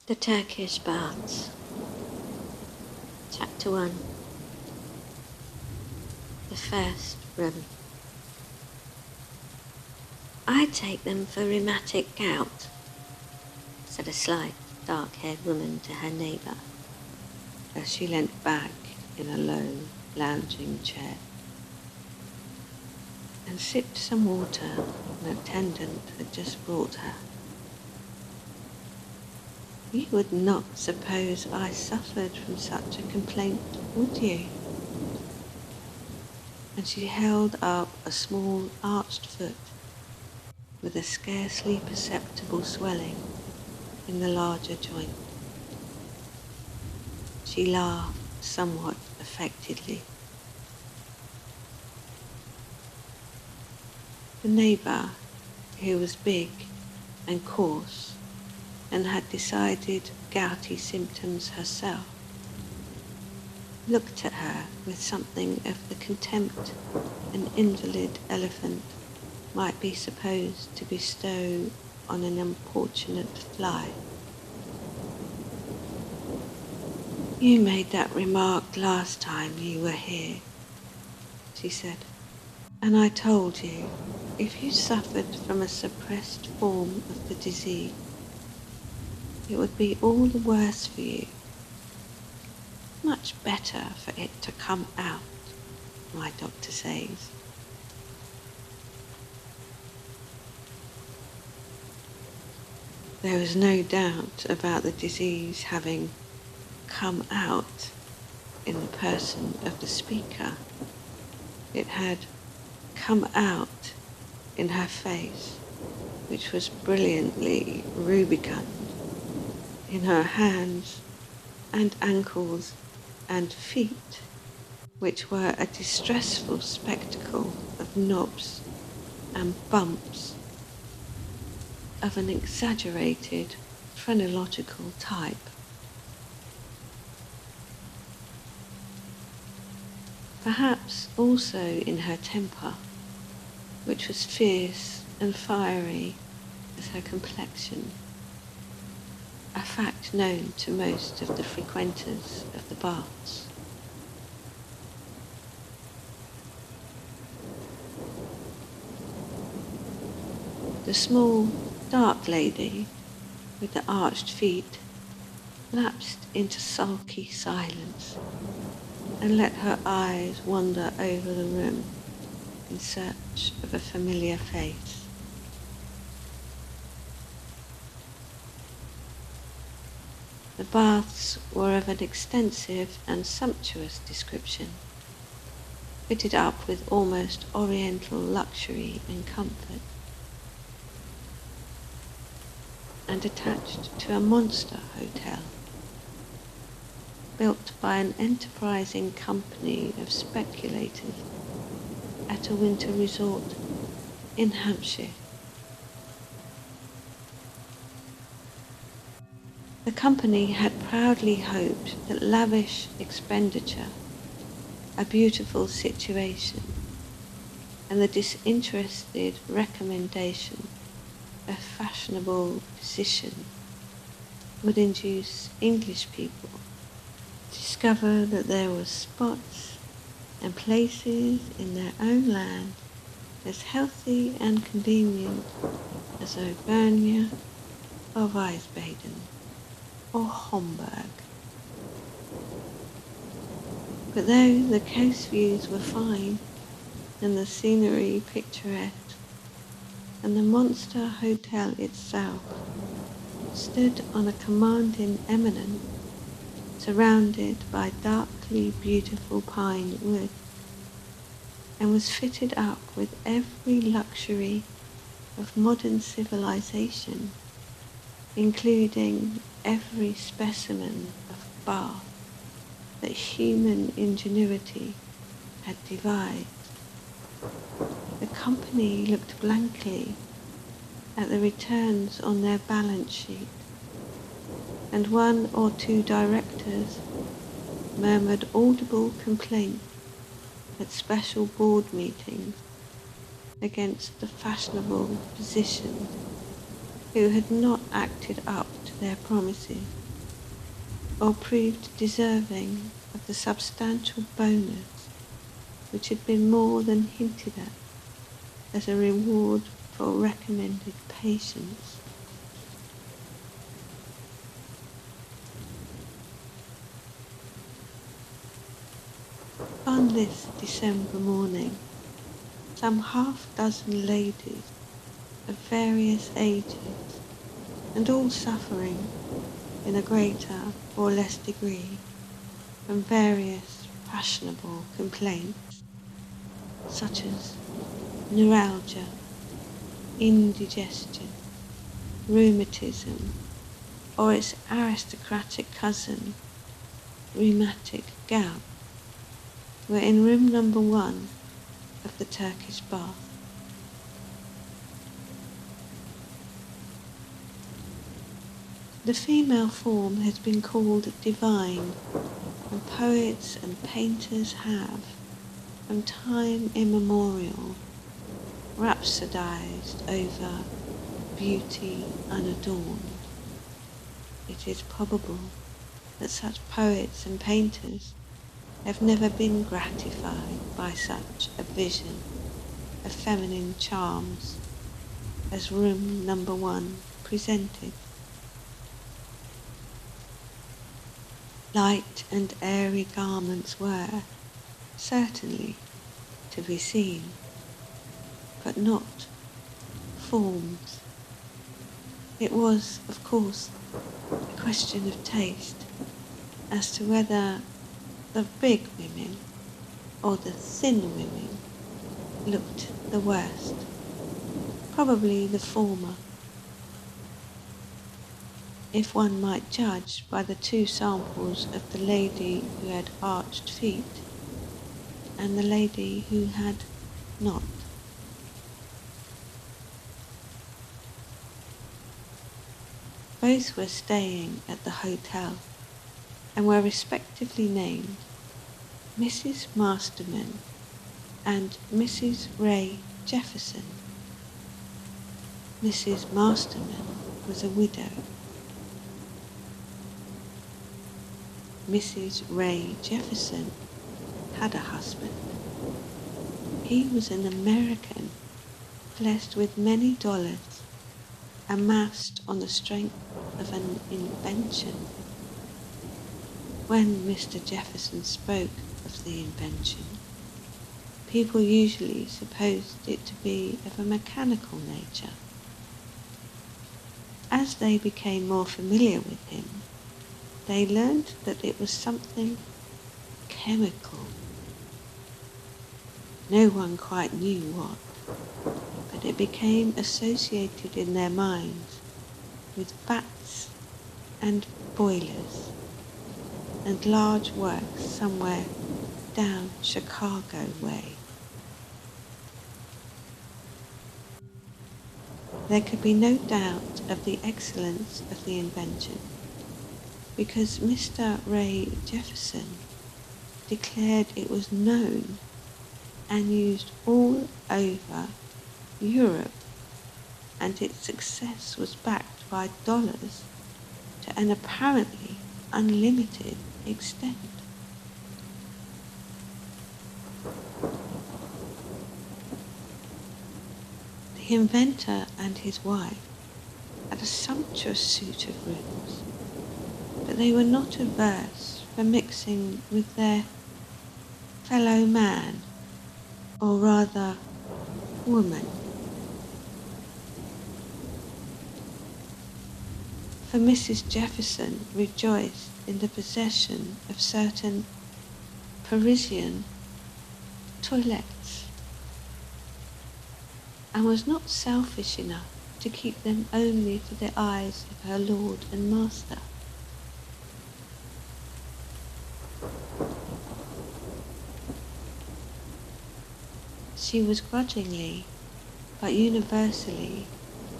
The Turkish Baths. Chapter 1. The first room. I take them for rheumatic gout, said a slight, dark-haired woman to her neighbour, as she leant back in a low, lounging chair and sipped some water an attendant had just brought her. You would not suppose I suffered from such a complaint, would you? And she held up a small arched foot with a scarcely perceptible swelling in the larger joint. She laughed somewhat affectedly. The neighbour, who was big and coarse and had decided gouty symptoms herself, looked at her with something of the contempt an invalid elephant might be supposed to bestow on an importunate fly. You made that remark last time you were here, she said, and I told you if you suffered from a suppressed form of the disease, it would be all the worse for you. Much better for it to come out, my doctor says. There was no doubt about the disease having come out in the person of the speaker. It had come out in her face, which was brilliantly rubicund, in her hands and ankles and feet, which were a distressful spectacle of knobs and bumps of an exaggerated phrenological type. Perhaps also in her temper, which was fierce and fiery as her complexion, a fact known to most of the frequenters of the baths. The small, dark lady with the arched feet lapsed into sulky silence and let her eyes wander over the room in search of a familiar face. The baths were of an extensive and sumptuous description, fitted up with almost oriental luxury and comfort, and attached to a monster hotel, built by an enterprising company of speculators at a winter resort in Hampshire. The company had proudly hoped that lavish expenditure, a beautiful situation, and the disinterested recommendation of fashionable position would induce English people to discover that there were spots and places in their own land as healthy and convenient as Auvergne or Wiesbaden or Homburg. But though the coast views were fine and the scenery picturesque, and the monster hotel itself stood on a commanding eminence surrounded by darkly beautiful pine wood, and was fitted up with every luxury of modern civilization, including every specimen of bath that human ingenuity had devised. The company looked blankly at the returns on their balance sheet, and one or two directors murmured audible complaint at special board meetings against the fashionable physicians who had not acted up to their promises, or proved deserving of the substantial bonus which had been more than hinted at as a reward for recommended patience. On this December morning, some half-dozen ladies of various ages, and all suffering in a greater or less degree from various fashionable complaints, such as neuralgia, indigestion, rheumatism, or its aristocratic cousin, rheumatic gout, were in room number 1 of the Turkish Bath. The female form has been called divine, and poets and painters have, from time immemorial, rhapsodized over beauty unadorned. It is probable that such poets and painters have never been gratified by such a vision of feminine charms as room number 1 presented. Light and airy garments were, certainly, to be seen, but not forms. It was, of course, a question of taste as to whether the big women or the thin women looked the worst. Probably the former, if one might judge by the 2 samples of the lady who had arched feet and the lady who had not. Both were staying at the hotel and were respectively named Mrs. Masterman and Mrs. Ray Jefferson. Mrs. Masterman was a widow. Mrs. Ray Jefferson had a husband. He was an American, blessed with many dollars, amassed on the strength of an invention. When Mr. Jefferson spoke of the invention, people usually supposed it to be of a mechanical nature. As they became more familiar with him, they learned that it was something chemical. No one quite knew what, but it became associated in their minds with bats and boilers and large works somewhere down Chicago way. There could be no doubt of the excellence of the invention, because Mr. Ray Jefferson declared it was known and used all over Europe, and its success was backed by dollars to an apparently unlimited extent. The inventor and his wife had a sumptuous suite of rooms, but they were not averse from mixing with their fellow man, or rather woman. For Mrs. Jefferson rejoiced in the possession of certain Parisian toilettes, and was not selfish enough to keep them only for the eyes of her lord and master. She was grudgingly, but universally,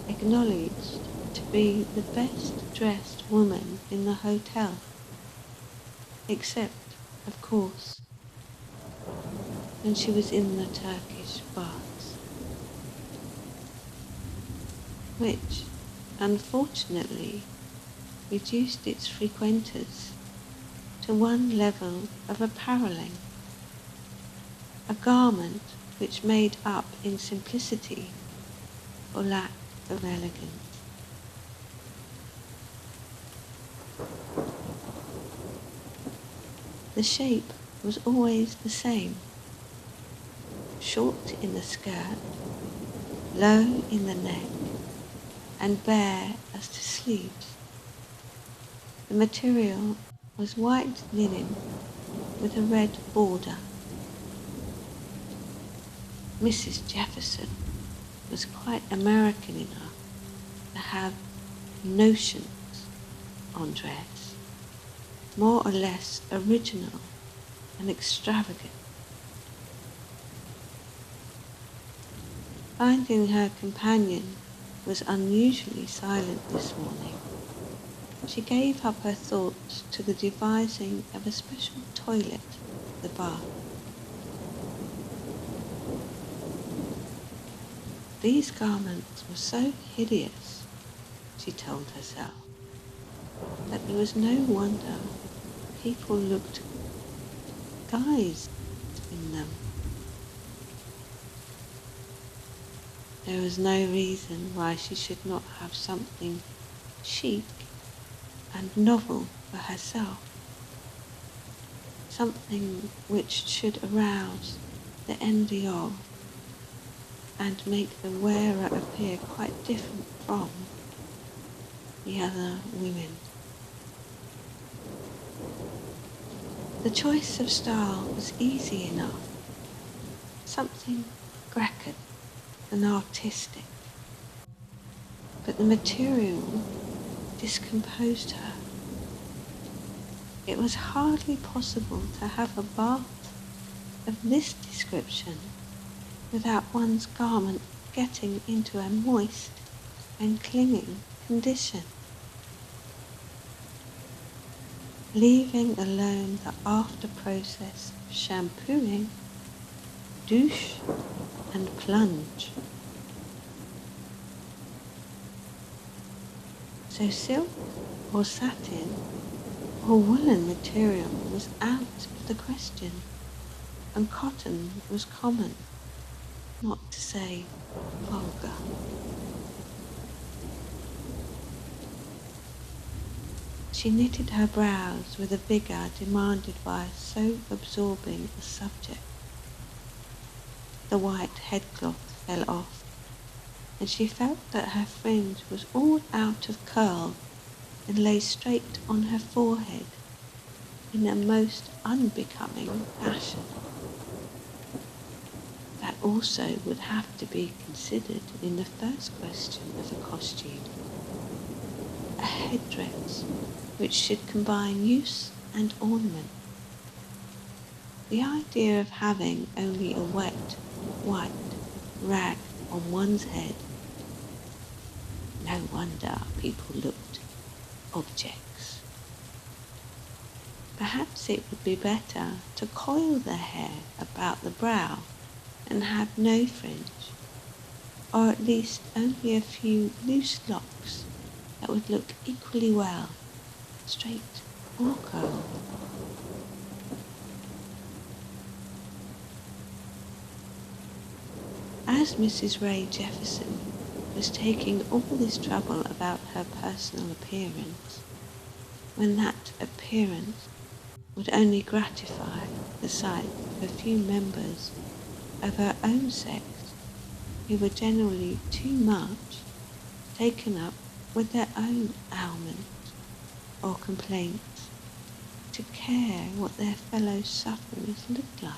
acknowledged to be the best dressed woman in the hotel, except, of course, when she was in the Turkish Baths, which, unfortunately, reduced its frequenters to one level of appareling, a garment which made up in simplicity for lack of elegance. The shape was always the same, short in the skirt, low in the neck, and bare as to sleeves. The material was white linen with a red border. Mrs. Jefferson was quite American enough to have notions on dress, more or less original and extravagant. Finding her companion was unusually silent this morning, she gave up her thoughts to the devising of a special toilet for the bath. These garments were so hideous, she told herself, that it was no wonder people looked guised in them. There was no reason why she should not have something chic and novel for herself, something which should arouse the envy of and make the wearer appear quite different from the other women. The choice of style was easy enough, something Grecan and artistic, but the material discomposed her. It was hardly possible to have a bath of this description without one's garment getting into a moist and clinging condition. Leaving alone the after process of shampooing, douche and plunge. So silk or satin or woolen material was out of the question, and cotton was common, not to say vulgar. She knitted her brows with a vigour demanded by so absorbing a subject. The white headcloth fell off, and she felt that her fringe was all out of curl and lay straight on her forehead in a most unbecoming fashion. That also would have to be considered in the first question of the costume. A headdress which should combine use and ornament. The idea of having only a wet, white rag on one's head. No wonder people looked objects. Perhaps it would be better to coil their hair about the brow and have no fringe, or at least only a few loose locks that would look equally well, straight or curled. As Mrs. Ray Jefferson was taking all this trouble about her personal appearance, when that appearance would only gratify the sight of a few members of her own sex who were generally too much taken up with their own ailments or complaints to care what their fellow sufferers looked like.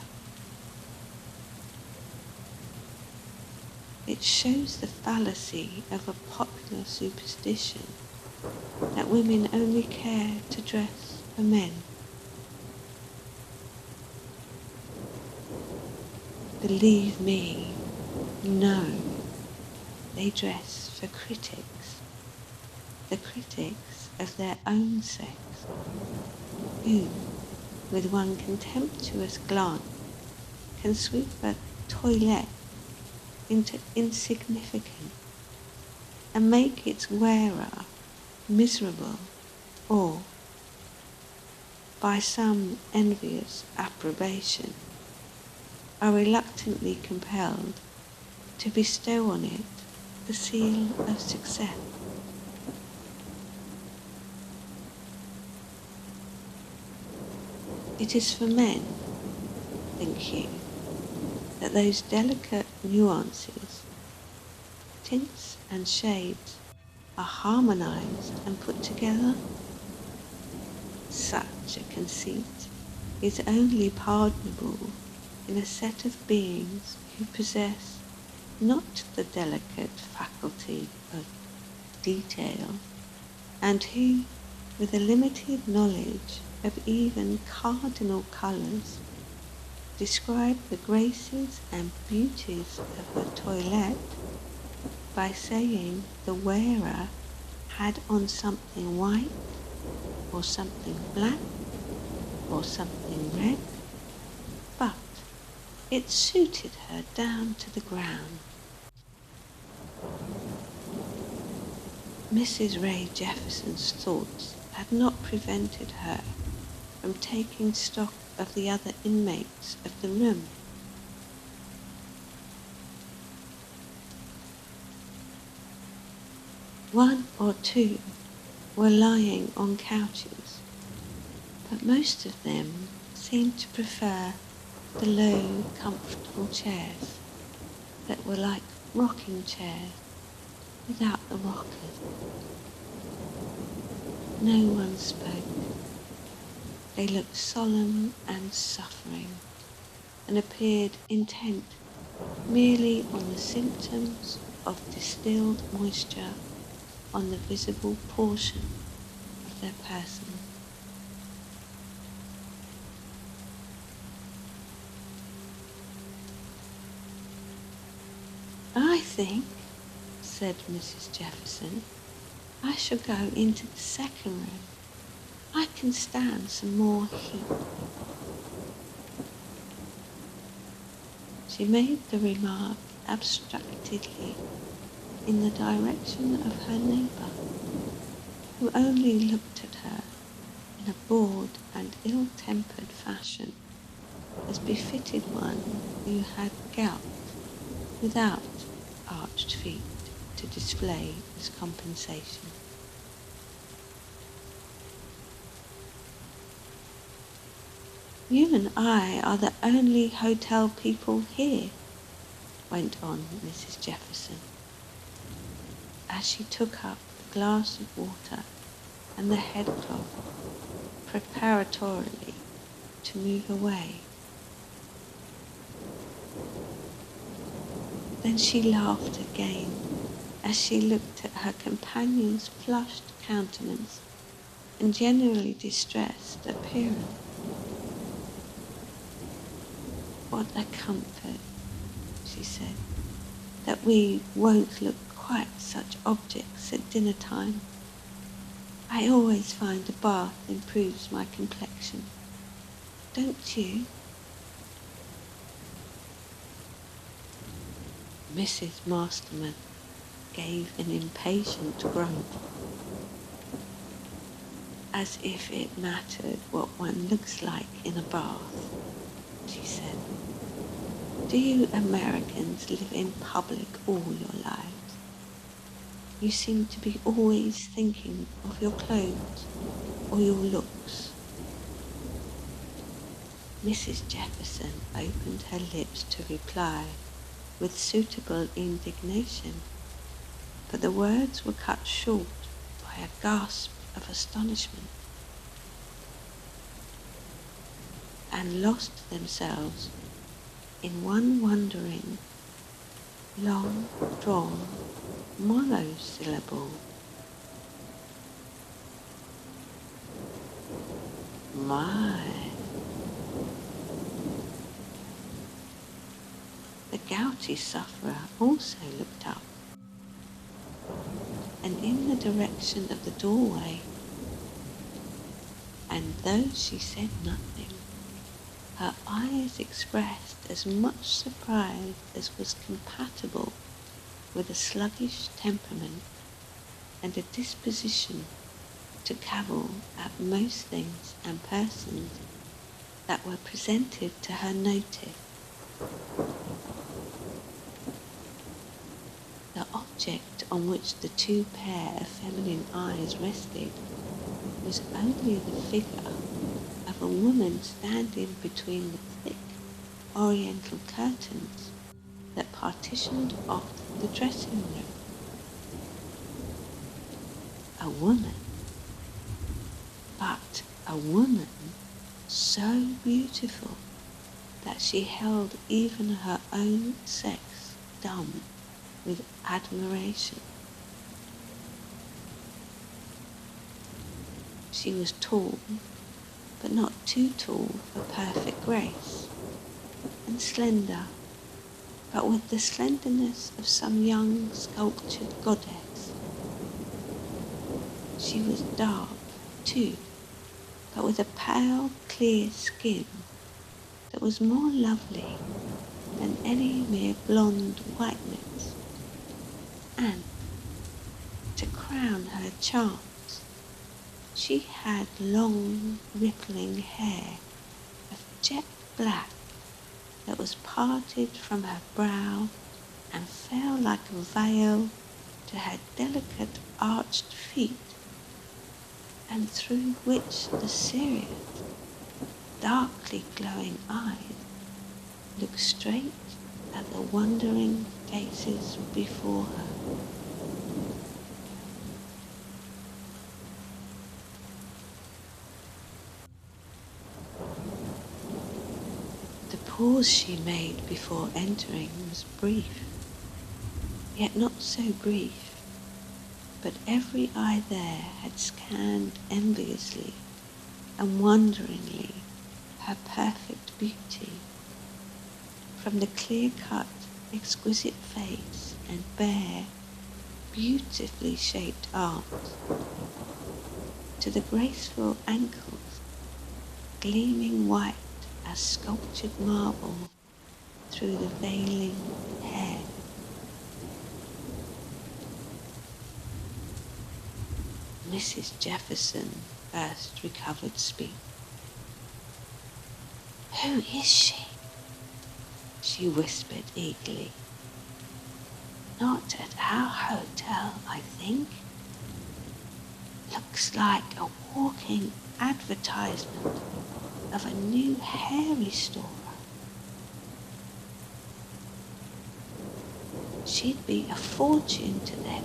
It shows the fallacy of a popular superstition that women only care to dress for men. Believe me, no, they dress for critics, the critics of their own sex, who, with one contemptuous glance, can sweep a toilette into insignificance and make its wearer miserable or by some envious approbation, are reluctantly compelled to bestow on it the seal of success. It is for men, think you, that those delicate nuances, tints and shades are harmonized and put together? Such a conceit is only pardonable in a set of beings who possess not the delicate faculty of detail, and who, with a limited knowledge of even cardinal colours, describe the graces and beauties of a toilette by saying the wearer had on something white, or something black, or something red, but it suited her down to the ground. Mrs. Ray Jefferson's thoughts had not prevented her from taking stock of the other inmates of the room. One or two were lying on couches, but most of them seemed to prefer the low, comfortable chairs that were like rocking chairs without the rockers. No one spoke. They looked solemn and suffering, and appeared intent merely on the symptoms of distilled moisture on the visible portion of their person. "I think," said Mrs. Jefferson, "I shall go into the second room. I can stand some more heat." She made the remark abstractedly in the direction of her neighbour, who only looked at her in a bored and ill-tempered fashion, as befitted one who had gout without arched feet to display as compensation. "You and I are the only hotel people here," went on Mrs. Jefferson, as she took up the glass of water and the headcloth preparatorily to move away. Then she laughed again as she looked at her companion's flushed countenance and generally distressed appearance. "What a comfort," she said, "that we won't look quite such objects at dinner time. I always find a bath improves my complexion. Don't you?" Mrs. Masterman gave an impatient grunt. "As if it mattered what one looks like in a bath," she said. "Do you Americans live in public all your lives? You seem to be always thinking of your clothes or your looks." Mrs. Jefferson opened her lips to reply with suitable indignation, but the words were cut short by a gasp of astonishment, and lost themselves in one wondering, long-drawn monosyllable. "My." The gouty sufferer also looked up, and in the direction of the doorway, and though she said nothing, her eyes expressed as much surprise as was compatible with a sluggish temperament and a disposition to cavil at most things and persons that were presented to her notice. The object on which the two pair of feminine eyes rested was only the figure of a woman standing between the thick oriental curtains that partitioned off the dressing room. A woman, but a woman so beautiful that she held even her own sex dumb with admiration. She was tall, but not too tall for perfect grace, and slender, but with the slenderness of some young sculptured goddess. She was dark, too, but with a pale, clear skin that was more lovely than any mere blonde whiteness. And, to crown her charms, she had long, rippling hair of jet black that was parted from her brow and fell like a veil to her delicate arched feet, and through which the serious, darkly glowing eyes looked straight at the wondering faces before her. The pause she made before entering was brief, yet not so brief, but every eye there had scanned enviously and wonderingly her perfect beauty, from the clear-cut, exquisite face and bare, beautifully shaped arms, to the graceful ankles, gleaming white as sculptured marble through the veiling hair. Mrs. Jefferson first recovered speech. "Who is she?" she whispered eagerly. "Not at our hotel, I think. Looks like a walking advertisement of a new hair restorer. She'd be a fortune to them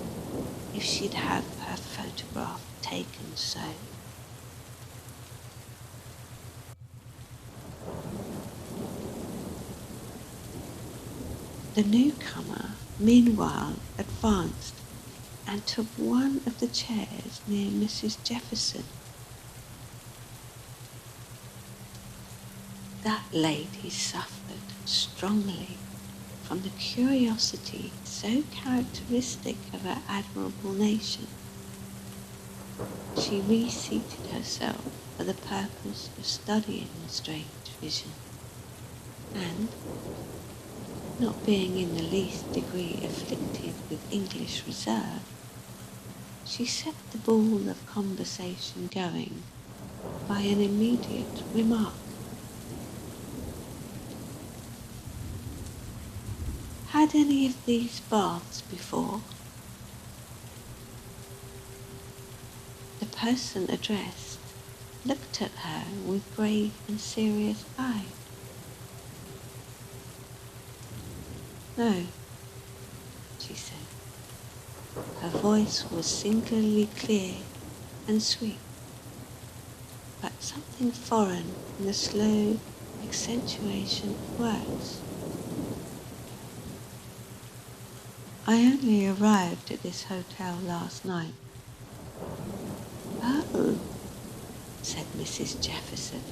if she'd have her photograph taken so." The newcomer, meanwhile, advanced and took one of the chairs near Mrs. Jefferson. That lady suffered strongly from the curiosity so characteristic of her admirable nation. She reseated herself for the purpose of studying the strange vision, and, not being in the least degree afflicted with English reserve, she set the ball of conversation going by an immediate remark. "Had any of these baths before?" The person addressed looked at her with grave and serious eyes. "No," she said. Her voice was singularly clear and sweet, but something foreign in the slow accentuation of words. "I only arrived at this hotel last night." "Oh," said Mrs. Jefferson.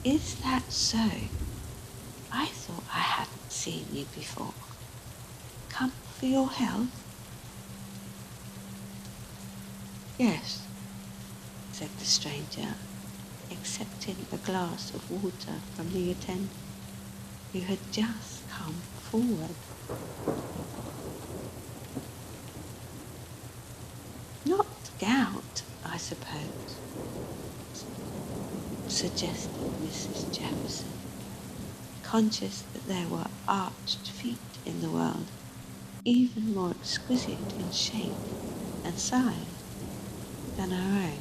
"Is that so? I thought I hadn't seen you before. Come for your health?" "Yes," said the stranger, accepting a glass of water from the attendant, who had just come forward. "Not gout, I I suppose, suggested Mrs. Jefferson, conscious that there were arched feet in the world, even more exquisite in shape and size than her own.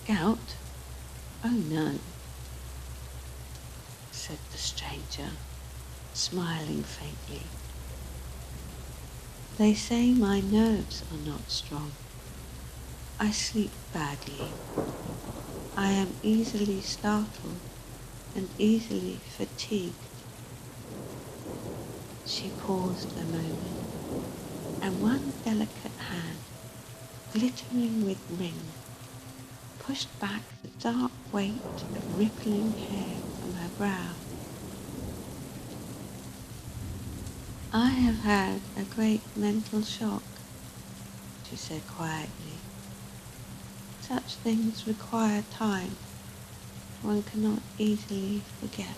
Gout? Oh no, said the stranger, smiling faintly. They say my nerves are not strong. I sleep badly. I am easily startled and easily fatigued. She paused a moment, and one delicate hand, glittering with rings, pushed back the dark weight of rippling hair from her brow. I have had a great mental shock, she said quietly. Such things require time. One cannot easily forget.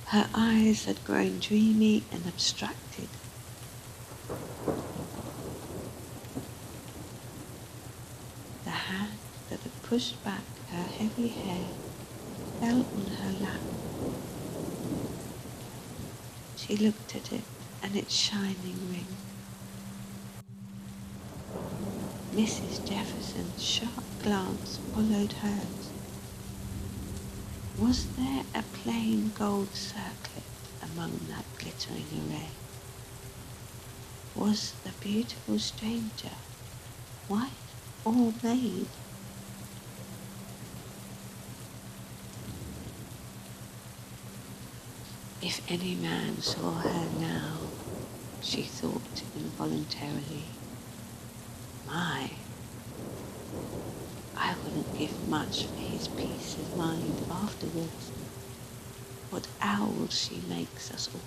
Her eyes had grown dreamy and abstracted. The hand that had pushed back her heavy hair fell on her lap. She looked at it and its shining ring. Mrs. Jefferson's sharp glance followed hers. Was there a plain gold circlet among that glittering array? Was the beautiful stranger white or maid? If any man saw her now, she thought involuntarily, my, I wouldn't give much for his peace of mind afterwards. What owls she makes us all.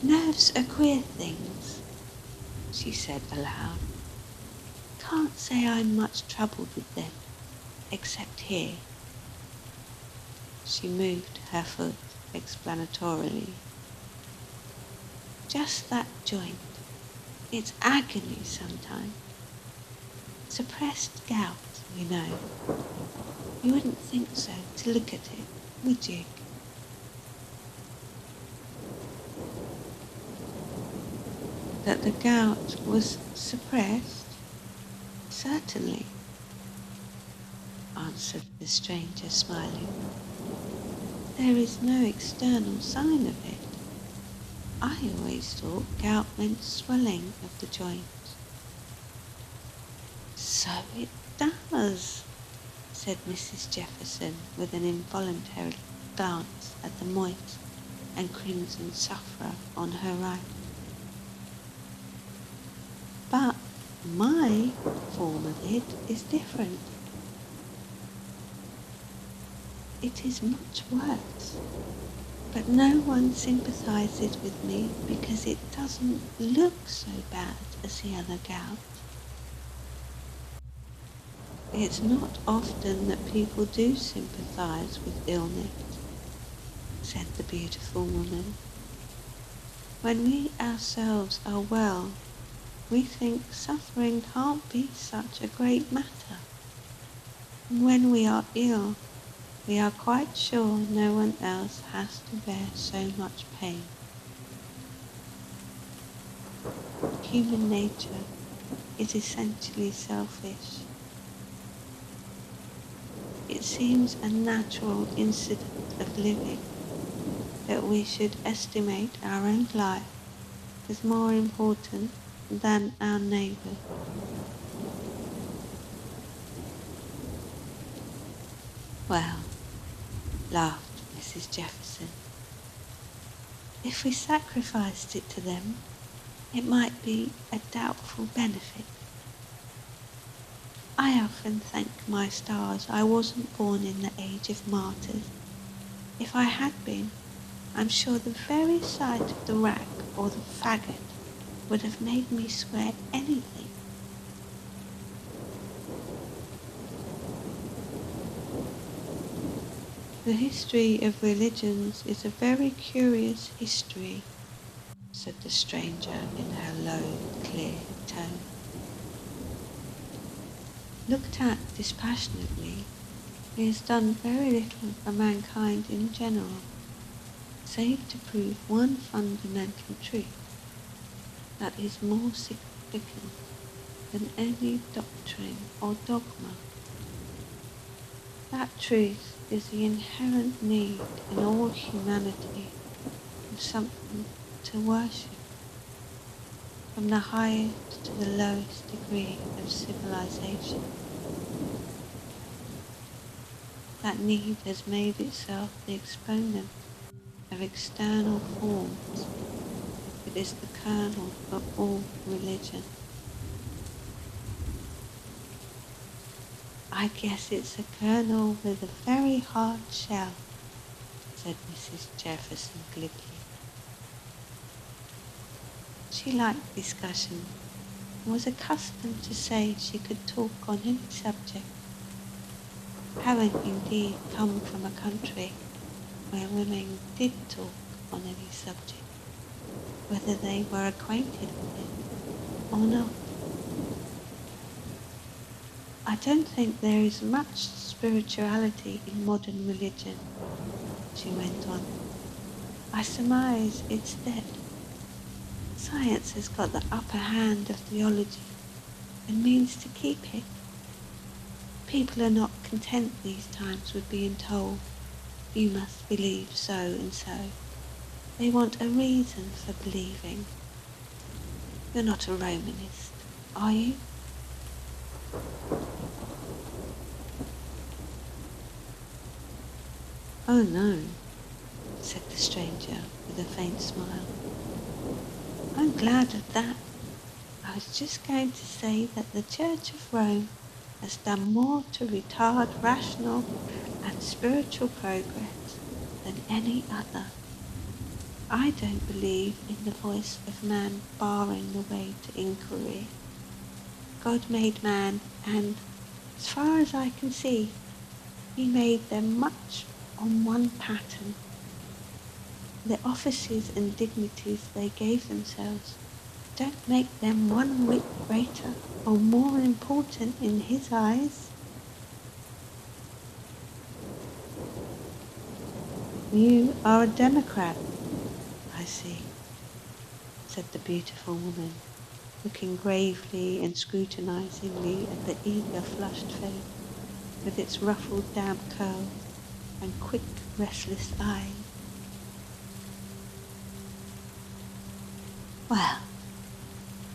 Nerves are queer things, she said aloud. Can't say I'm much troubled with them, except here. She moved her foot explanatorily. Just that joint. It's agony sometimes. Suppressed gout, you know. You wouldn't think so to look at it, would you? That the gout was suppressed? Certainly, answered the stranger, smiling. There is no external sign of it. I always thought gout meant swelling of the joints. So it does, said Mrs. Jefferson with an involuntary glance at the moist and crimson sufferer on her right. But my form of it is different. It is much worse, but no one sympathises with me because it doesn't look so bad as the other gout. It's not often that people do sympathise with illness, said the beautiful woman. When we ourselves are well, we think suffering can't be such a great matter. And when we are ill, we are quite sure no one else has to bear so much pain. Human nature is essentially selfish. It seems a natural incident of living that we should estimate our own life as more important than our neighbour. Well, laughed Mrs. Jefferson, if we sacrificed it to them, it might be a doubtful benefit. I often thank my stars I wasn't born in the age of martyrs. If I had been, I'm sure the very sight of the rack or the faggot would have made me swear anything. The history of religions is a very curious history, said the stranger in her low, clear tone. Looked at dispassionately, it has done very little for mankind in general, save to prove one fundamental truth that is more significant than any doctrine or dogma. That truth is the inherent need in all humanity of something to worship, from the highest to the lowest degree of civilization. That need has made itself the exponent of external forms. It is the kernel of all religion. I guess it's a kernel with a very hard shell, said Mrs. Jefferson glibly. She liked discussion and was accustomed to say she could talk on any subject, having indeed come from a country where women did talk on any subject, whether they were acquainted with it or not. I don't think there is much spirituality in modern religion, she went on. I surmise it's dead. Science has got the upper hand of theology and means to keep it. People are not content these times with being told, you must believe so and so. They want a reason for believing. You're not a Romanist, are you? Oh no, said the stranger with a faint smile. I'm glad of that. I was just going to say that the Church of Rome has done more to retard rational and spiritual progress than any other. I don't believe in the voice of man barring the way to inquiry. God made man, and, as far as I can see, he made them much on one pattern. The offices and dignities they gave themselves don't make them one whit greater or more important in his eyes. You are a Democrat, I see, said the beautiful woman, looking gravely and scrutinizingly at the eager, flushed face with its ruffled damp curls and quick, restless eyes. Well,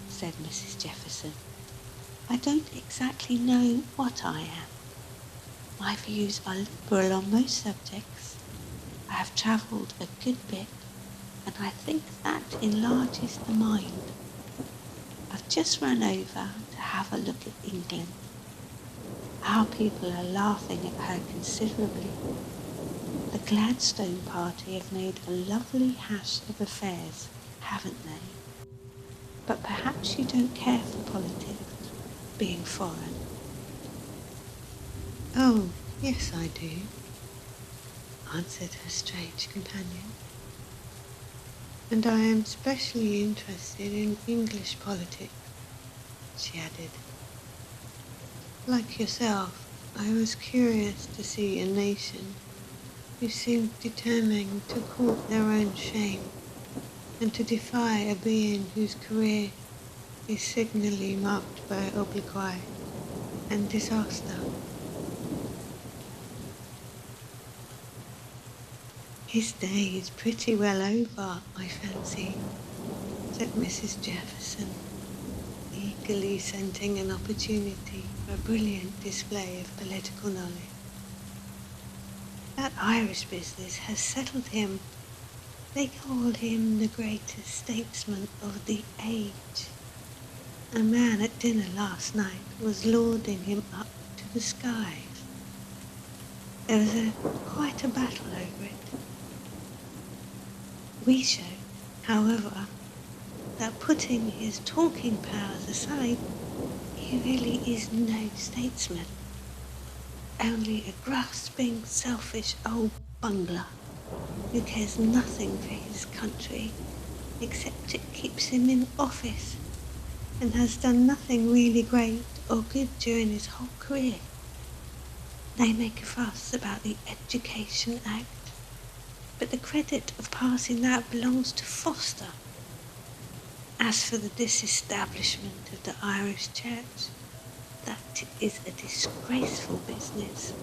said Mrs. Jefferson, I don't exactly know what I am. My views are liberal on most subjects. I have travelled a good bit, and I think that enlarges the mind. I've just run over to have a look at England. Our people are laughing at her considerably. The Gladstone party have made a lovely hash of affairs, haven't they? But perhaps you don't care for politics, being foreign. Oh, yes I do, answered her strange companion. And I am specially interested in English politics, she added. Like yourself, I was curious to see a nation who seemed determined to court their own shame and to defy a being whose career is signally marked by obloquy and disaster. His day is pretty well over, I fancy, said Mrs. Jefferson, eagerly scenting an opportunity for a brilliant display of political knowledge. That Irish business has settled him. They call him the greatest statesman of the age. A man at dinner last night was lauding him up to the skies. There was quite a battle over it. We show, however, that putting his talking powers aside, he really is no statesman, only a grasping, selfish old bungler who cares nothing for his country except it keeps him in office and has done nothing really great or good during his whole career. They make a fuss about the Education Act, but the credit of passing that belongs to Foster. As for the disestablishment of the Irish Church, that is a disgraceful business,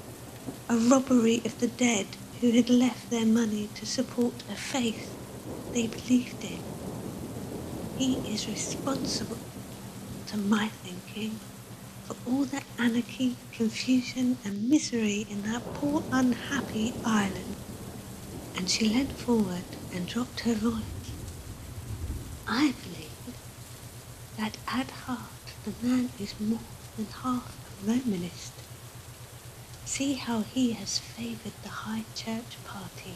a robbery of the dead who had left their money to support a faith they believed in. He is responsible, to my thinking, for all the anarchy, confusion and misery in that poor unhappy island. And she leant forward and dropped her voice. I believe that at heart the man is more than half a Romanist. See how he has favoured the High Church party.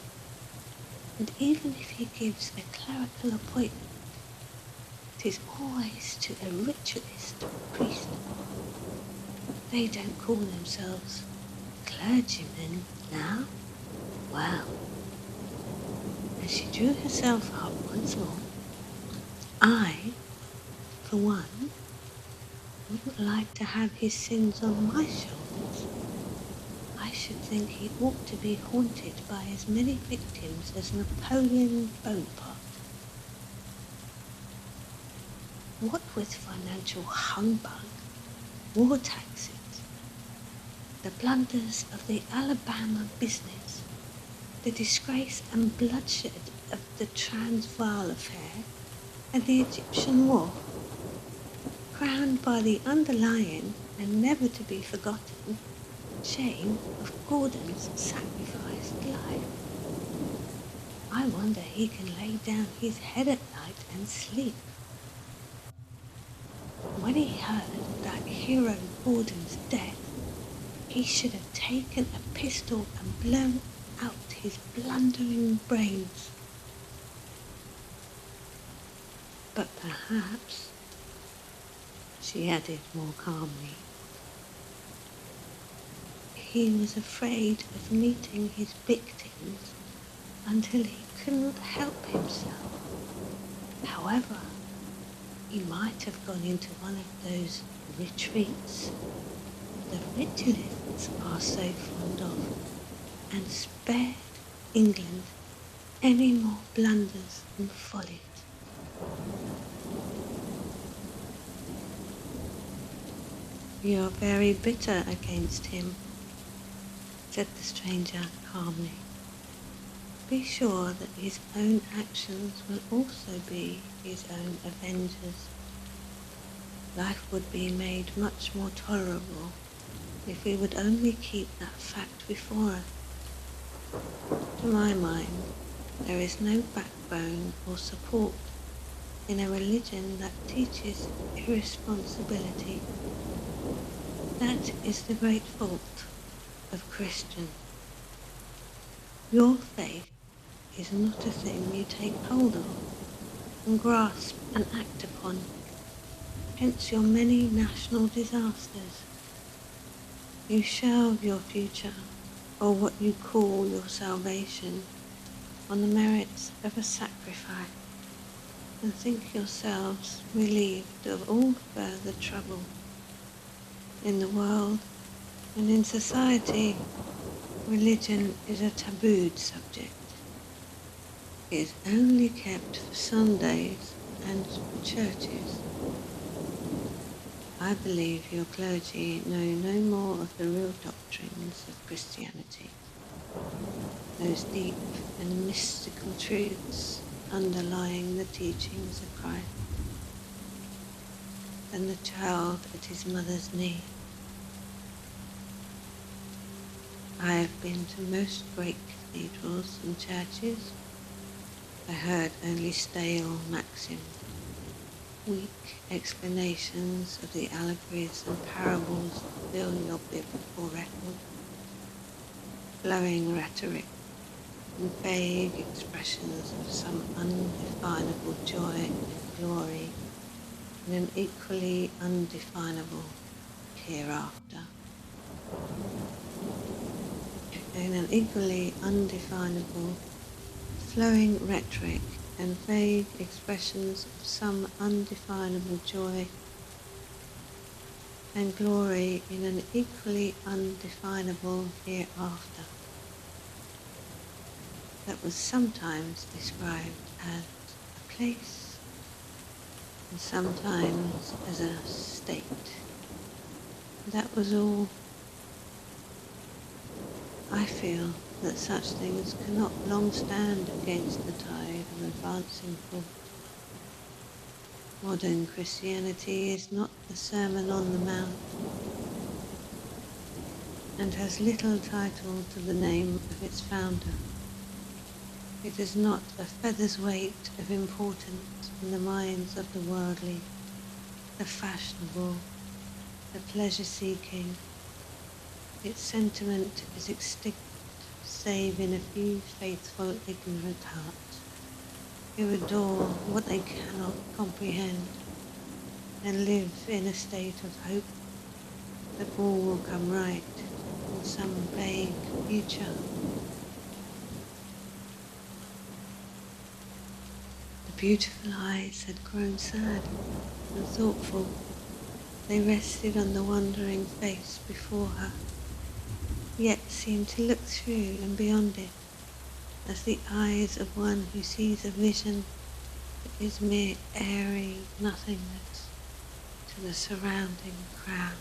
And even if he gives a clerical appointment, it is always to a ritualist priest. They don't call themselves clergymen now. Well, as she drew herself up once more, I, for one, wouldn't like to have his sins on my shoulders. I should think he ought to be haunted by as many victims as Napoleon Bonaparte. What with financial humbug, war taxes, the blunders of the Alabama business, the disgrace and bloodshed of the Transvaal affair and the Egyptian war, crowned by the underlying and never to be forgotten shame of Gordon's sacrificed life. I wonder he can lay down his head at night and sleep. When he heard that hero Gordon's death, he should have taken a pistol and blown out his blundering brains. But perhaps, she added more calmly, he was afraid of meeting his victims until he couldn't help himself. However, he might have gone into one of those retreats the ritualists are so fond of, and spared England any more blunders and follies. You're very bitter against him, said the stranger calmly. Be sure that his own actions will also be his own avengers. Life would be made much more tolerable if we would only keep that fact before us. To my mind, there is no backbone or support in a religion that teaches irresponsibility. That is the great fault of Christians. Your faith is not a thing you take hold of and grasp and act upon, hence your many national disasters. You shelve your future, or what you call your salvation, on the merits of a sacrifice, and think yourselves relieved of all further trouble. In the world and in society, religion is a tabooed subject. It is only kept for Sundays and churches. I believe your clergy know no more of the real doctrines of Christianity, those deep and mystical truths underlying the teachings of Christ, than the child at his mother's knee. I have been to most great cathedrals and churches. I heard only stale maxims, weak explanations of the allegories and parables that fill your biblical record, flowing rhetoric and vague expressions of some undefinable joy and glory in an equally undefinable hereafter. in an equally undefinable, flowing rhetoric and vague expressions of some undefinable joy and glory in an equally undefinable hereafter that was sometimes described as a place and sometimes as a state. That was all. I feel that such things cannot long stand against the tide of advancing thought. Modern Christianity is not the Sermon on the Mount and has little title to the name of its founder. It is not a feather's weight of importance in the minds of the worldly, the fashionable, the pleasure-seeking. Its sentiment is extinct, save in a few faithful, ignorant hearts who adore what they cannot comprehend and live in a state of hope that all will come right in some vague future. The beautiful eyes had grown sad and thoughtful. They rested on the wondering face before her, yet seemed to look through and beyond it, as the eyes of one who sees a vision that is mere airy nothingness to the surrounding crowd.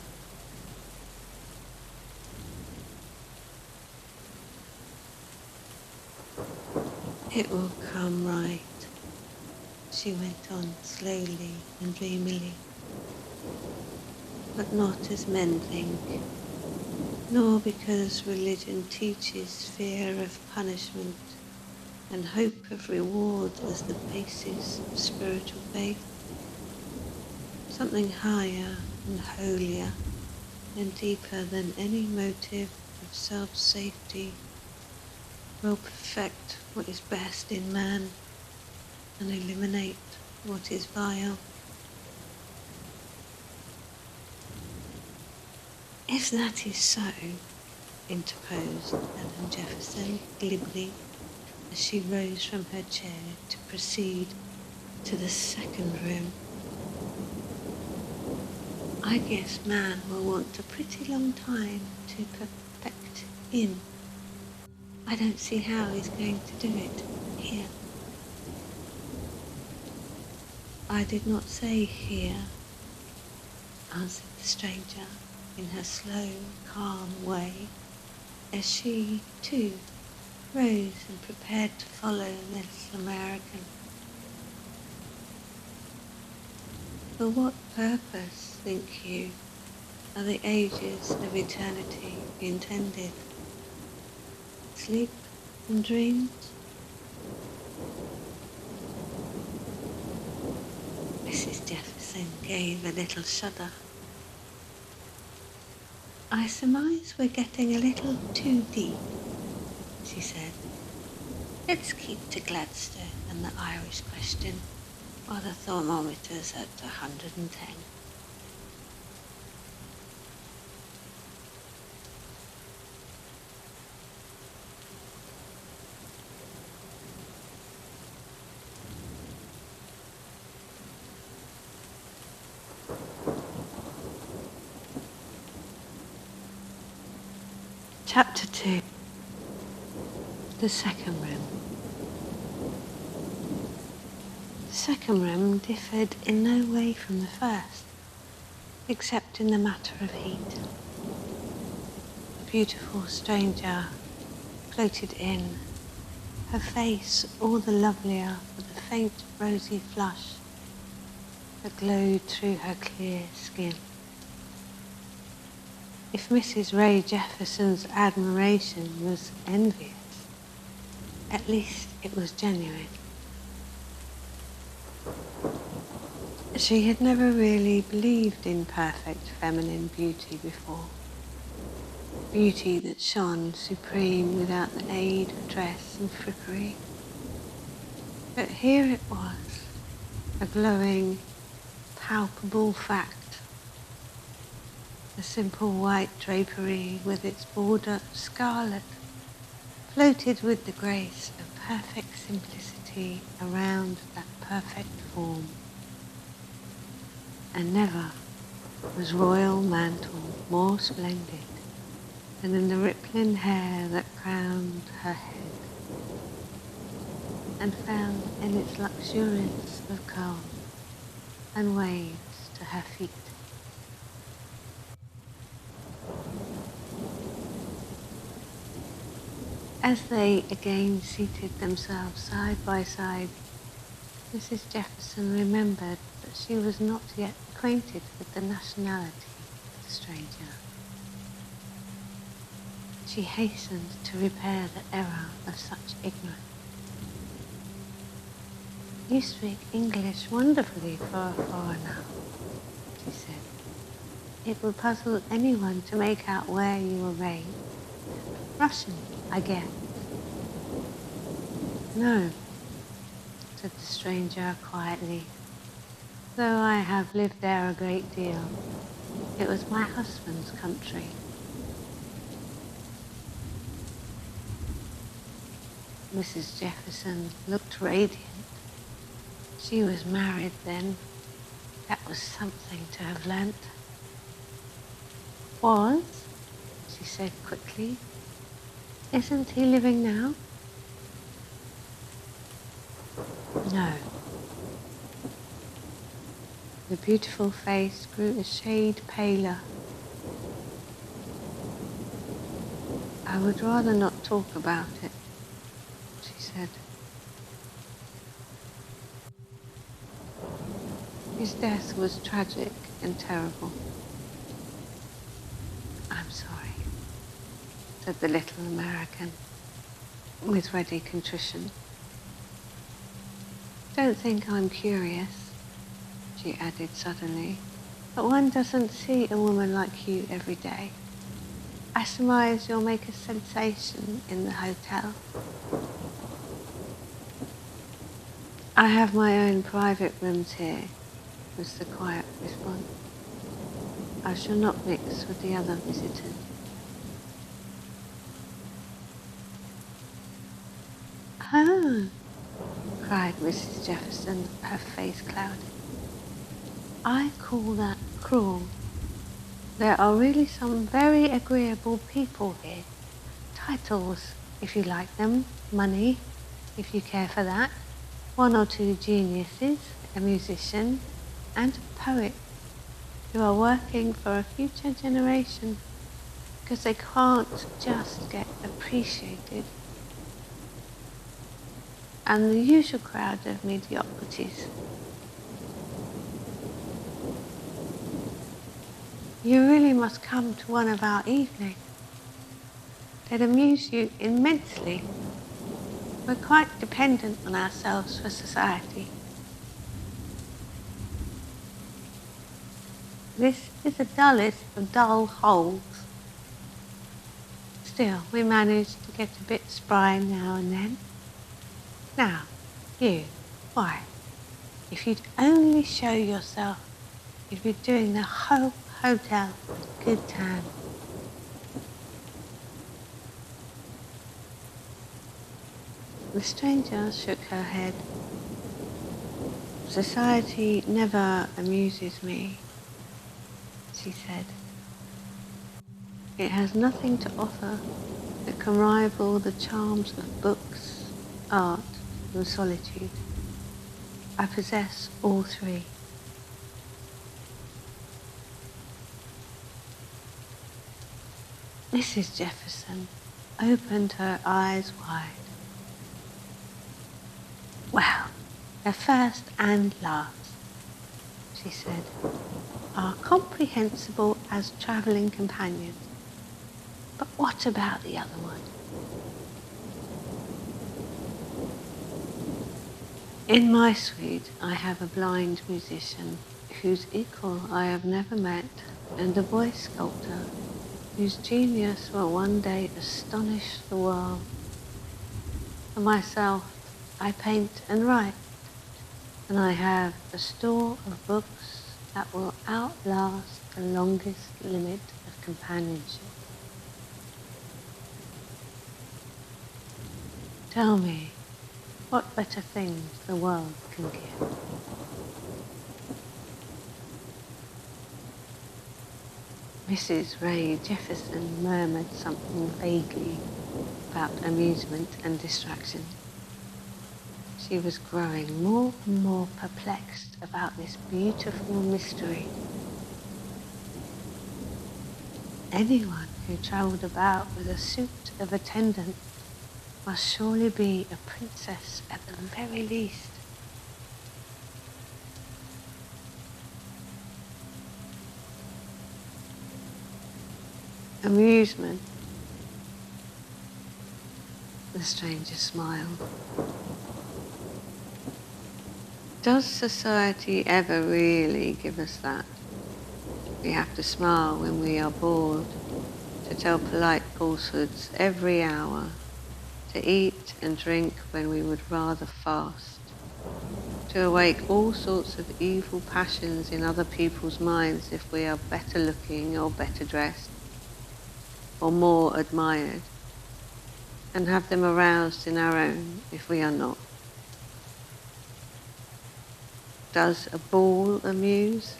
It will come right, she went on slowly and dreamily, but not as men think, nor because religion teaches fear of punishment and hope of reward as the basis of spiritual faith. Something higher and holier and deeper than any motive of self-safety will perfect what is best in man and eliminate what is vile. If that is so, interposed Madame Jefferson glibly, as she rose from her chair to proceed to the second room, I guess man will want a pretty long time to perfect in. I don't see how he's going to do it here. I did not say here, answered the stranger in her slow, calm way, as she, too, rose and prepared to follow this American. For what purpose, think you, are the ages of eternity intended? Sleep and dreams? Mrs. Jefferson gave a little shudder. I surmise we're getting a little too deep, she said. Let's keep to Gladstone and the Irish question while the thermometer's at 110. Chapter 2. The second room. The second room differed in no way from the first, except in the matter of heat. The beautiful stranger floated in, her face all the lovelier for the faint rosy flush that glowed through her clear skin. If Mrs. Ray Jefferson's admiration was envious, at least it was genuine. She had never really believed in perfect feminine beauty before. Beauty that shone supreme without the aid of dress and frippery. But here it was, a glowing, palpable fact. The simple white drapery with its border of scarlet floated with the grace of perfect simplicity around that perfect form. And never was royal mantle more splendid than in the rippling hair that crowned her head and fell in its luxuriance of curl and waves to her feet. As they again seated themselves side by side, Mrs. Jefferson remembered that she was not yet acquainted with the nationality of the stranger. She hastened to repair the error of such ignorance. "You speak English wonderfully for a foreigner," she said. "It would puzzle anyone to make out where you were raised. Russian, I guess." "No," said the stranger quietly, "though I have lived there a great deal. It was my husband's country." Mrs. Jefferson looked radiant. She was married then. That was something to have learnt. "Was?" she said quickly. "Isn't he living now?" "No." The beautiful face grew a shade paler. "I would rather not talk about it," she said. "His death was tragic and terrible." "I'm sorry," said the little American, with ready contrition. "Don't think I'm curious," she added suddenly, "but one doesn't see a woman like you every day. I surmise you'll make a sensation in the hotel." "I have my own private rooms here," was the quiet response. "I shall not mix with the other visitors." "Oh," cried Mrs. Jefferson, her face clouded. "I call that cruel. There are really some very agreeable people here. Titles, if you like them, money, if you care for that, one or two geniuses, a musician, and a poet, who are working for a future generation because they can't just get appreciated. And the usual crowd of mediocrities. You really must come to one of our evenings. They'd amuse you immensely. We're quite dependent on ourselves for society. This is the dullest of dull holes. Still, we manage to get a bit spry now and then. Now, you, why, if you'd only show yourself, you'd be doing the whole hotel a good time." The stranger shook her head. "Society never amuses me," she said. "It has nothing to offer that can rival the charms of books, art, and solitude. I possess all three." Mrs. Jefferson opened her eyes wide. "Well, the first and last," she said, "are comprehensible as travelling companions. But what about the other one?" "In my suite I have a blind musician whose equal I have never met, and a voice sculptor whose genius will one day astonish the world. For myself, I paint and write, and I have a store of books that will outlast the longest limit of companionship." Tell me, what better things the world can give? Mrs. Ray Jefferson murmured something vaguely about amusement and distraction. She was growing more and more perplexed about this beautiful mystery. Anyone who travelled about with a suit of attendant must surely be a princess at the very least. Amusement. The stranger smiled. Does society ever really give us that? We have to smile when we are bored, to tell polite falsehoods every hour, to eat and drink when we would rather fast, to awake all sorts of evil passions in other people's minds if we are better looking or better dressed, or more admired, and have them aroused in our own if we are not. Does a ball amuse?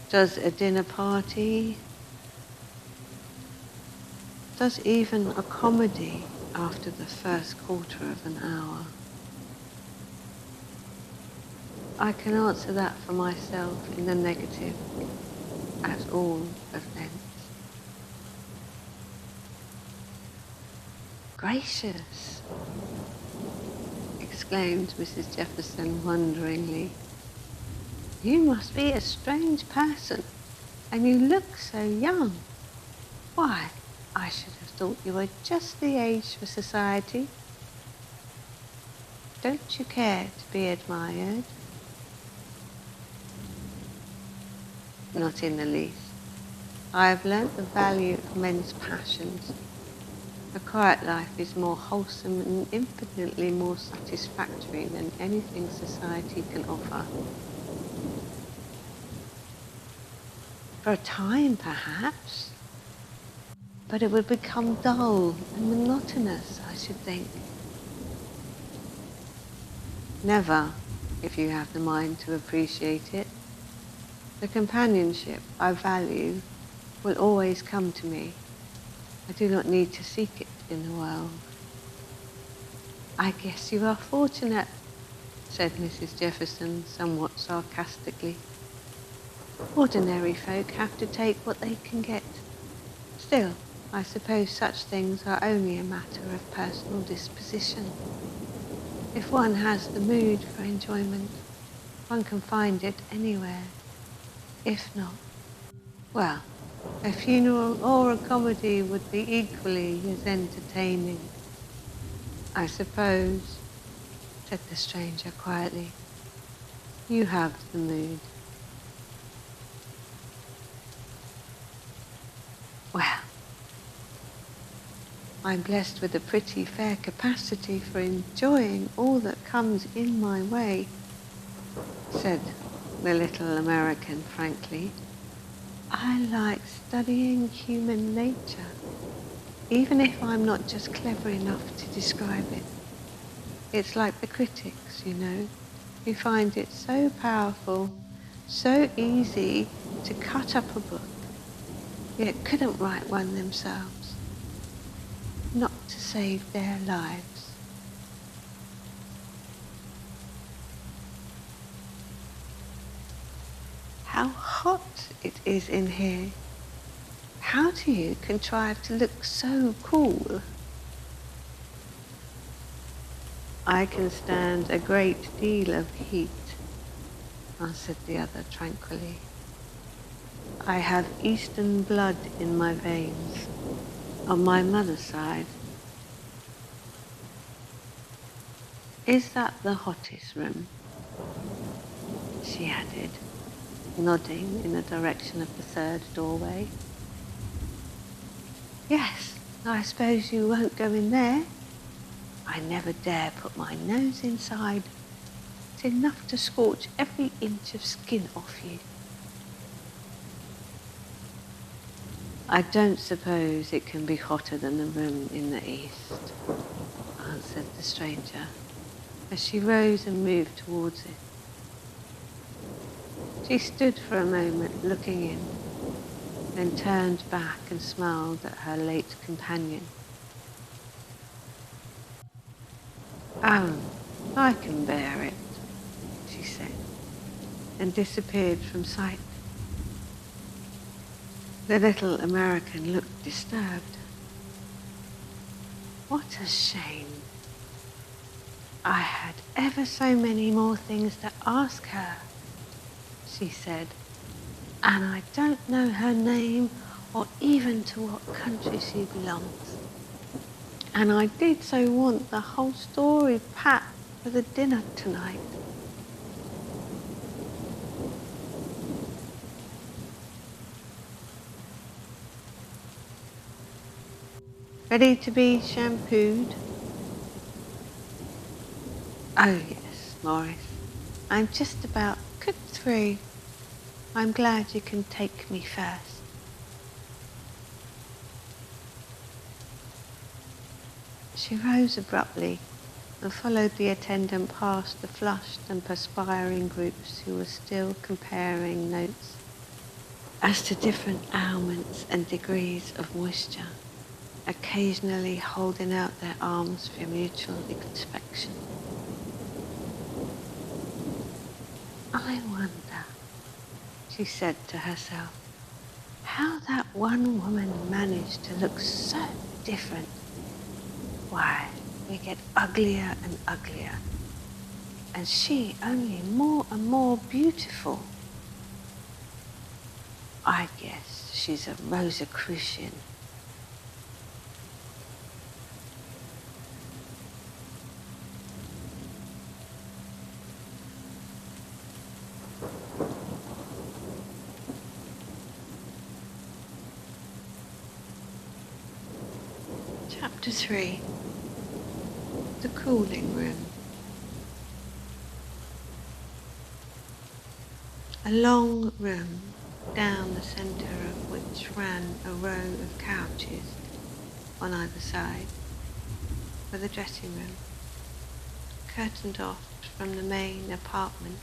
Does a dinner party? Does even a comedy after the first quarter of an hour? I can answer that for myself in the negative, at all events. Gracious, exclaimed Mrs. Jefferson wonderingly. You must be a strange person, and you look so young. Why, I should have thought you were just the age for society. Don't you care to be admired? Not in the least. I have learnt the value of men's passions. A quiet life is more wholesome and infinitely more satisfactory than anything society can offer. For a time, perhaps, but it would become dull and monotonous, I should think. Never, if you have the mind to appreciate it. The companionship I value will always come to me. I do not need to seek it in the world. I guess you are fortunate, said Mrs. Jefferson somewhat sarcastically. Ordinary folk have to take what they can get. Still, I suppose such things are only a matter of personal disposition. If one has the mood for enjoyment, one can find it anywhere. If not, well, a funeral or a comedy would be equally as entertaining. I suppose, said the stranger quietly. You have the mood. Well, I'm blessed with a pretty fair capacity for enjoying all that comes in my way, said the little American frankly. I like studying human nature, even if I'm not just clever enough to describe it. It's like the critics, you know, who find it so powerful, so easy to cut up a book, yet couldn't write one themselves, not to save their lives. How hot it is in here. How do you contrive to look so cool? I can stand a great deal of heat, answered the other tranquilly. I have Eastern blood in my veins, on my mother's side. Is that the hottest room? She added, nodding in the direction of the third doorway. Yes, I suppose you won't go in there? I never dare put my nose inside. It's enough to scorch every inch of skin off you. I don't suppose it can be hotter than the room in the east, answered said the stranger, as she rose and moved towards it. She stood for a moment looking in, then turned back and smiled at her late companion. "Oh, I can bear it," she said, and disappeared from sight. The little American looked disturbed. "What a shame. I had ever so many more things to ask her," she said, "and I don't know her name or even to what country she belongs. And I did so want the whole story packed for the dinner tonight." "Ready to be shampooed?" "Oh yes, Morris. I'm just about cooked through. I'm glad you can take me first." She rose abruptly and followed the attendant past the flushed and perspiring groups who were still comparing notes as to different ailments and degrees of moisture, occasionally holding out their arms for mutual inspection. "I wonder," she said to herself, "how that one woman managed to look so different. Why, we get uglier and uglier, and she only more and more beautiful. I guess she's a Rosicrucian." Chapter 3. The Cooling Room. A long room, down the centre of which ran a row of couches on either side, with a dressing room, curtained off from the main apartment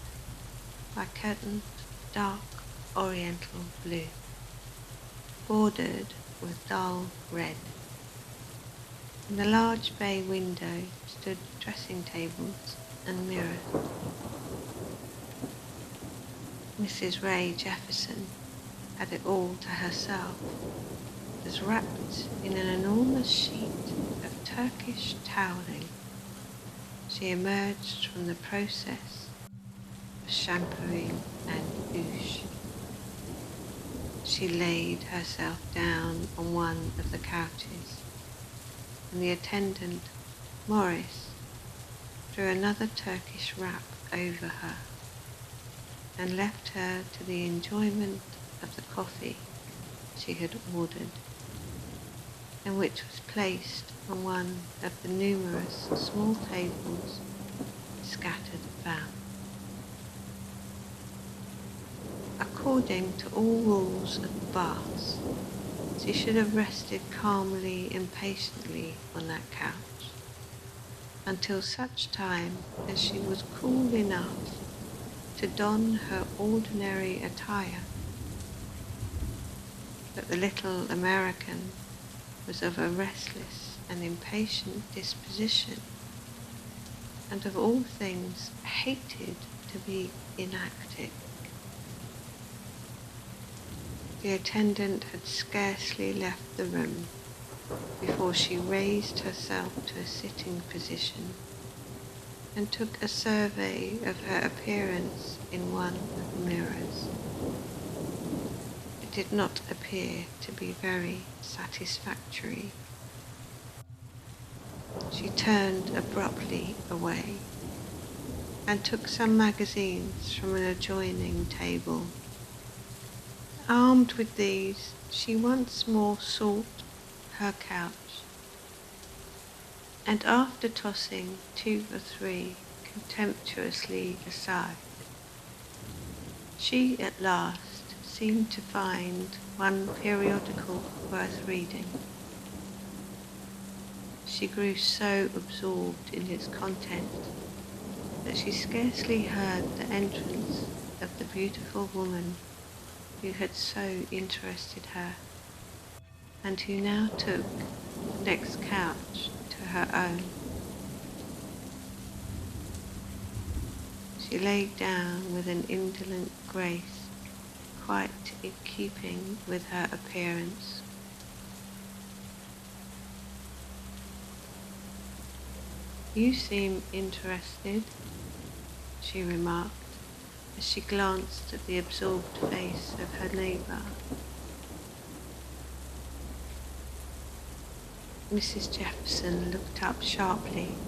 by curtains of dark oriental blue, bordered with dull red. In the large bay window stood dressing tables and mirrors. Mrs. Ray Jefferson had it all to herself, as wrapped in an enormous sheet of Turkish toweling, she emerged from the process of shampooing and douche. She laid herself down on one of the couches, and the attendant, Morris, threw another Turkish wrap over her and left her to the enjoyment of the coffee she had ordered, and which was placed on one of the numerous small tables scattered about. According to all rules of the baths, she should have rested calmly and patiently on that couch until such time as she was cool enough to don her ordinary attire. But the little American was of a restless and impatient disposition, and of all things hated to be inactive. The attendant had scarcely left the room before she raised herself to a sitting position and took a survey of her appearance in one of the mirrors. It did not appear to be very satisfactory. She turned abruptly away and took some magazines from an adjoining table. Armed with these, she once more sought her couch, and after tossing 2 or 3 contemptuously aside, she at last seemed to find one periodical worth reading. She grew so absorbed in its content that she scarcely heard the entrance of the beautiful woman who had so interested her, and who now took the next couch to her own. She lay down with an indolent grace, quite in keeping with her appearance. "You seem interested," she remarked, as she glanced at the absorbed face of her neighbour. Mrs. Jefferson looked up sharply.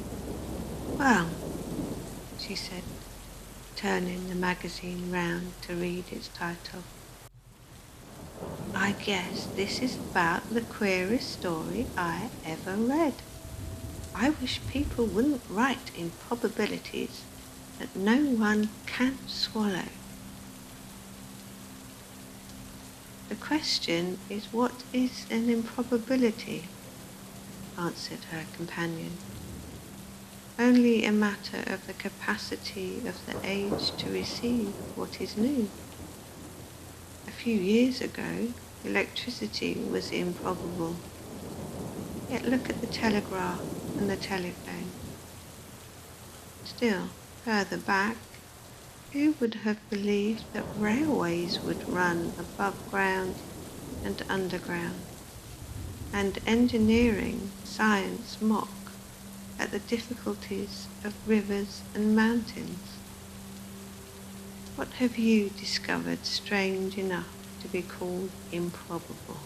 "Well," she said, turning the magazine round to read its title, "I guess this is about the queerest story I ever read. I wish people wouldn't write improbabilities that no one can swallow." "The question is, what is an improbability?" answered her companion. "Only a matter of the capacity of the age to receive what is new. A few years ago, electricity was improbable. Yet look at the telegraph and the telephone. Still further back, who would have believed that railways would run above ground and underground, and engineering science mock at the difficulties of rivers and mountains? What have you discovered strange enough to be called improbable?"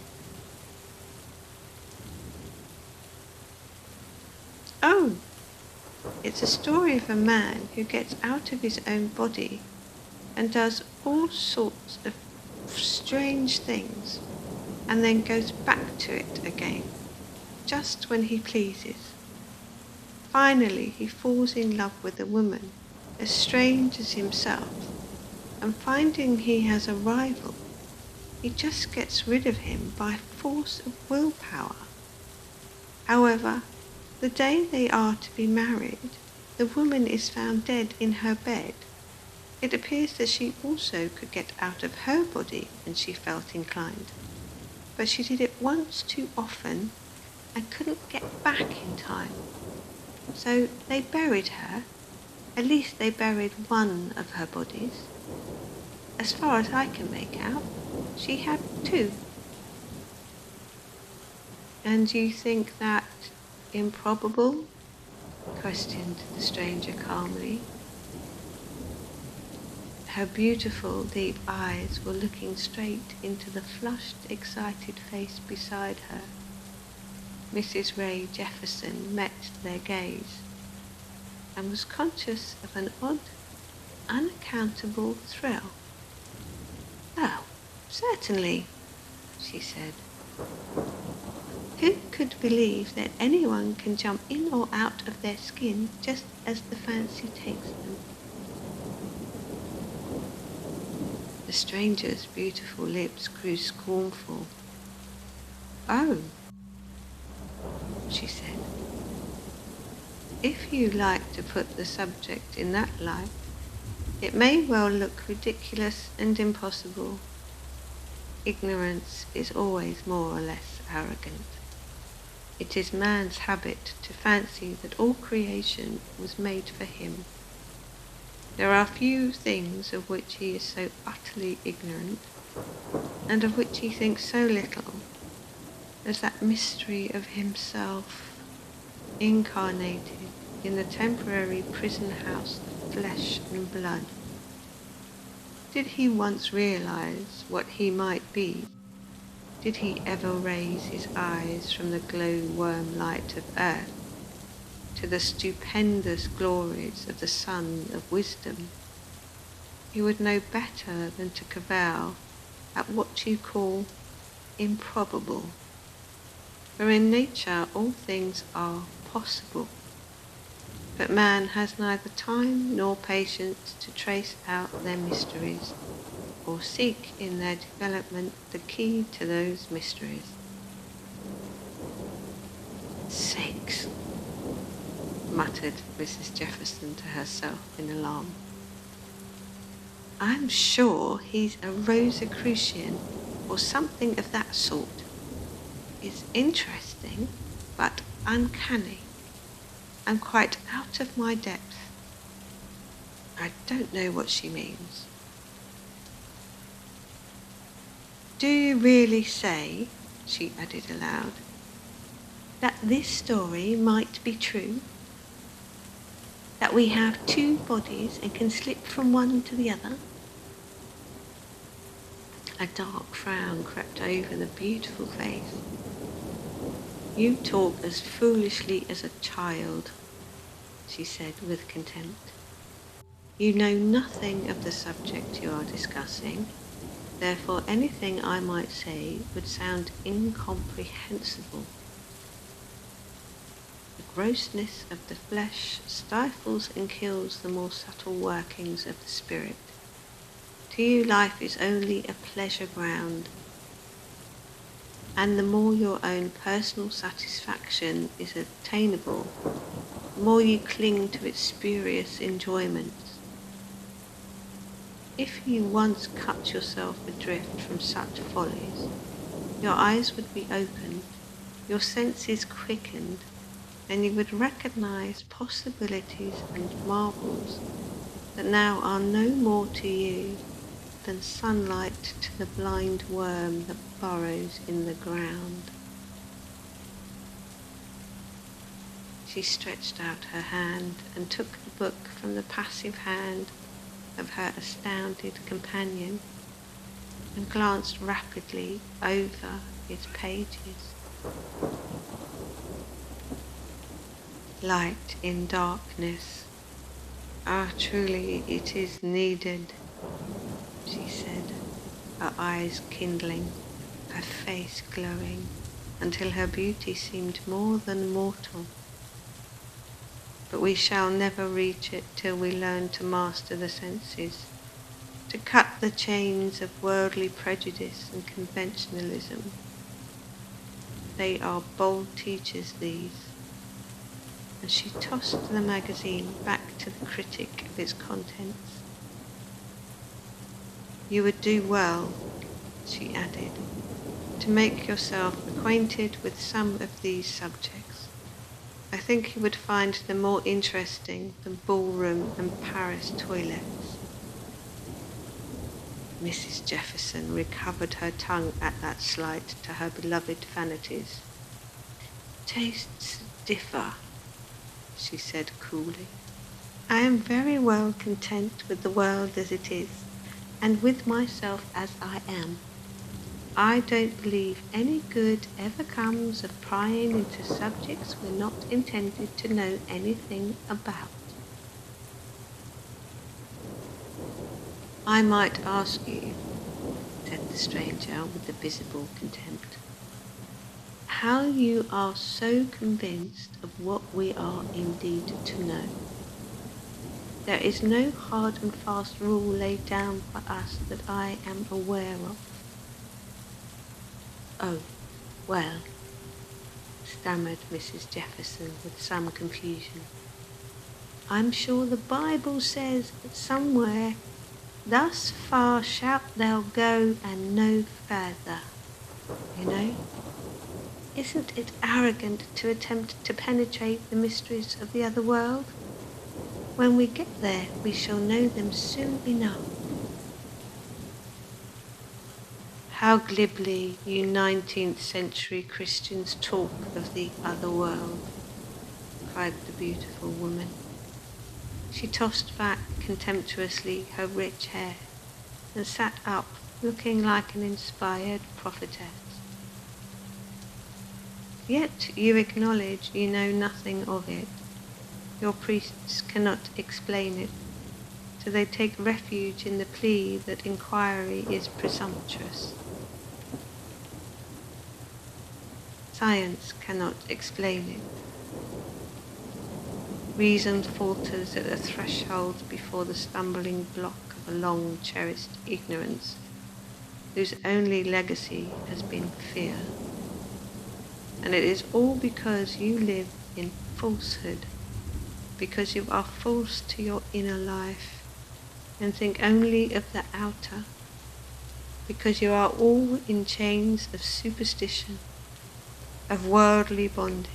"Oh, it's a story of a man who gets out of his own body and does all sorts of strange things, and then goes back to it again, just when he pleases. Finally, he falls in love with a woman as strange as himself, and finding he has a rival, he just gets rid of him by force of willpower. However, the day they are to be married, the woman is found dead in her bed. It appears that she also could get out of her body when she felt inclined, but she did it once too often and couldn't get back in time. So they buried her. At least they buried one of her bodies. As far as I can make out, she had two." "And you think that improbable?" questioned the stranger calmly. Her beautiful deep eyes were looking straight into the flushed, excited face beside her. Mrs. Ray Jefferson met their gaze, and was conscious of an odd, unaccountable thrill. "Oh, certainly," she said. "Who could believe that anyone can jump in or out of their skin just as the fancy takes them?" The stranger's beautiful lips grew scornful. "Oh," she said, "if you like to put the subject in that light, it may well look ridiculous and impossible. Ignorance is always more or less arrogant. It is man's habit to fancy that all creation was made for him. There are few things of which he is so utterly ignorant, and of which he thinks so little, as that mystery of himself incarnated in the temporary prison house of flesh and blood. Did he once realize what he might be? Did he ever raise his eyes from the glow-worm light of earth to the stupendous glories of the sun of wisdom? He would know better than to cavil at what you call improbable. For in nature all things are possible, but man has neither time nor patience to trace out their mysteries, or seek in their development the key to those mysteries." sakes, muttered Mrs. Jefferson to herself in alarm. I'm sure he's a Rosicrucian or something of that sort. It's interesting, but uncanny. I'm quite out of my depth. I don't know what she means. Do you really say, she added aloud, that this story might be true? That we have two bodies and can slip from one to the other? A dark frown crept over the beautiful face. You talk as foolishly as a child, she said with contempt. You know nothing of the subject you are discussing, therefore anything I might say would sound incomprehensible. The grossness of the flesh stifles and kills the more subtle workings of the spirit. To you life is only a pleasure ground, and the more your own personal satisfaction is attainable, the more you cling to its spurious enjoyments. If you once cut yourself adrift from such follies, your eyes would be opened, your senses quickened, and you would recognize possibilities and marvels that now are no more to you than sunlight to the blind worm that burrows in the ground. She stretched out her hand and took the book from the passive hand of her astounded companion and glanced rapidly over its pages. Light in darkness. Ah, truly it is needed, she said, her eyes kindling, her face glowing, until her beauty seemed more than mortal. But we shall never reach it till we learn to master the senses, to cut the chains of worldly prejudice and conventionalism. They are bold teachers, these. And she tossed the magazine back to the critic of its contents. You would do well, she added, to make yourself acquainted with some of these subjects. I think you would find them more interesting than ballroom and Paris toilets. Mrs. Jefferson recovered her tongue at that slight to her beloved vanities. Tastes differ, she said coolly. I am very well content with the world as it is, and with myself as I am. I don't believe any good ever comes of prying into subjects we're not intended to know anything about. I might ask you, said the stranger with a visible contempt, how you are so convinced of what we are indeed to know. There is no hard and fast rule laid down for us that I am aware of. Oh, well, stammered Mrs. Jefferson with some confusion. I'm sure the Bible says that somewhere, thus far shalt thou go and no further, you know. Isn't it arrogant to attempt to penetrate the mysteries of the other world? When we get there, we shall know them soon enough. How glibly you 19th century Christians talk of the other world, cried the beautiful woman. She tossed back contemptuously her rich hair and sat up, looking like an inspired prophetess. Yet you acknowledge you know nothing of it. Your priests cannot explain it, so they take refuge in the plea that inquiry is presumptuous. Science cannot explain it. Reason falters at the threshold before the stumbling block of a long-cherished ignorance, whose only legacy has been fear. And it is all because you live in falsehood, because you are false to your inner life and think only of the outer, because you are all in chains of superstition, of worldly bondage,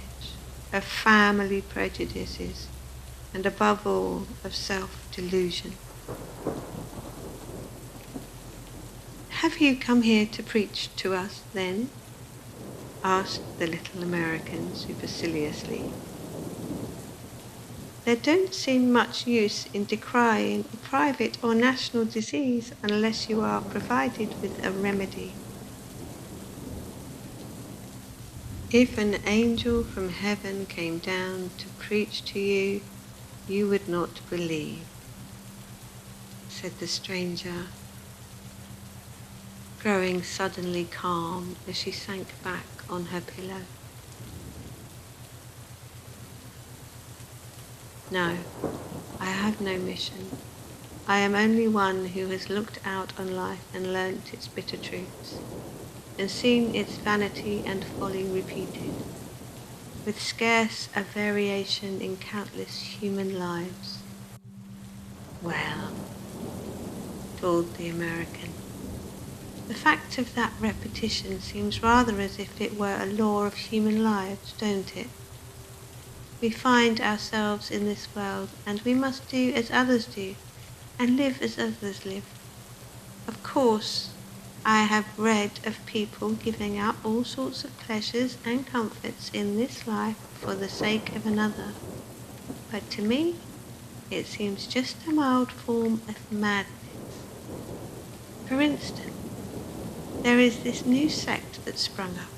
of family prejudices, and above all, of self-delusion. Have you come here to preach to us, then? Asked the little American superciliously. There don't seem much use in decrying a private or national disease unless you are provided with a remedy. If an angel from heaven came down to preach to you, you would not believe, said the stranger, growing suddenly calm as she sank back on her pillow. No, I have no mission. I am only one who has looked out on life and learnt its bitter truths, and seen its vanity and folly repeated, with scarce a variation in countless human lives. Well, drawled the American, the fact of that repetition seems rather as if it were a law of human lives, don't it? We find ourselves in this world, and we must do as others do, and live as others live. Of course, I have read of people giving up all sorts of pleasures and comforts in this life for the sake of another, but to me, it seems just a mild form of madness. For instance, there is this new sect that's sprung up,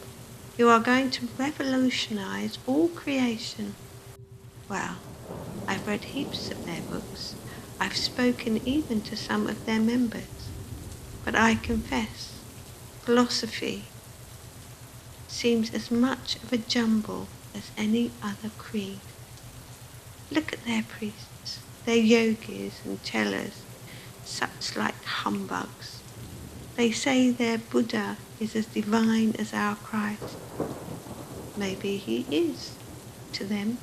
who are going to revolutionize all creation. Well, I've read heaps of their books. I've spoken even to some of their members. But I confess, philosophy seems as much of a jumble as any other creed. Look at their priests, their yogis and chelas, such like humbugs. They say their Buddha is as divine as our Christ. Maybe he is, to them.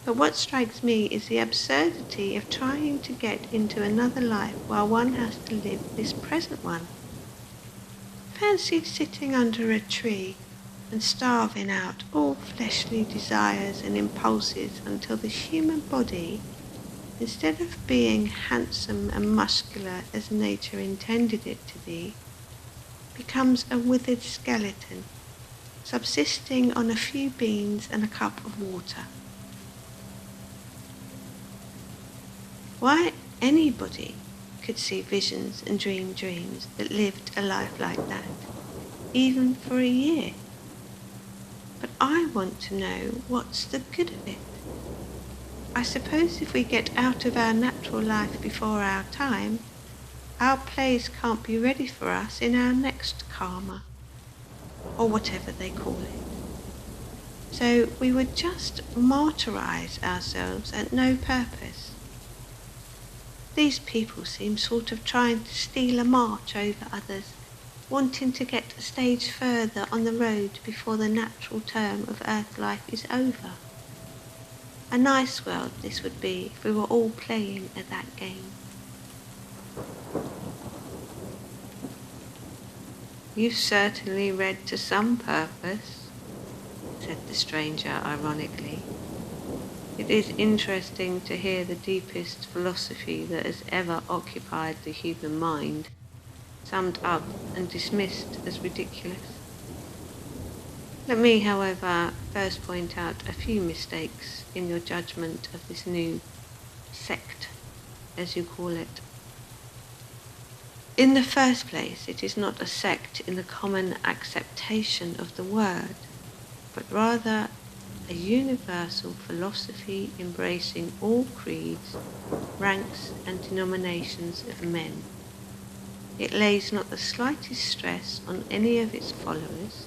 But what strikes me is the absurdity of trying to get into another life while one has to live this present one. Fancy sitting under a tree and starving out all fleshly desires and impulses until the human body, instead of being handsome and muscular as nature intended it to be, becomes a withered skeleton, subsisting on a few beans and a cup of water. Why, anybody could see visions and dream dreams that lived a life like that, even for a year. But I want to know what's the good of it. I suppose if we get out of our natural life before our time, our place can't be ready for us in our next karma, or whatever they call it. So we would just martyrize ourselves at no purpose. These people seem sort of trying to steal a march over others, wanting to get a stage further on the road before the natural term of earth life is over. A nice world this would be if we were all playing at that game. You've certainly read to some purpose, said the stranger ironically. It is interesting to hear the deepest philosophy that has ever occupied the human mind summed up and dismissed as ridiculous. Let me, however, first point out a few mistakes in your judgment of this new sect, as you call it. In the first place, it is not a sect in the common acceptation of the word, but rather a universal philosophy embracing all creeds, ranks and denominations of men. It lays not the slightest stress on any of its followers,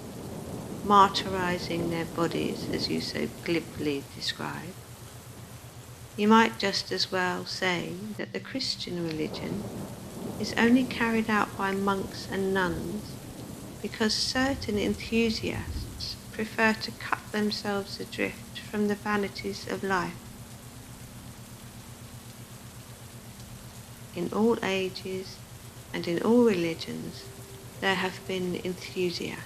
martyrizing their bodies as you so glibly describe. You might just as well say that the Christian religion is only carried out by monks and nuns because certain enthusiasts prefer to cut themselves adrift from the vanities of life. In all ages and in all religions, there have been enthusiasts.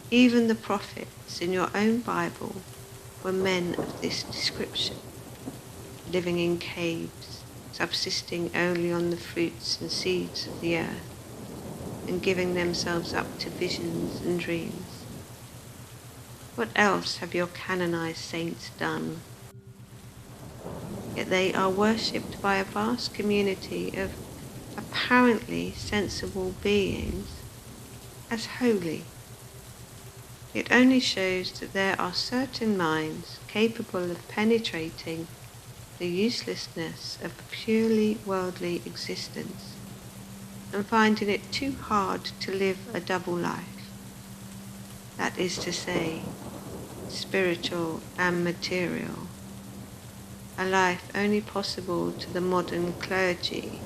Even the prophets in your own Bible were men of this description, living in caves, subsisting only on the fruits and seeds of the earth, and giving themselves up to visions and dreams. What else have your canonized saints done? Yet they are worshipped by a vast community of apparently sensible beings as holy. It only shows that there are certain minds capable of penetrating the uselessness of a purely worldly existence and finding it too hard to live a double life. That is to say, spiritual and material. A life only possible to the modern clergy.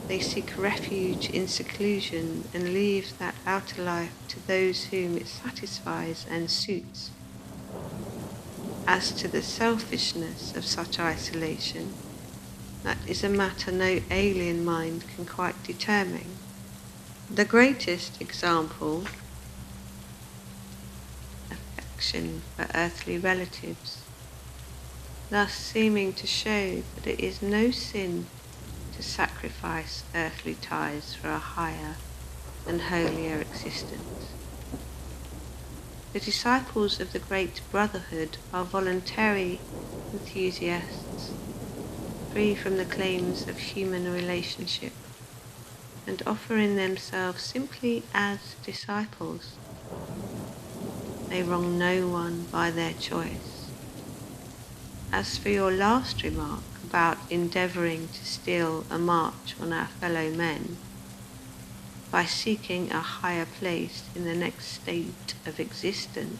They seek refuge in seclusion and leave that outer life to those whom it satisfies and suits. As to the selfishness of such isolation, that is a matter no alien mind can quite determine. The greatest example, affection for earthly relatives, thus seeming to show that it is no sin to sacrifice earthly ties for a higher and holier existence. The disciples of the Great Brotherhood are voluntary enthusiasts, free from the claims of human relationship, and offering themselves simply as disciples. They wrong no one by their choice. As for your last remark about endeavouring to steal a march on our fellow men, by seeking a higher place in the next state of existence,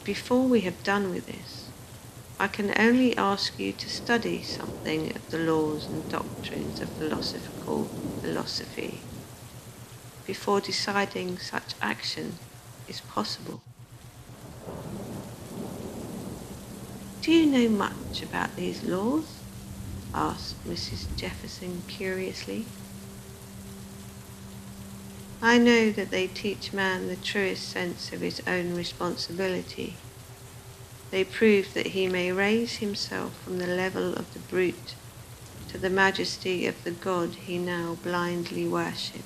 before we have done with this, I can only ask you to study something of the laws and doctrines of philosophical philosophy before deciding such action is possible. Do you know much about these laws? Asked Mrs. Jefferson curiously. I know that they teach man the truest sense of his own responsibility. They prove that he may raise himself from the level of the brute to the majesty of the God he now blindly worships.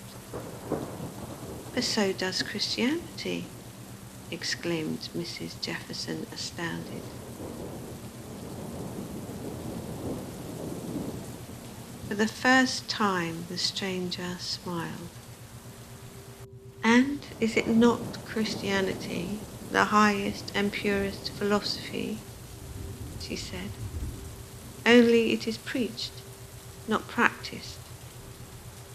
But so does Christianity, exclaimed Mrs. Jefferson, astounded. For the first time the stranger smiled. And is it not Christianity, the highest and purest philosophy? She said. Only it is preached, not practiced.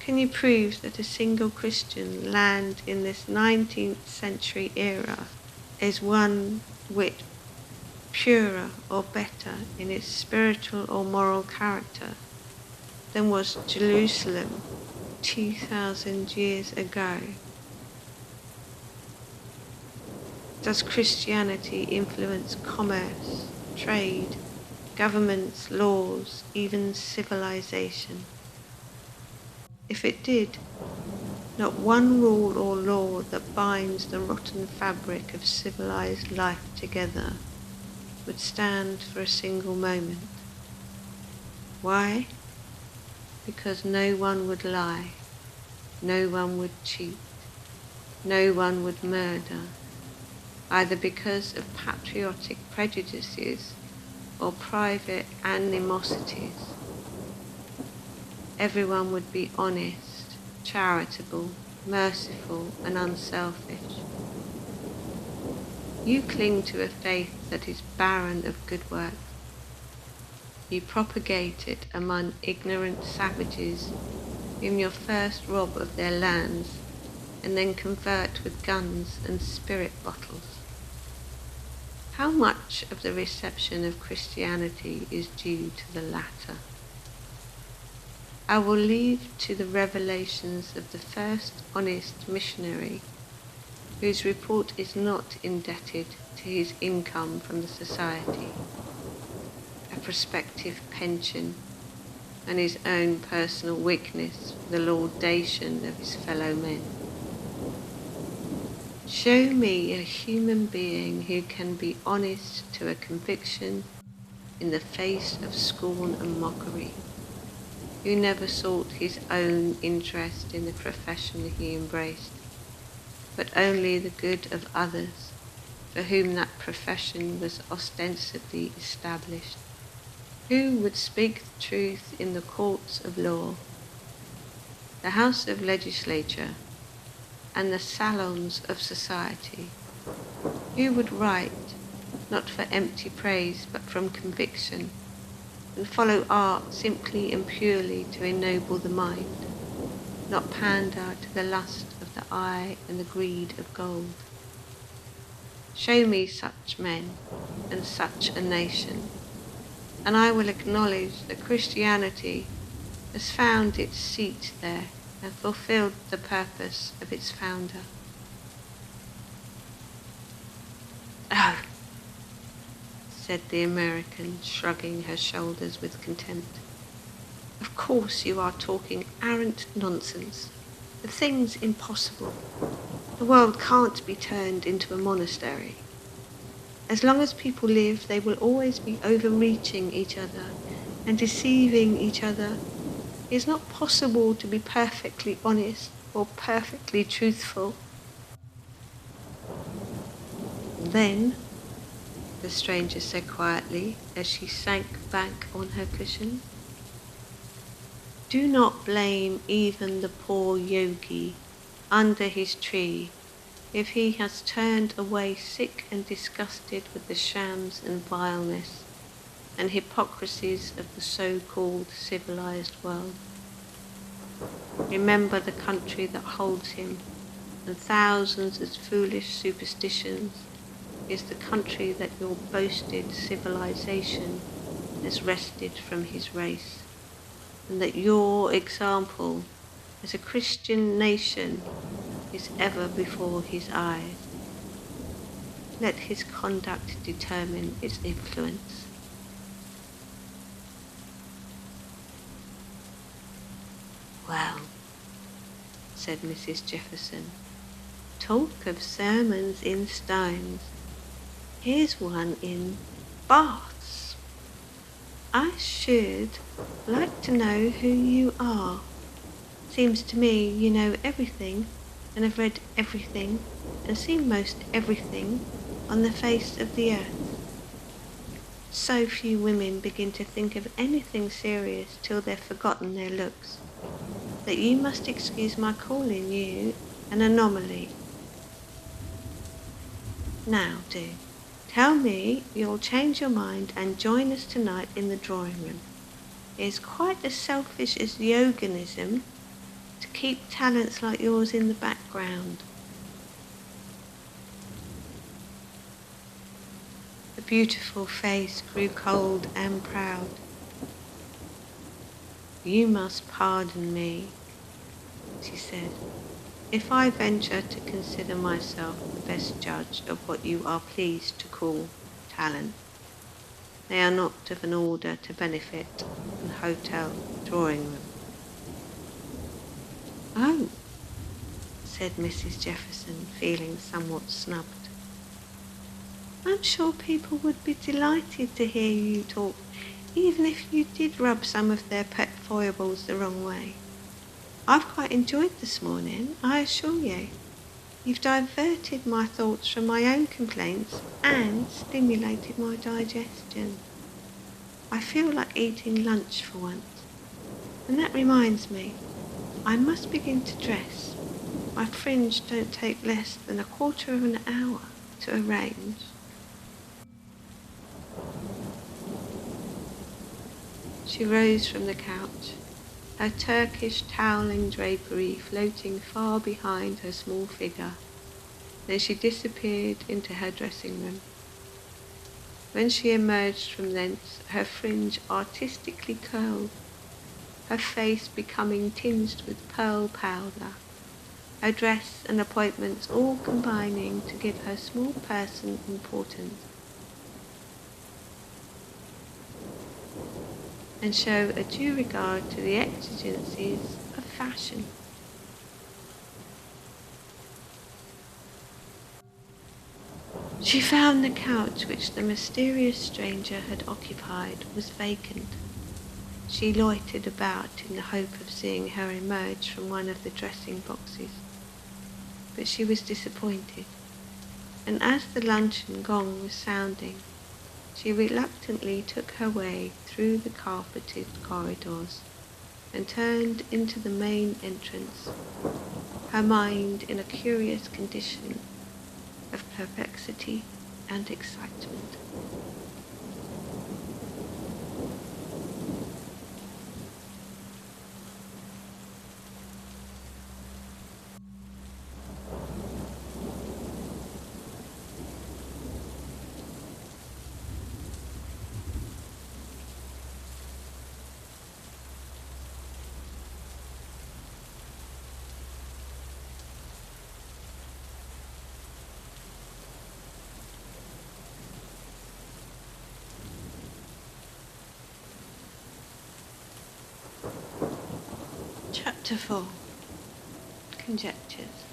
Can you prove that a single Christian land in this 19th century era is one whit purer or better in its spiritual or moral character than was Jerusalem 2,000 years ago? Does Christianity influence commerce, trade, governments, laws, even civilization? If it did, not one rule or law that binds the rotten fabric of civilized life together would stand for a single moment. Why? Because no one would lie, no one would cheat, no one would murder, either because of patriotic prejudices or private animosities. Everyone would be honest, charitable, merciful, and unselfish. You cling to a faith that is barren of good works. You propagate it among ignorant savages whom you first rob of their lands and then convert with guns and spirit bottles. How much of the reception of Christianity is due to the latter? I will leave to the revelations of the first honest missionary, whose report is not indebted to his income from the society, a prospective pension, and his own personal weakness for the laudation of his fellow men. Show me a human being who can be honest to a conviction in the face of scorn and mockery, who never sought his own interest in the profession he embraced, but only the good of others for whom that profession was ostensibly established, who would speak the truth in the courts of law, the house of legislature, and the salons of society, who would write, not for empty praise but from conviction, and follow art simply and purely to ennoble the mind, not pander to the lust of the eye and the greed of gold. Show me such men and such a nation, and I will acknowledge that Christianity has found its seat there and fulfilled the purpose of its founder. Oh, said the American, shrugging her shoulders with contempt. Of course you are talking arrant nonsense. The thing's impossible. The world can't be turned into a monastery. As long as people live, they will always be overreaching each other and deceiving each other. It is not possible to be perfectly honest or perfectly truthful. Then, the stranger said quietly as she sank back on her cushion, do not blame even the poor yogi under his tree if he has turned away sick and disgusted with the shams and vileness and hypocrisies of the so-called civilized world. Remember the country that holds him, and thousands of foolish superstitions is the country that your boasted civilization has wrested from his race, and that your example as a Christian nation is ever before his eyes. Let his conduct determine its influence. Well, said Mrs. Jefferson, talk of sermons in stones. Here's one in Baths. I should like to know who you are. Seems to me you know everything and have read everything and seen most everything on the face of the earth. So few women begin to think of anything serious till they've forgotten their looks, that you must excuse my calling you an anomaly. Now do, tell me you'll change your mind and join us tonight in the drawing room. It is quite as selfish as yoginism to keep talents like yours in the background. The beautiful face grew cold and proud. You must pardon me, she said, if I venture to consider myself the best judge of what you are pleased to call talent. They are not of an order to benefit an hotel drawing room. Oh, said Mrs. Jefferson, feeling somewhat snubbed. I'm sure people would be delighted to hear you talk, even if you did rub some of their pet foibles the wrong way. I've quite enjoyed this morning, I assure you. You've diverted my thoughts from my own complaints and stimulated my digestion. I feel like eating lunch for once. And that reminds me, I must begin to dress. My fringe don't take less than a quarter of an hour to arrange. She rose from the couch, her Turkish toweling drapery floating far behind her small figure. Then she disappeared into her dressing room. When she emerged from thence, her fringe artistically curled, her face becoming tinged with pearl powder, her dress and appointments all combining to give her small person importance and show a due regard to the exigencies of fashion. She found the couch which the mysterious stranger had occupied was vacant. She loitered about in the hope of seeing her emerge from one of the dressing boxes, but she was disappointed, and as the luncheon gong was sounding, she reluctantly took her way through the carpeted corridors and turned into the main entrance, her mind in a curious condition of perplexity and excitement. Chapter 4. Conjectures.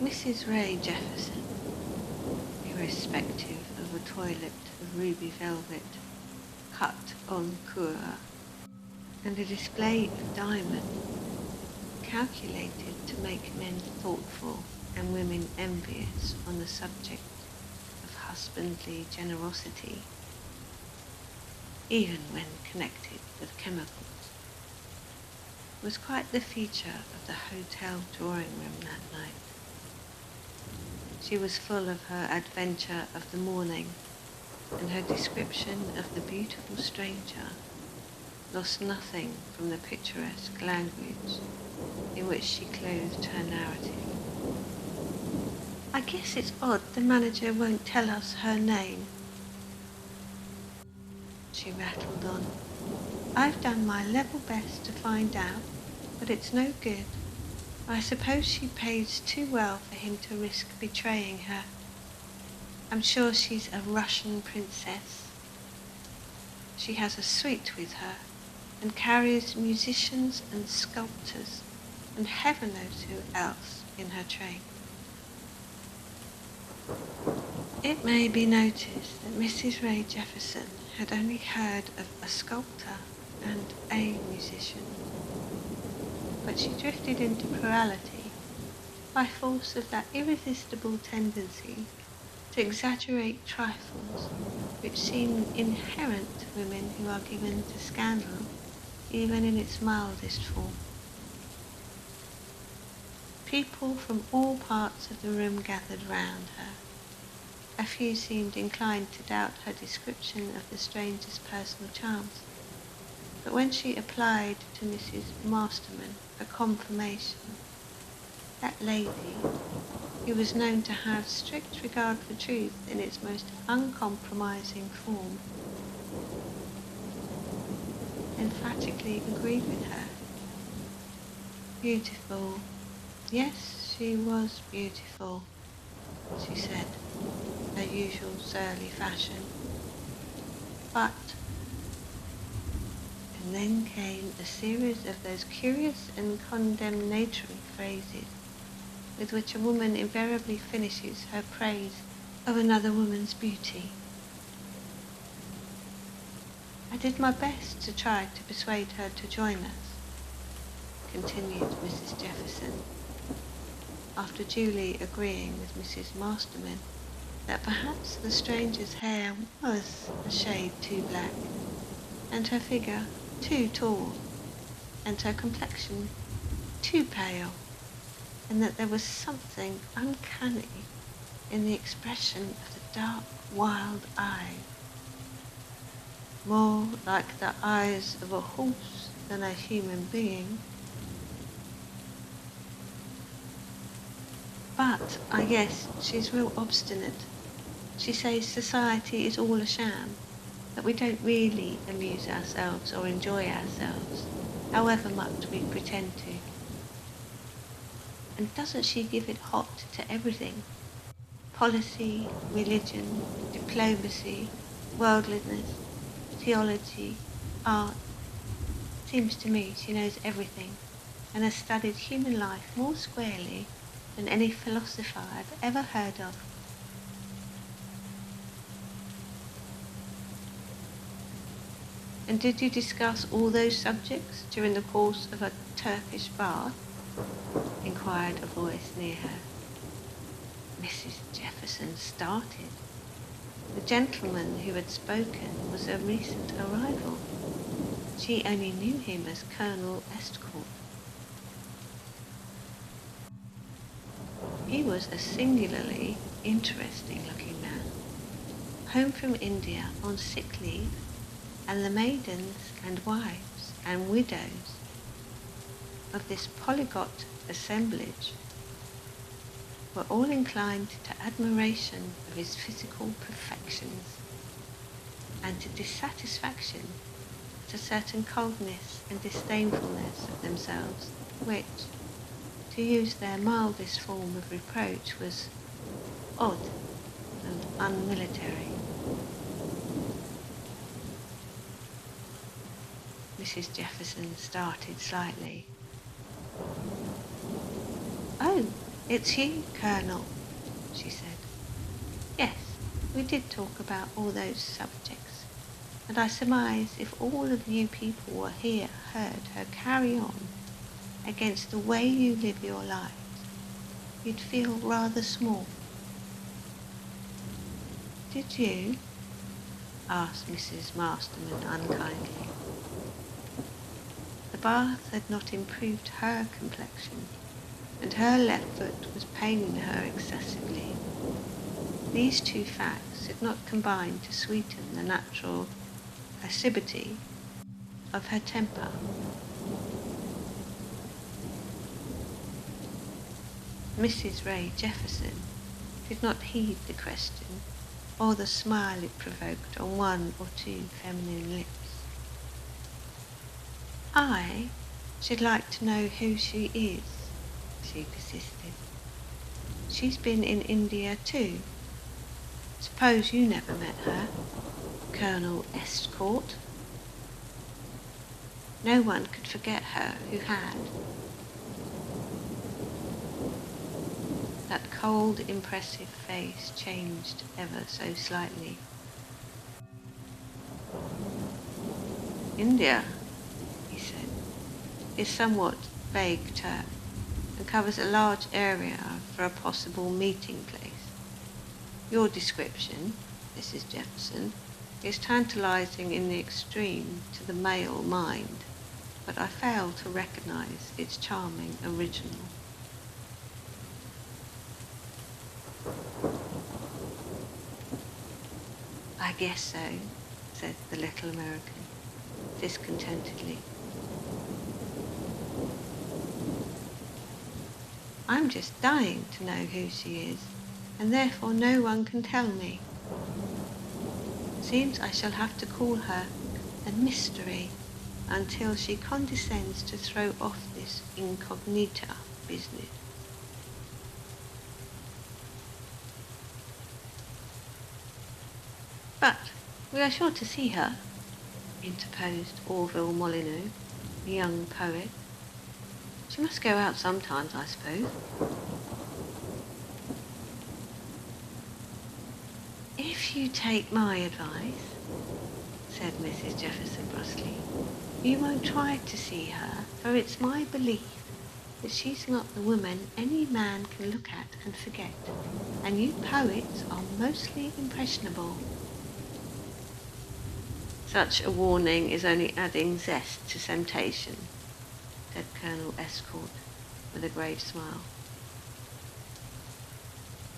Mrs. Ray Jefferson, irrespective of a toilet of ruby velvet cut en coeur and a display of diamonds calculated to make men thoughtful and women envious on the subject of husbandly generosity, even when connected with chemicals, was quite the feature of the hotel drawing room that night. She was full of her adventure of the morning, and her description of the beautiful stranger lost nothing from the picturesque language in which she clothed her narrative. I guess it's odd the manager won't tell us her name, she rattled on. I've done my level best to find out, but it's no good. I suppose she pays too well for him to risk betraying her. I'm sure she's a Russian princess. She has a suite with her and carries musicians and sculptors and heaven knows who else in her train. It may be noticed that Mrs. Ray Jefferson had only heard of a sculptor and a musician, but she drifted into plurality by force of that irresistible tendency to exaggerate trifles which seem inherent to women who are given to scandal, even in its mildest form. People from all parts of the room gathered round her. A few seemed inclined to doubt her description of the stranger's personal charms, but when she applied to Mrs. Masterman for confirmation, that lady, who was known to have strict regard for truth in its most uncompromising form, emphatically agreed with her. Beautiful. Yes, she was beautiful, she said, her usual surly fashion. But, and then came a series of those curious and condemnatory phrases with which a woman invariably finishes her praise of another woman's beauty. I did my best to try to persuade her to join us, continued Mrs. Jefferson, after duly agreeing with Mrs. Masterman that perhaps the stranger's hair was a shade too black, and her figure too tall, and her complexion too pale, and that there was something uncanny in the expression of the dark, wild eyes, more like the eyes of a horse than a human being. But I guess she's real obstinate, She says society is all a sham, that we don't really amuse ourselves or enjoy ourselves, however much we pretend to. And doesn't she give it hot to everything? Policy, religion, diplomacy, worldliness, theology, art. Seems to me she knows everything and has studied human life more squarely than any philosopher I've ever heard of. And did you discuss all those subjects during the course of a Turkish bath? Inquired a voice near her. Mrs. Jefferson started. The gentleman who had spoken was a recent arrival. She only knew him as Colonel Estcourt. He was a singularly interesting-looking man, home from India on sick leave, and the maidens and wives and widows of this polyglot assemblage were all inclined to admiration of his physical perfections and to dissatisfaction at a certain coldness and disdainfulness of themselves, which, to use their mildest form of reproach, was odd and unmilitary. Mrs. Jefferson started slightly. "Oh, it's you, Colonel," she said. "Yes, we did talk about all those subjects, and I surmise if all of you people were here heard her carry on against the way you live your lives, you'd feel rather small." "Did you?" asked Mrs. Masterman unkindly. The bath had not improved her complexion, and her left foot was paining her excessively. These two facts had not combined to sweeten the natural acidity of her temper. Mrs. Ray Jefferson did not heed the question or the smile it provoked on one or two feminine lips. "I should like to know who she is," she persisted. "She's been in India too. Suppose you never met her, Colonel Estcourt?" No one could forget her who had. That cold, impressive face changed ever so slightly. "India," he said, "is somewhat vague term and covers a large area for a possible meeting place. Your description, Mrs. Jefferson, is tantalizing in the extreme to the male mind, but I fail to recognize its charming original." "I guess so," said the little American, discontentedly. "I'm just dying to know who she is, and therefore no one can tell me. Seems I shall have to call her a mystery until she condescends to throw off this incognita business." "But we are sure to see her," interposed Orville Molyneux, the young poet. "She must go out sometimes, I suppose." "If you take my advice," said Mrs. Jefferson brusquely, "you won't try to see her, for it's my belief that she's not the woman any man can look at and forget, and you poets are mostly impressionable." "Such a warning is only adding zest to temptation," said Colonel Estcourt with a grave smile.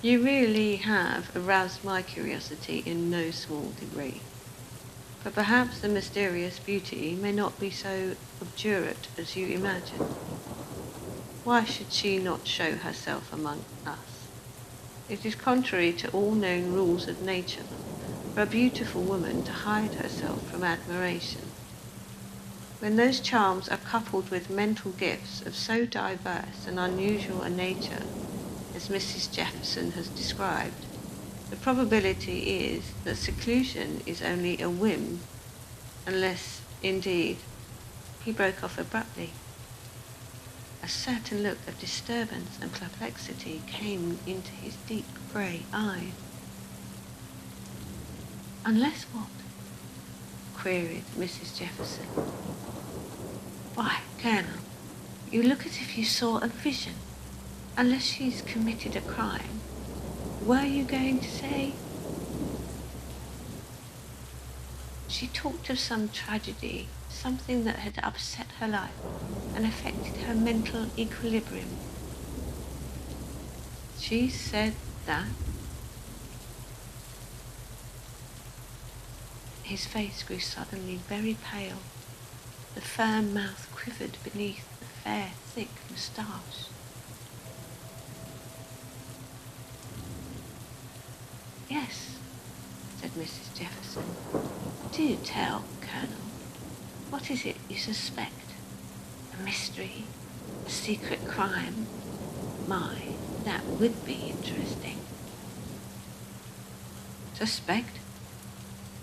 "You really have aroused my curiosity in no small degree. But perhaps the mysterious beauty may not be so obdurate as you imagine. Why should she not show herself among us? It is contrary to all known rules of nature for a beautiful woman to hide herself from admiration. When those charms are coupled with mental gifts of so diverse and unusual a nature as Mrs. Jefferson has described, the probability is that seclusion is only a whim, unless, indeed, he broke off abruptly. A certain look of disturbance and perplexity came into his deep grey eyes. "Unless what?" queried Mrs. Jefferson. "Why, Colonel, you look as if you saw a vision. Unless she's committed a crime. Were you going to say?" "She talked of some tragedy, something that had upset her life and affected her mental equilibrium." "She said that?" His face grew suddenly very pale. The firm mouth quivered beneath the fair, thick moustache. "Yes," said Mrs. Jefferson. "Do tell, Colonel. What is it you suspect? A mystery? A secret crime? My, that would be interesting." "Suspect?"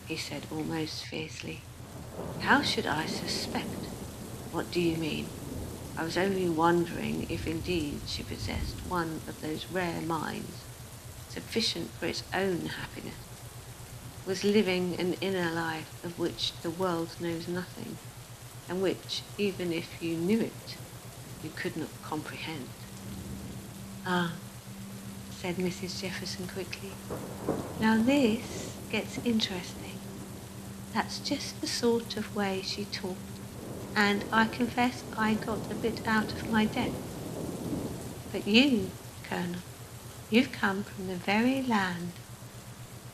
he said almost fiercely. "How should I suspect? What do you mean? I was only wondering if indeed she possessed one of those rare minds, sufficient for its own happiness, was living an inner life of which the world knows nothing, and which, even if you knew it, you could not comprehend." "Ah," said Mrs. Jefferson quickly. "Now this gets interesting. That's just the sort of way she talked, and I confess I got a bit out of my depth. But you, Colonel, you've come from the very land.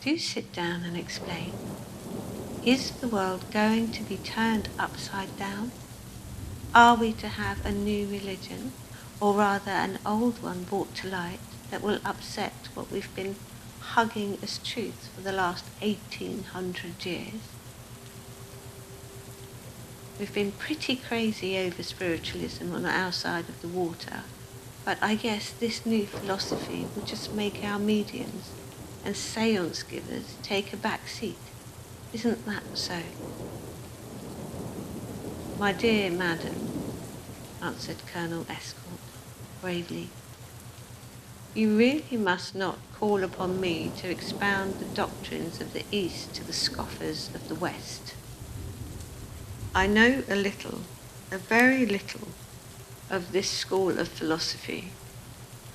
Do sit down and explain. Is the world going to be turned upside down? Are we to have a new religion, or rather an old one brought to light that will upset what we've been hugging as truth for the last 1800 years? We've been pretty crazy over spiritualism on our side of the water, but I guess this new philosophy will just make our mediums and seance givers take a back seat. Isn't that so?" "My dear madam," answered Colonel Escort gravely, "you really must not call upon me to expound the doctrines of the East to the scoffers of the West. I know a little, a very little, of this school of philosophy,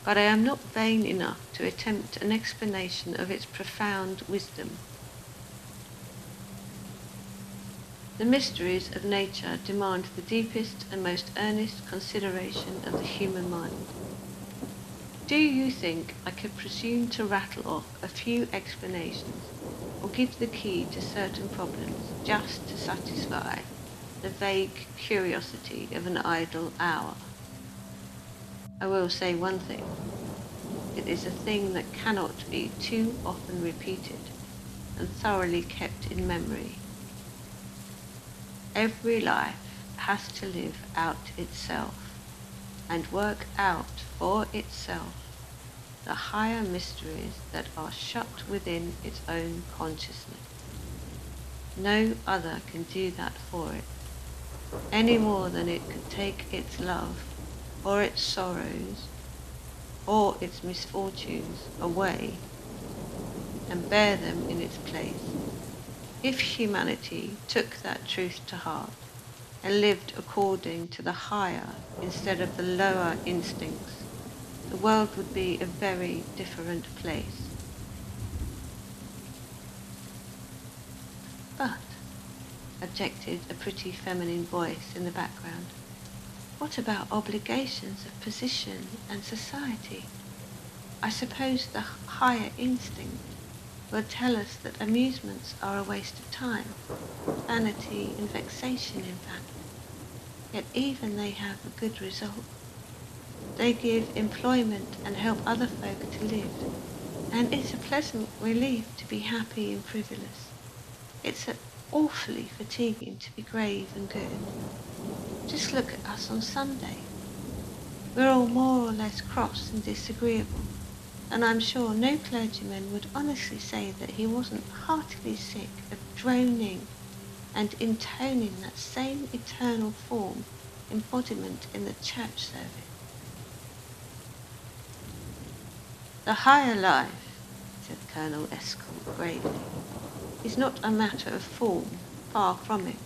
but I am not vain enough to attempt an explanation of its profound wisdom. The mysteries of nature demand the deepest and most earnest consideration of the human mind. Do you think I could presume to rattle off a few explanations or give the key to certain problems just to satisfy the vague curiosity of an idle hour? I will say one thing. It is a thing that cannot be too often repeated and thoroughly kept in memory. Every life has to live out itself and work out for itself the higher mysteries that are shut within its own consciousness. No other can do that for it, any more than it could take its love or its sorrows or its misfortunes away and bear them in its place. If humanity took that truth to heart and lived according to the higher instead of the lower instincts, the world would be a very different place. "But," objected a pretty feminine voice in the background, "what about obligations of position and society? I suppose the higher instinct will tell us that amusements are a waste of time, vanity and vexation in fact. Yet even they have a good result. They give employment and help other folk to live. And it's a pleasant relief to be happy and frivolous. It's awfully fatiguing to be grave and good. Just look at us on Sunday. We're all more or less cross and disagreeable, and I'm sure no clergyman would honestly say that he wasn't heartily sick of droning and intoning that same eternal form embodiment in the church service. The higher life, said Colonel Escort gravely, is not a matter of form, far from it.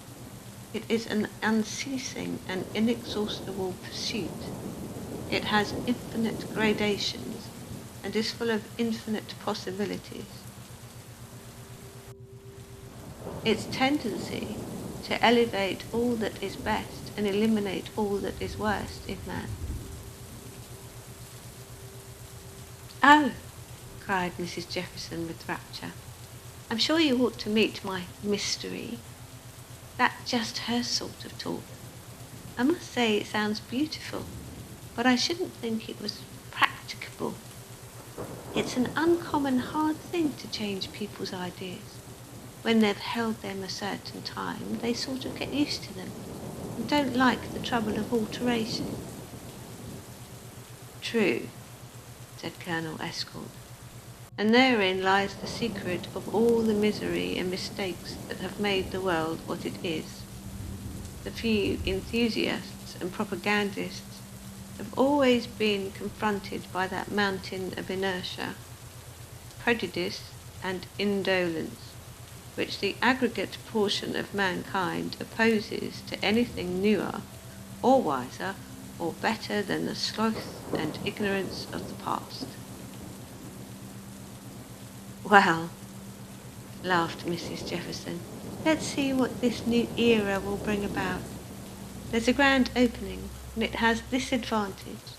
It is an unceasing and inexhaustible pursuit. It has infinite gradations and is full of infinite possibilities. Its tendency to elevate all that is best and eliminate all that is worst in man. Oh, cried Mrs. Jefferson with rapture. I'm sure you ought to meet my mystery. That's just her sort of talk. I must say it sounds beautiful, but I shouldn't think it was practicable. It's an uncommon hard thing to change people's ideas. When they've held them a certain time, they sort of get used to them and don't like the trouble of alteration. True, said Colonel Escort, and therein lies the secret of all the misery and mistakes that have made the world what it is. The few enthusiasts and propagandists have always been confronted by that mountain of inertia, prejudice and indolence, which the aggregate portion of mankind opposes to anything newer or wiser or better than the sloth and ignorance of the past. Well, laughed Mrs. Jefferson, let's see what this new era will bring about. There's a grand opening, and it has this advantage.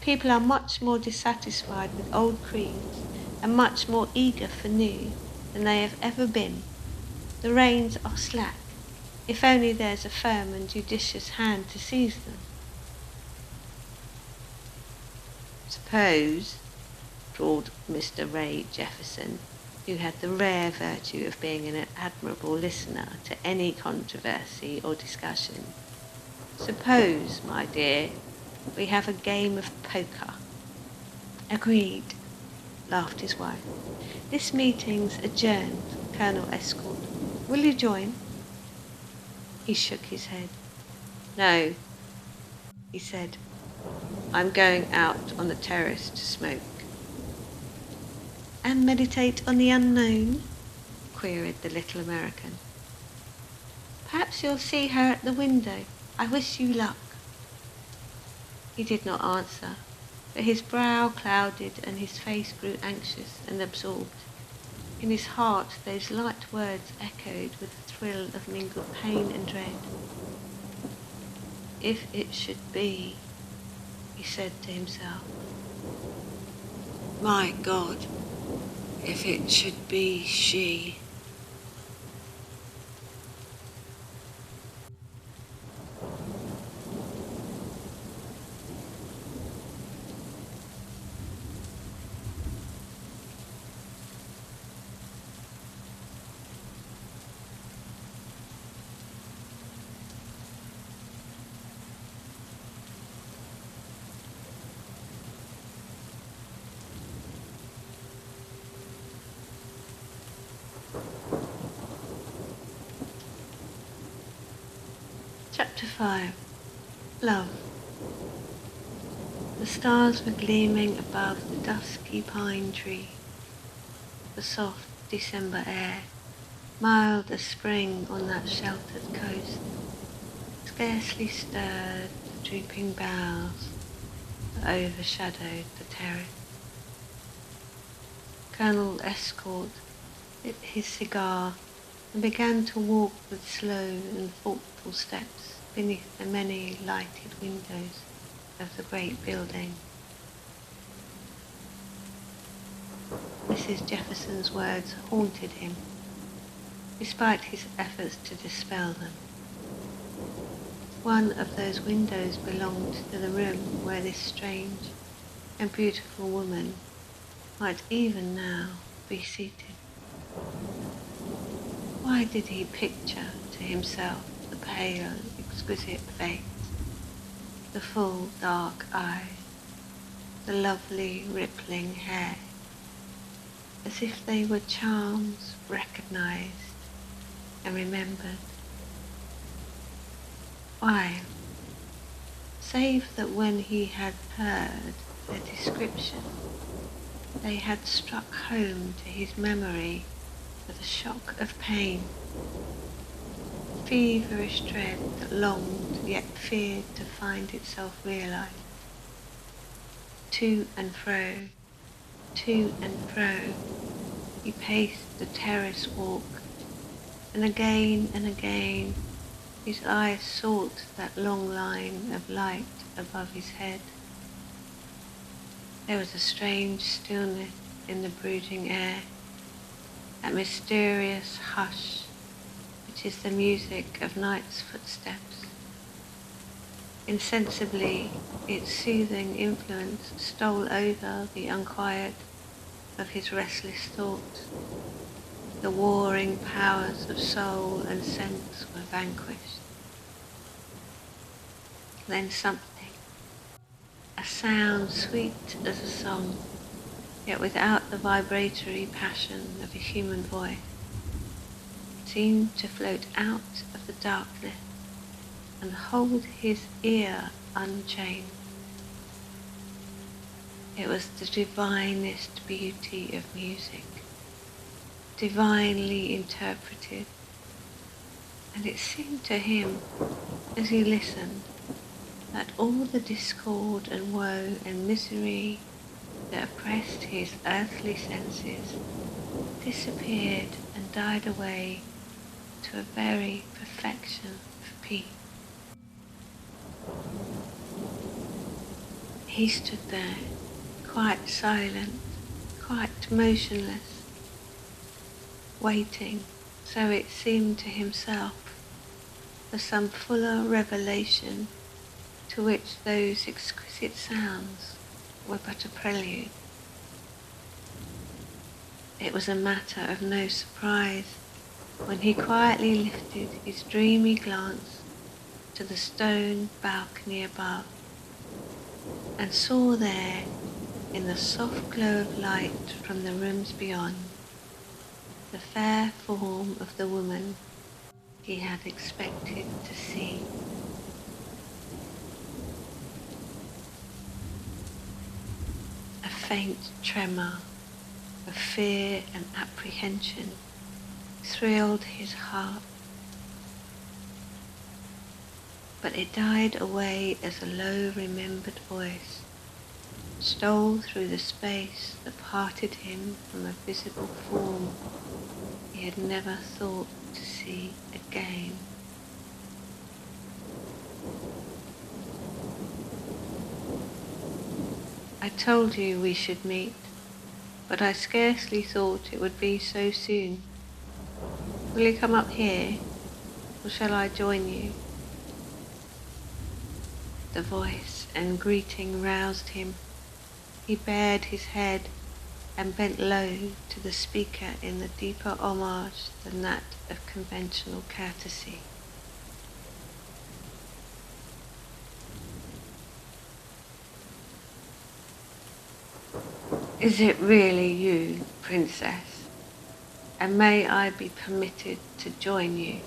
People are much more dissatisfied with old creeds and much more eager for new than they have ever been. The reins are slack, if only there's a firm and judicious hand to seize them. Suppose, drawled Mr. Ray Jefferson, who had the rare virtue of being an admirable listener to any controversy or discussion, suppose, my dear, we have a game of poker. Agreed, laughed his wife. This meeting's adjourned, Colonel Escort. Will you join? He shook his head. No, he said. I'm going out on the terrace to smoke. And meditate on the unknown? Queried the little American. Perhaps you'll see her at the window. I wish you luck. He did not answer, but his brow clouded and his face grew anxious and absorbed. In his heart those light words echoed with a thrill of mingled pain and dread. If it should be, he said to himself. My God, if it should be she. Chapter 5 Love. The stars were gleaming above the dusky pine tree. The soft December air, mild as spring on that sheltered coast, scarcely stirred the drooping boughs that overshadowed the terrace. Colonel Escort lit his cigar and began to walk with slow and thoughtful steps beneath the many lighted windows of the great building. Mrs. Jefferson's words haunted him, despite his efforts to dispel them. One of those windows belonged to the room where this strange and beautiful woman might even now be seated. Why did he picture to himself the pale, exquisite face, the full dark eyes, the lovely rippling hair, as if they were charms recognized and remembered? Why, save that when he had heard their description, they had struck home to his memory with a shock of pain, feverish dread that longed yet feared to find itself realized. To and fro, he paced the terrace walk, and again his eyes sought that long line of light above his head. There was a strange stillness in the brooding air, that mysterious hush which is the music of night's footsteps. Insensibly, its soothing influence stole over the unquiet of his restless thoughts. The warring powers of soul and sense were vanquished. Then something, a sound sweet as a song, yet without the vibratory passion of a human voice, seemed to float out of the darkness and hold his ear unchained. It was the divinest beauty of music, divinely interpreted, and it seemed to him, as he listened, that all the discord and woe and misery that oppressed his earthly senses disappeared and died away to a very perfection of peace. He stood there, quite silent, quite motionless, waiting, so it seemed to himself, for some fuller revelation to which those exquisite sounds were but a prelude. It was a matter of no surprise when he quietly lifted his dreamy glance to the stone balcony above and saw there, in the soft glow of light from the rooms beyond, the fair form of the woman he had expected to see. A faint tremor of fear and apprehension thrilled his heart, but it died away as a low remembered voice stole through the space that parted him from a visible form he had never thought to see again. I told you we should meet, but I scarcely thought it would be so soon. Will you come up here, or shall I join you? The voice and greeting roused him. He bared his head and bent low to the speaker in the deeper homage than that of conventional courtesy. Is it really you, Princess? And may I be permitted to join you?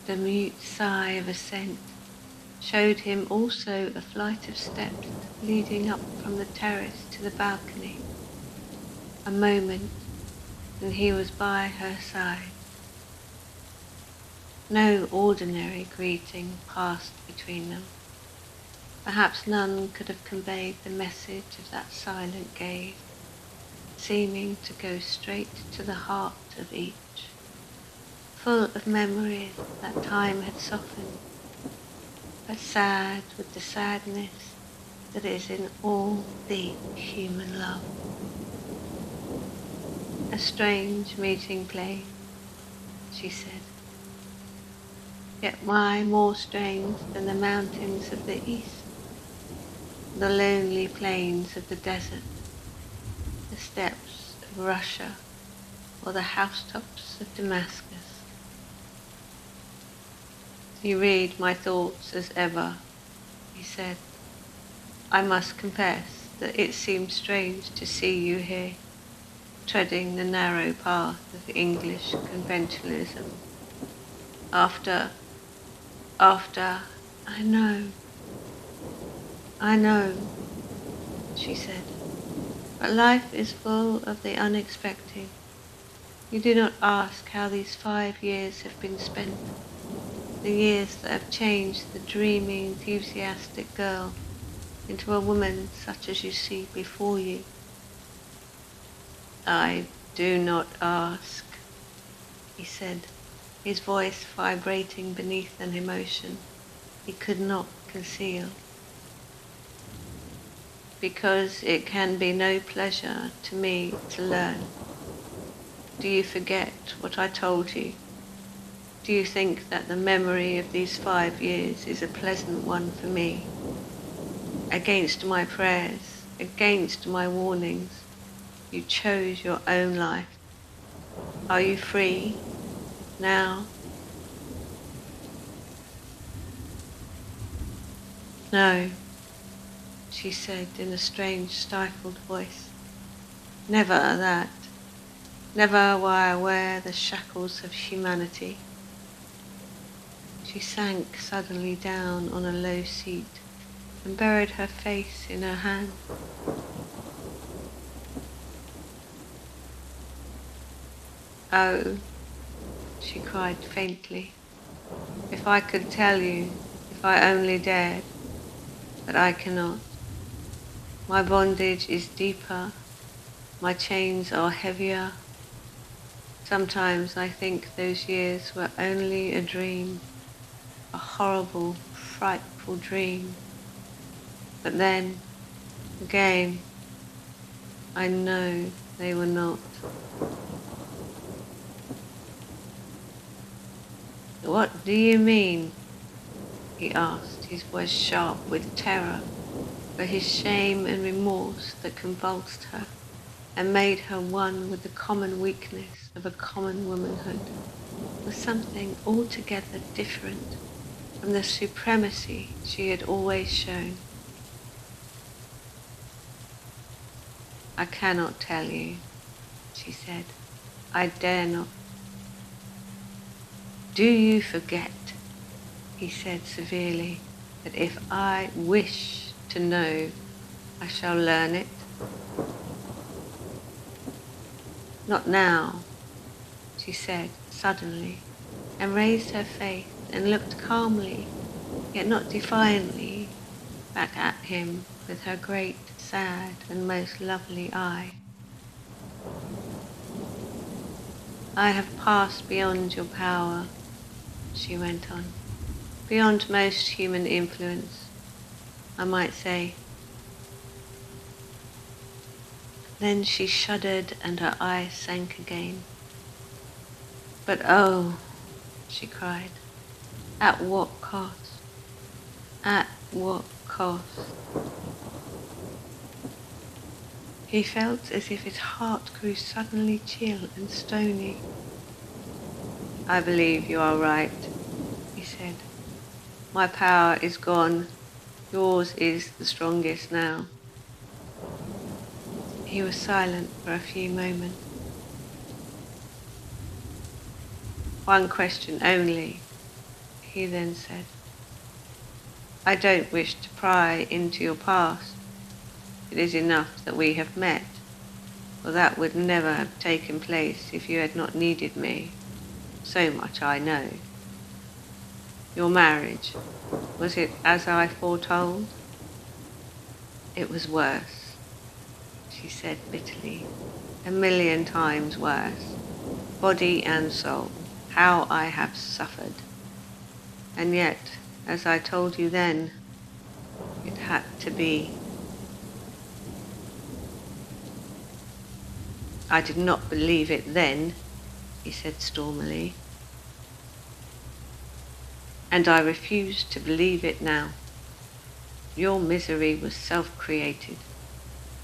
The mute sigh of assent showed him also a flight of steps leading up from the terrace to the balcony. A moment, and he was by her side. No ordinary greeting passed between them. Perhaps none could have conveyed the message of that silent gaze, seeming to go straight to the heart of each, full of memories that time had softened, but sad with the sadness that is in all deep human love. A strange meeting place, she said. yet why more strange than the mountains of the east, the lonely plains of the desert, the steppes of Russia, or the housetops of Damascus? You read my thoughts as ever, he said. I must confess that it seems strange to see you here, treading the narrow path of English conventionalism. After, I know, she said, but life is full of the unexpected. You do not ask how these 5 years have been spent, the years that have changed the dreamy, enthusiastic girl into a woman such as you see before you. I do not ask, he said, his voice vibrating beneath an emotion he could not conceal. Because it can be no pleasure to me to learn. Do you forget what I told you? Do you think that the memory of these 5 years is a pleasant one for me? Against my prayers, against my warnings, you chose your own life. Are you free now? No, she said in a strange, stifled voice. Never that. Never will I wear the shackles of humanity. She sank suddenly down on a low seat and buried her face in her hand. Oh, she cried faintly, if I could tell you, if I only dared, but I cannot. My bondage is deeper, my chains are heavier. Sometimes I think those years were only a dream, a horrible, frightful dream. But then, again, I know they were not. What do you mean? He asked, his voice sharp with terror, for his shame and remorse that convulsed her and made her one with the common weakness of a common womanhood, was something altogether different from the supremacy she had always shown. I cannot tell you, she said. I dare not. Do you forget, he said severely, that if I wish to know, I shall learn it? Not now, she said suddenly, and raised her face and looked calmly, yet not defiantly, back at him with her great, sad, and most lovely eye. I have passed beyond your power, she went on, beyond most human influence, I might say. Then she shuddered and her eyes sank again. But oh, she cried, at what cost? At what cost? He felt as if his heart grew suddenly chill and stony. I believe you are right, he said. My power is gone. Yours is the strongest now. He was silent for a few moments. One question only, he then said. I don't wish to pry into your past. It is enough that we have met, for that would never have taken place if you had not needed me. So much I know. Your marriage, was it as I foretold? It was worse, she said bitterly, 1,000,000 times worse. Body and soul, how I have suffered. And yet, as I told you then, it had to be. I did not believe it then, he said stormily. and I refuse to believe it now. Your misery was self-created.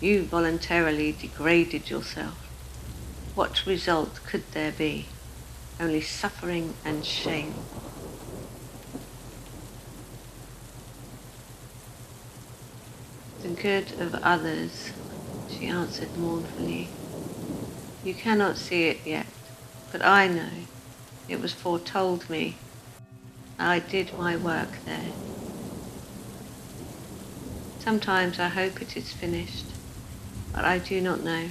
You voluntarily degraded yourself. What result could there be? Only suffering and shame. The good of others, she answered mournfully. You cannot see it yet, but I know. It was foretold me. I did my work there. Sometimes I hope it is finished, but I do not know.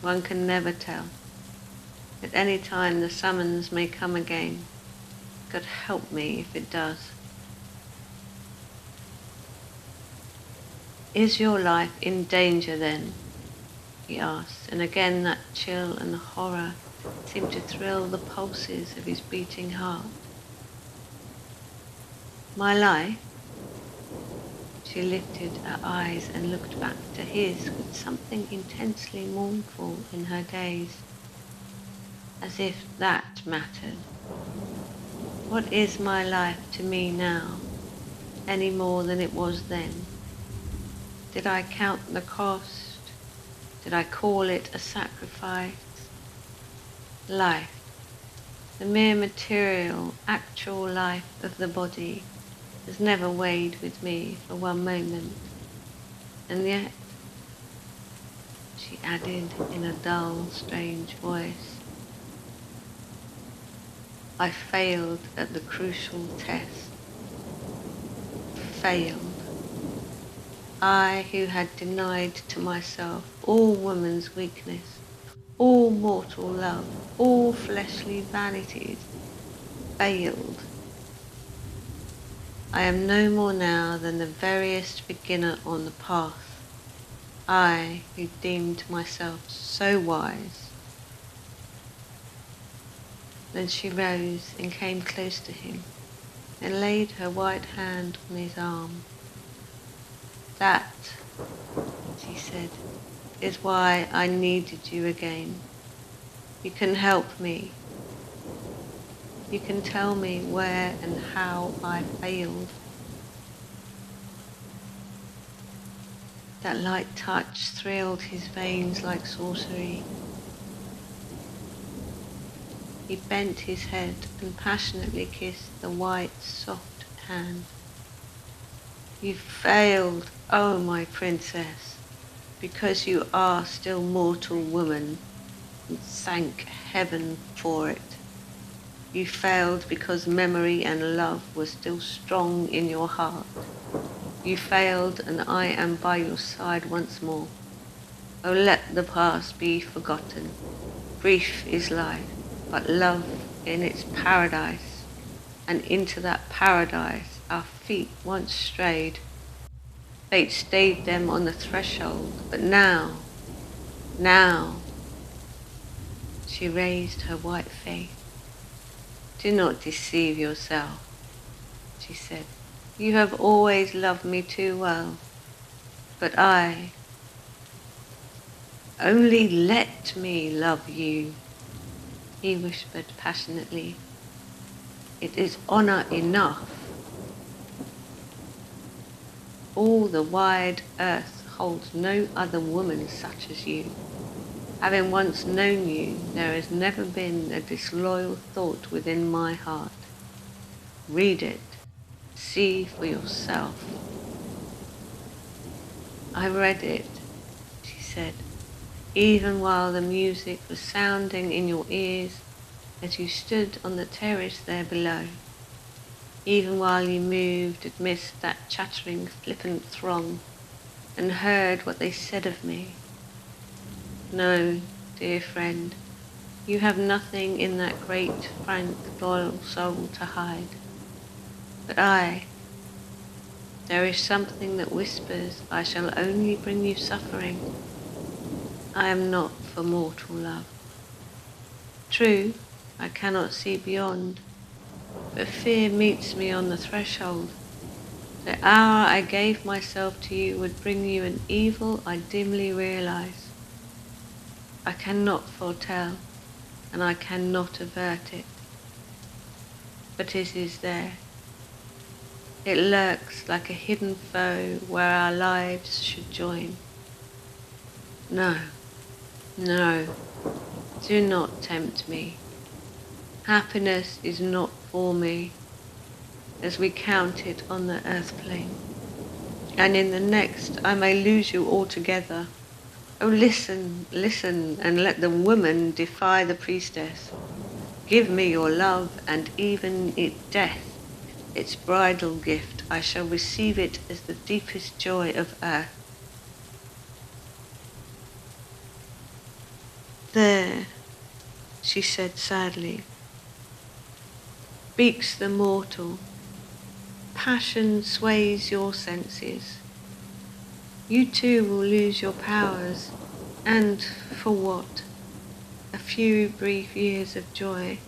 One can never tell. At any time the summons may come again. God help me if it does. Is your life in danger then? He asked, and again that chill and horror seemed to thrill the pulses of his beating heart. My life? She lifted her eyes and looked back to his with something intensely mournful in her gaze, as if that mattered. What is my life to me now, any more than it was then? Did I count the cost? Did I call it a sacrifice? Life, the mere material, actual life of the body, has never weighed with me for one moment. And yet, she added in a dull, strange voice, I failed at the crucial test. Failed. I who had denied to myself all woman's weakness, all mortal love, all fleshly vanities, failed. I am no more now than the veriest beginner on the path. I who deemed myself so wise. Then she rose and came close to him and laid her white hand on his arm. That, she said, is why I needed you again. You can help me. You can tell me where and how I failed. That light touch thrilled his veins like sorcery. He bent his head and passionately kissed the white, soft hand. You failed, oh my princess, because you are still mortal woman, and thank heaven for it. You failed because memory and love were still strong in your heart. You failed, and I am by your side once more. Oh, let the past be forgotten. Brief is life, but love in its paradise, and into that paradise our feet once strayed. Fate stayed them on the threshold, but now, she raised her white face. Do not deceive yourself, she said. You have always loved me too well, but only let me love you, he whispered passionately. It is honor enough. All the wide earth holds no other woman such as you. Having once known you, there has never been a disloyal thought within my heart. Read it. See for yourself. I read it, she said, even while the music was sounding in your ears as you stood on the terrace there below, even while you moved amidst that chattering, flippant throng and heard what they said of me. No, dear friend, you have nothing in that great, frank, loyal soul to hide. But there is something that whispers I shall only bring you suffering. I am not for mortal love. True, I cannot see beyond, but fear meets me on the threshold. The hour I gave myself to you would bring you an evil I dimly realize. I cannot foretell, and I cannot avert it. But it is there. It lurks like a hidden foe where our lives should join. No, no, do not tempt me. Happiness is not for me, as we count it on the earth plane. And in the next I may lose you altogether. Oh, listen, listen, and let the woman defy the priestess. Give me your love, and even its death, its bridal gift, I shall receive it as the deepest joy of earth. There, she said sadly, Speaks the mortal. Passion sways your senses. You too will lose your powers, and for what? A few brief years of joy,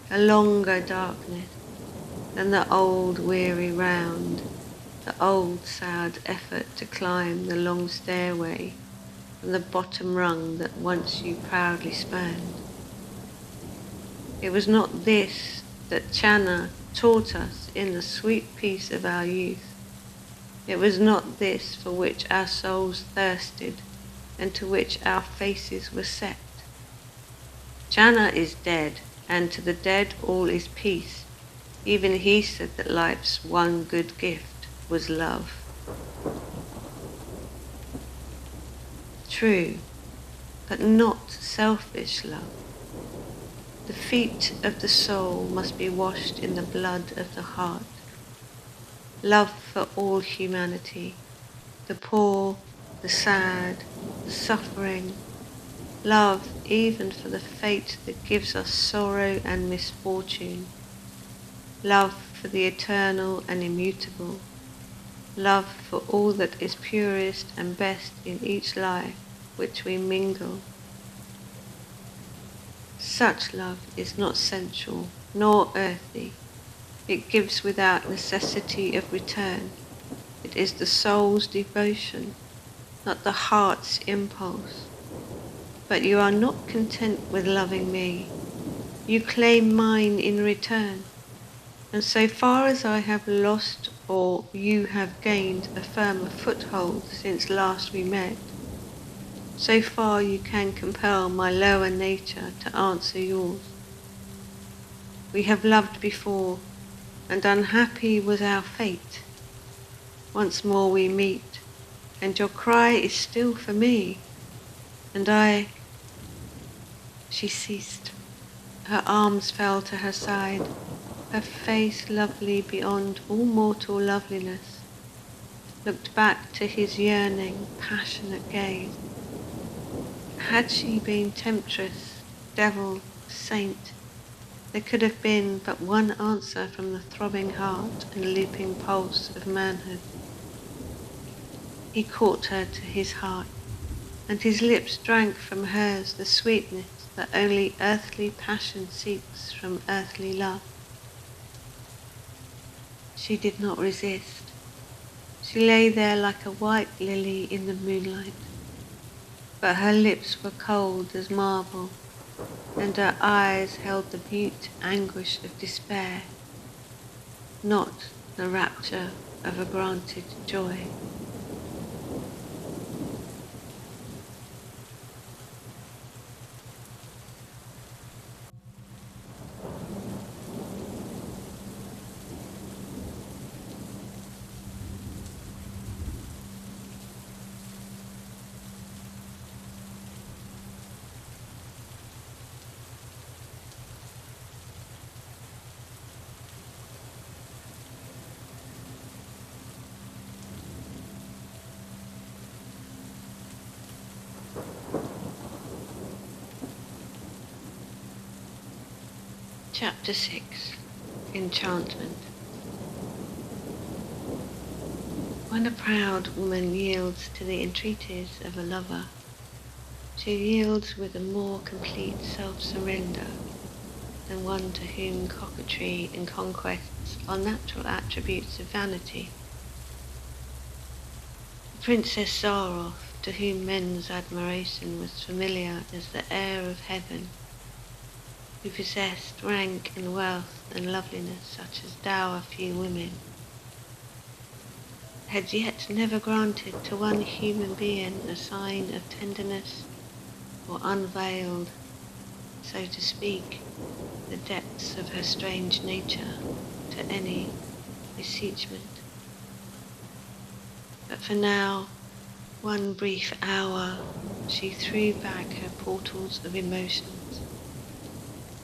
a longer darkness than the old weary round, the old sad effort to climb the long stairway from the bottom rung that once you proudly spurned. It was not this that Channa taught us in the sweet peace of our youth. It was not this for which our souls thirsted and to which our faces were set. Channa is dead, and to the dead all is peace. Even he said that life's one good gift was love. True, but not selfish love. The feet of the soul must be washed in the blood of the heart. Love for all humanity, the poor, the sad, the suffering. Love even for the fate that gives us sorrow and misfortune. Love for the eternal and immutable. Love for all that is purest and best in each life which we mingle. Such love is not sensual nor earthly. It gives without necessity of return. It is the soul's devotion, not the heart's impulse. But you are not content with loving me. You claim mine in return. And so far as I have lost or you have gained a firmer foothold since last we met, so far you can compel my lower nature to answer yours. We have loved before, and unhappy was our fate. Once more we meet, and your cry is still for me, and I... She ceased. Her arms fell to her side, her face lovely beyond all mortal loveliness, looked back to his yearning, passionate gaze. Had she been temptress, devil, saint, there could have been but one answer from the throbbing heart and leaping pulse of manhood. He caught her to his heart, and his lips drank from hers the sweetness that only earthly passion seeks from earthly love. She did not resist. She lay there like a white lily in the moonlight, but her lips were cold as marble, and her eyes held the mute anguish of despair, not the rapture of a granted joy. Chapter 6. Enchantment. When a proud woman yields to the entreaties of a lover, she yields with a more complete self-surrender than one to whom coquetry and conquests are natural attributes of vanity. The Princess Zaroff, to whom men's admiration was familiar as the air of heaven, who possessed rank and wealth and loveliness such as dower few women, had yet never granted to one human being a sign of tenderness or unveiled, so to speak, the depths of her strange nature to any beseechment. But for now, one brief hour, she threw back her portals of emotions.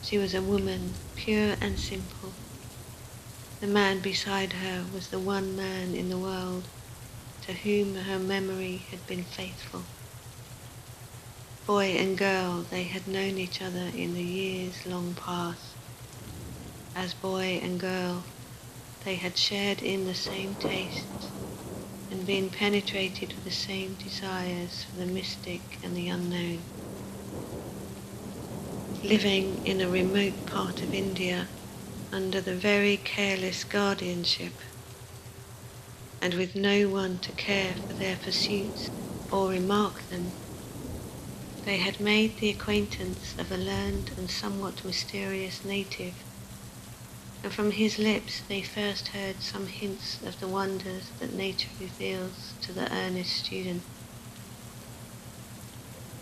She was a woman, pure and simple. The man beside her was the one man in the world to whom her memory had been faithful. Boy and girl, they had known each other in the years long past. As boy and girl, they had shared in the same tastes and been penetrated with the same desires for the mystic and the unknown. Living in a remote part of India under the very careless guardianship and with no one to care for their pursuits or remark them, they had made the acquaintance of a learned and somewhat mysterious native, and from his lips they first heard some hints of the wonders that nature reveals to the earnest student.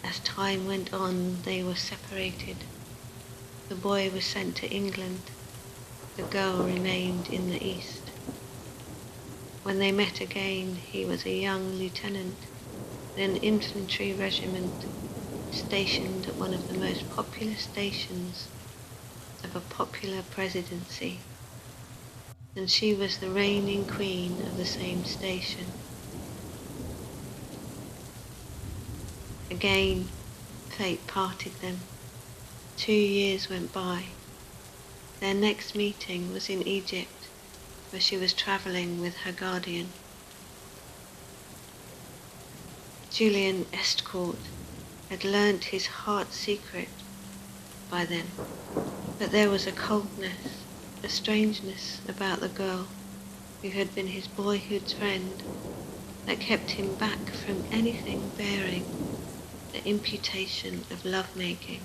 As time went on, they were separated. The boy was sent to England. The girl remained in the East. When they met again, he was a young lieutenant in an infantry regiment stationed at one of the most popular stations of a popular presidency, and she was the reigning queen of the same station. Again, fate parted them. 2 years went by. Their next meeting was in Egypt, where she was travelling with her guardian. Julian Estcourt had learnt his heart's secret by then, but there was a coldness, a strangeness about the girl who had been his boyhood's friend that kept him back from anything bearing the imputation of love-making.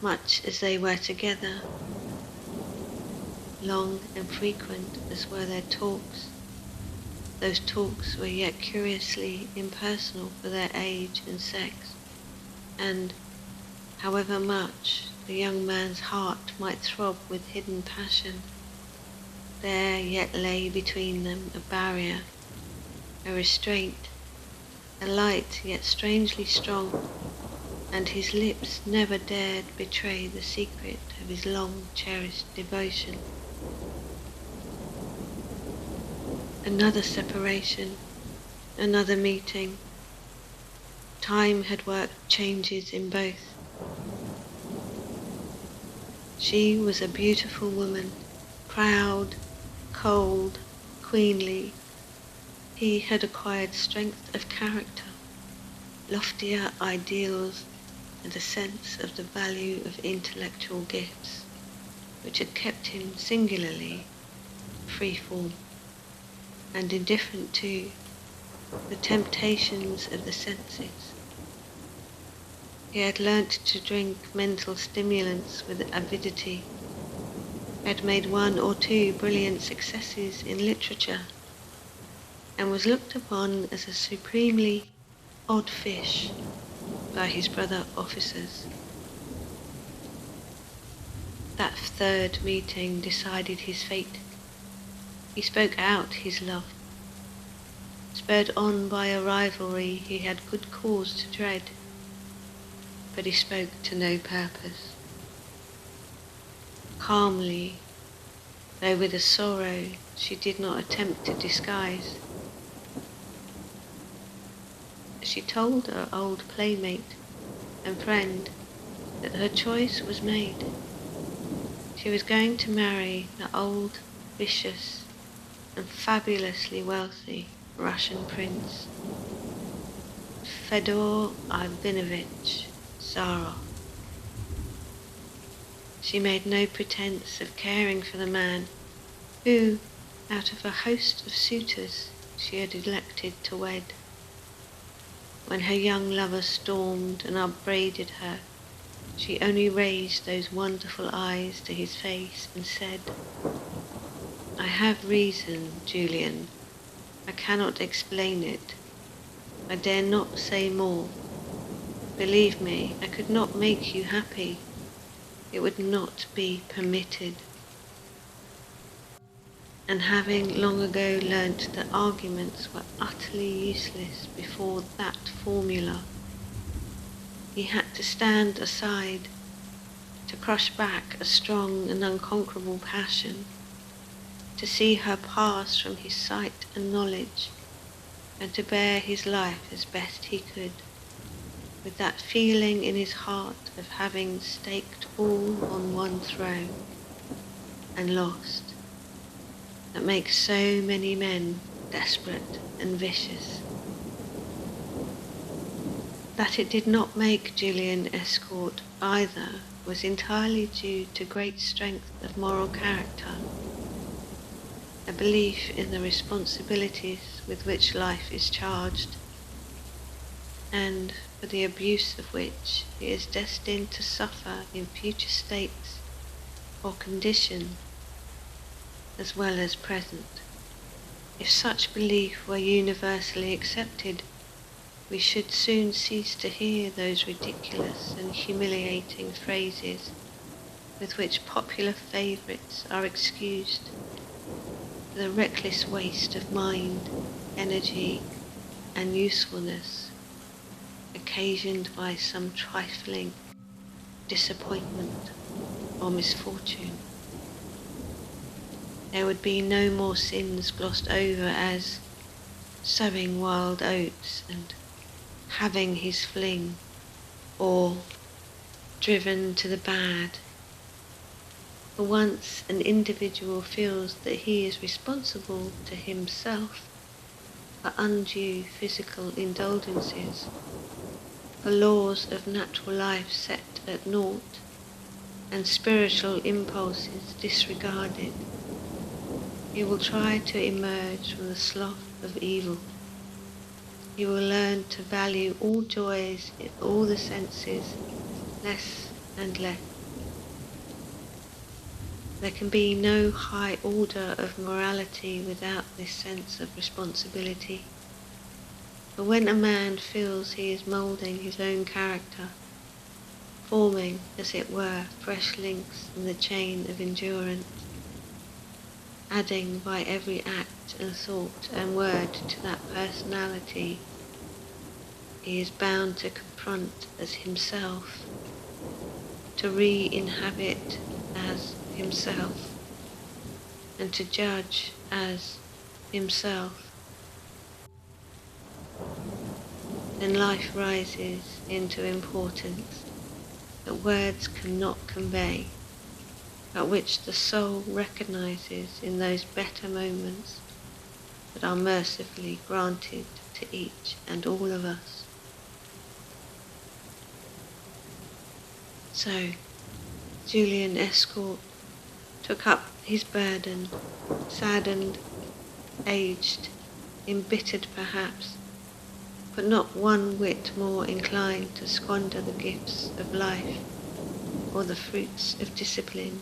Much as they were together, long and frequent as were their talks, those talks were yet curiously impersonal for their age and sex, and, however much the young man's heart might throb with hidden passion, there yet lay between them a barrier, a restraint, a light yet strangely strong, and his lips never dared betray the secret of his long-cherished devotion. Another separation, another meeting. Time had worked changes in both. She was a beautiful woman, proud, cold, queenly. He had acquired strength of character, loftier ideals, and a sense of the value of intellectual gifts, which had kept him singularly free-form and indifferent to the temptations of the senses. He had learnt to drink mental stimulants with avidity, had made 1 or 2 brilliant successes in literature, and was looked upon as a supremely odd fish by his brother officers. That third meeting decided his fate. He spoke out his love. Spurred on by a rivalry he had good cause to dread, but he spoke to no purpose. Calmly, though with a sorrow she did not attempt to disguise, she told her old playmate and friend that her choice was made. She was going to marry the old, vicious, and fabulously wealthy Russian prince, Fedor Ivanovich Tsarov. She made no pretense of caring for the man who, out of a host of suitors, she had elected to wed. When her young lover stormed and upbraided her, she only raised those wonderful eyes to his face and said, I have reason, Julian. I cannot explain it. I dare not say more. Believe me, I could not make you happy. It would not be permitted. And having long ago learnt that arguments were utterly useless before that formula, he had to stand aside, to crush back a strong and unconquerable passion, to see her pass from his sight and knowledge, and to bear his life as best he could, with that feeling in his heart of having staked all on one throw and lost, that makes so many men desperate and vicious. That it did not make Julian escort either was entirely due to great strength of moral character, a belief in the responsibilities with which life is charged, and for the abuse of which he is destined to suffer in future states or condition as well as present. If such belief were universally accepted, we should soon cease to hear those ridiculous and humiliating phrases with which popular favourites are excused for the reckless waste of mind, energy, and usefulness occasioned by some trifling disappointment or misfortune. There would be no more sins glossed over as sowing wild oats and having his fling, or driven to the bad. For once an individual feels that he is responsible to himself for undue physical indulgences, for laws of natural life set at naught, and spiritual impulses disregarded, he will try to emerge from the slough of evil. He will learn to value all joys in all the senses less and less. There can be no high order of morality without this sense of responsibility. For when a man feels he is moulding his own character, forming, as it were, fresh links in the chain of endurance, adding by every act and thought and word to that personality he is bound to confront as himself, to re-inhabit as himself, and to judge as himself, then life rises into importance that words cannot convey, but which the soul recognizes in those better moments that are mercifully granted to each and all of us. So, Julian Escort took up his burden, saddened, aged, embittered perhaps, but not one whit more inclined to squander the gifts of life or the fruits of discipline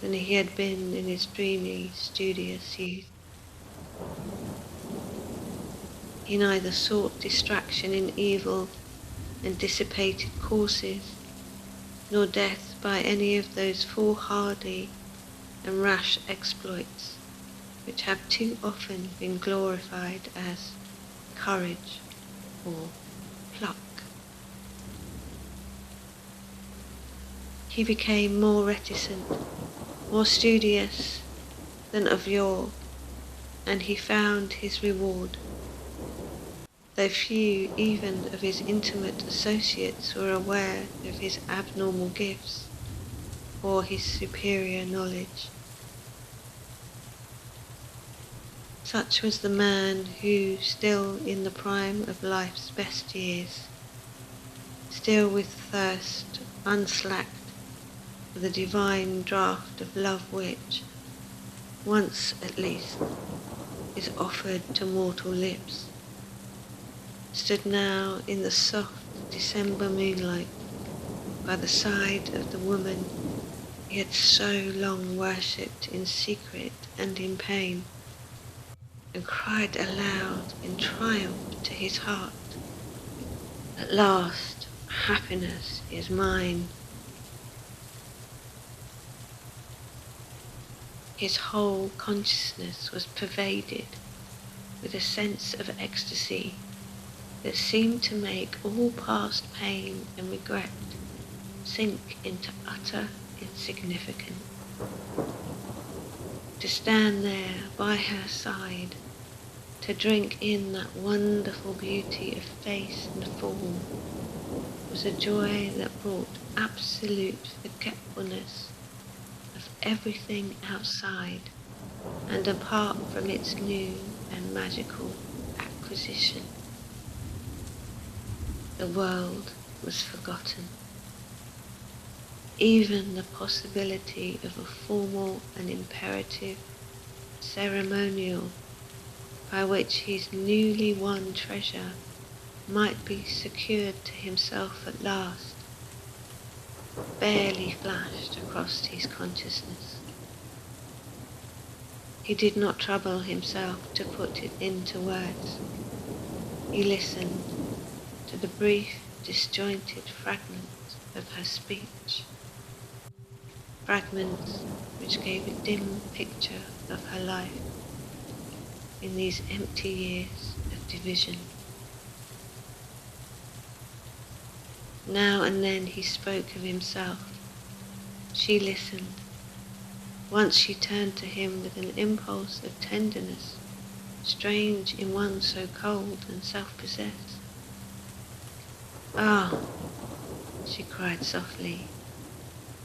than he had been in his dreamy, studious youth. He neither sought distraction in evil and dissipated courses, nor death by any of those foolhardy and rash exploits which have too often been glorified as courage or pluck. He became more reticent, more studious than of yore, and he found his reward. Though few even of his intimate associates were aware of his abnormal gifts or his superior knowledge. Such was the man who, still in the prime of life's best years, still with thirst unslacked for the divine draught of love which, once at least, is offered to mortal lips, stood now in the soft December moonlight by the side of the woman he he had so long worshipped in secret and in pain, and cried aloud in triumph to his heart, "At last, happiness is mine." His whole consciousness was pervaded with a sense of ecstasy that seemed to make all past pain and regret sink into utter insignificance. To stand there by her side, to drink in that wonderful beauty of face and form, was a joy that brought absolute forgetfulness of everything outside and apart from its new and magical acquisition. The world was forgotten. Even the possibility of a formal and imperative ceremonial by which his newly won treasure might be secured to himself at last barely flashed across his consciousness. He did not trouble himself to put it into words. He listened to the brief, disjointed fragments of her speech, fragments which gave a dim picture of her life in these empty years of division. Now and then he spoke of himself. She listened. Once she turned to him with an impulse of tenderness, strange in one so cold and self-possessed. "Ah," she cried softly,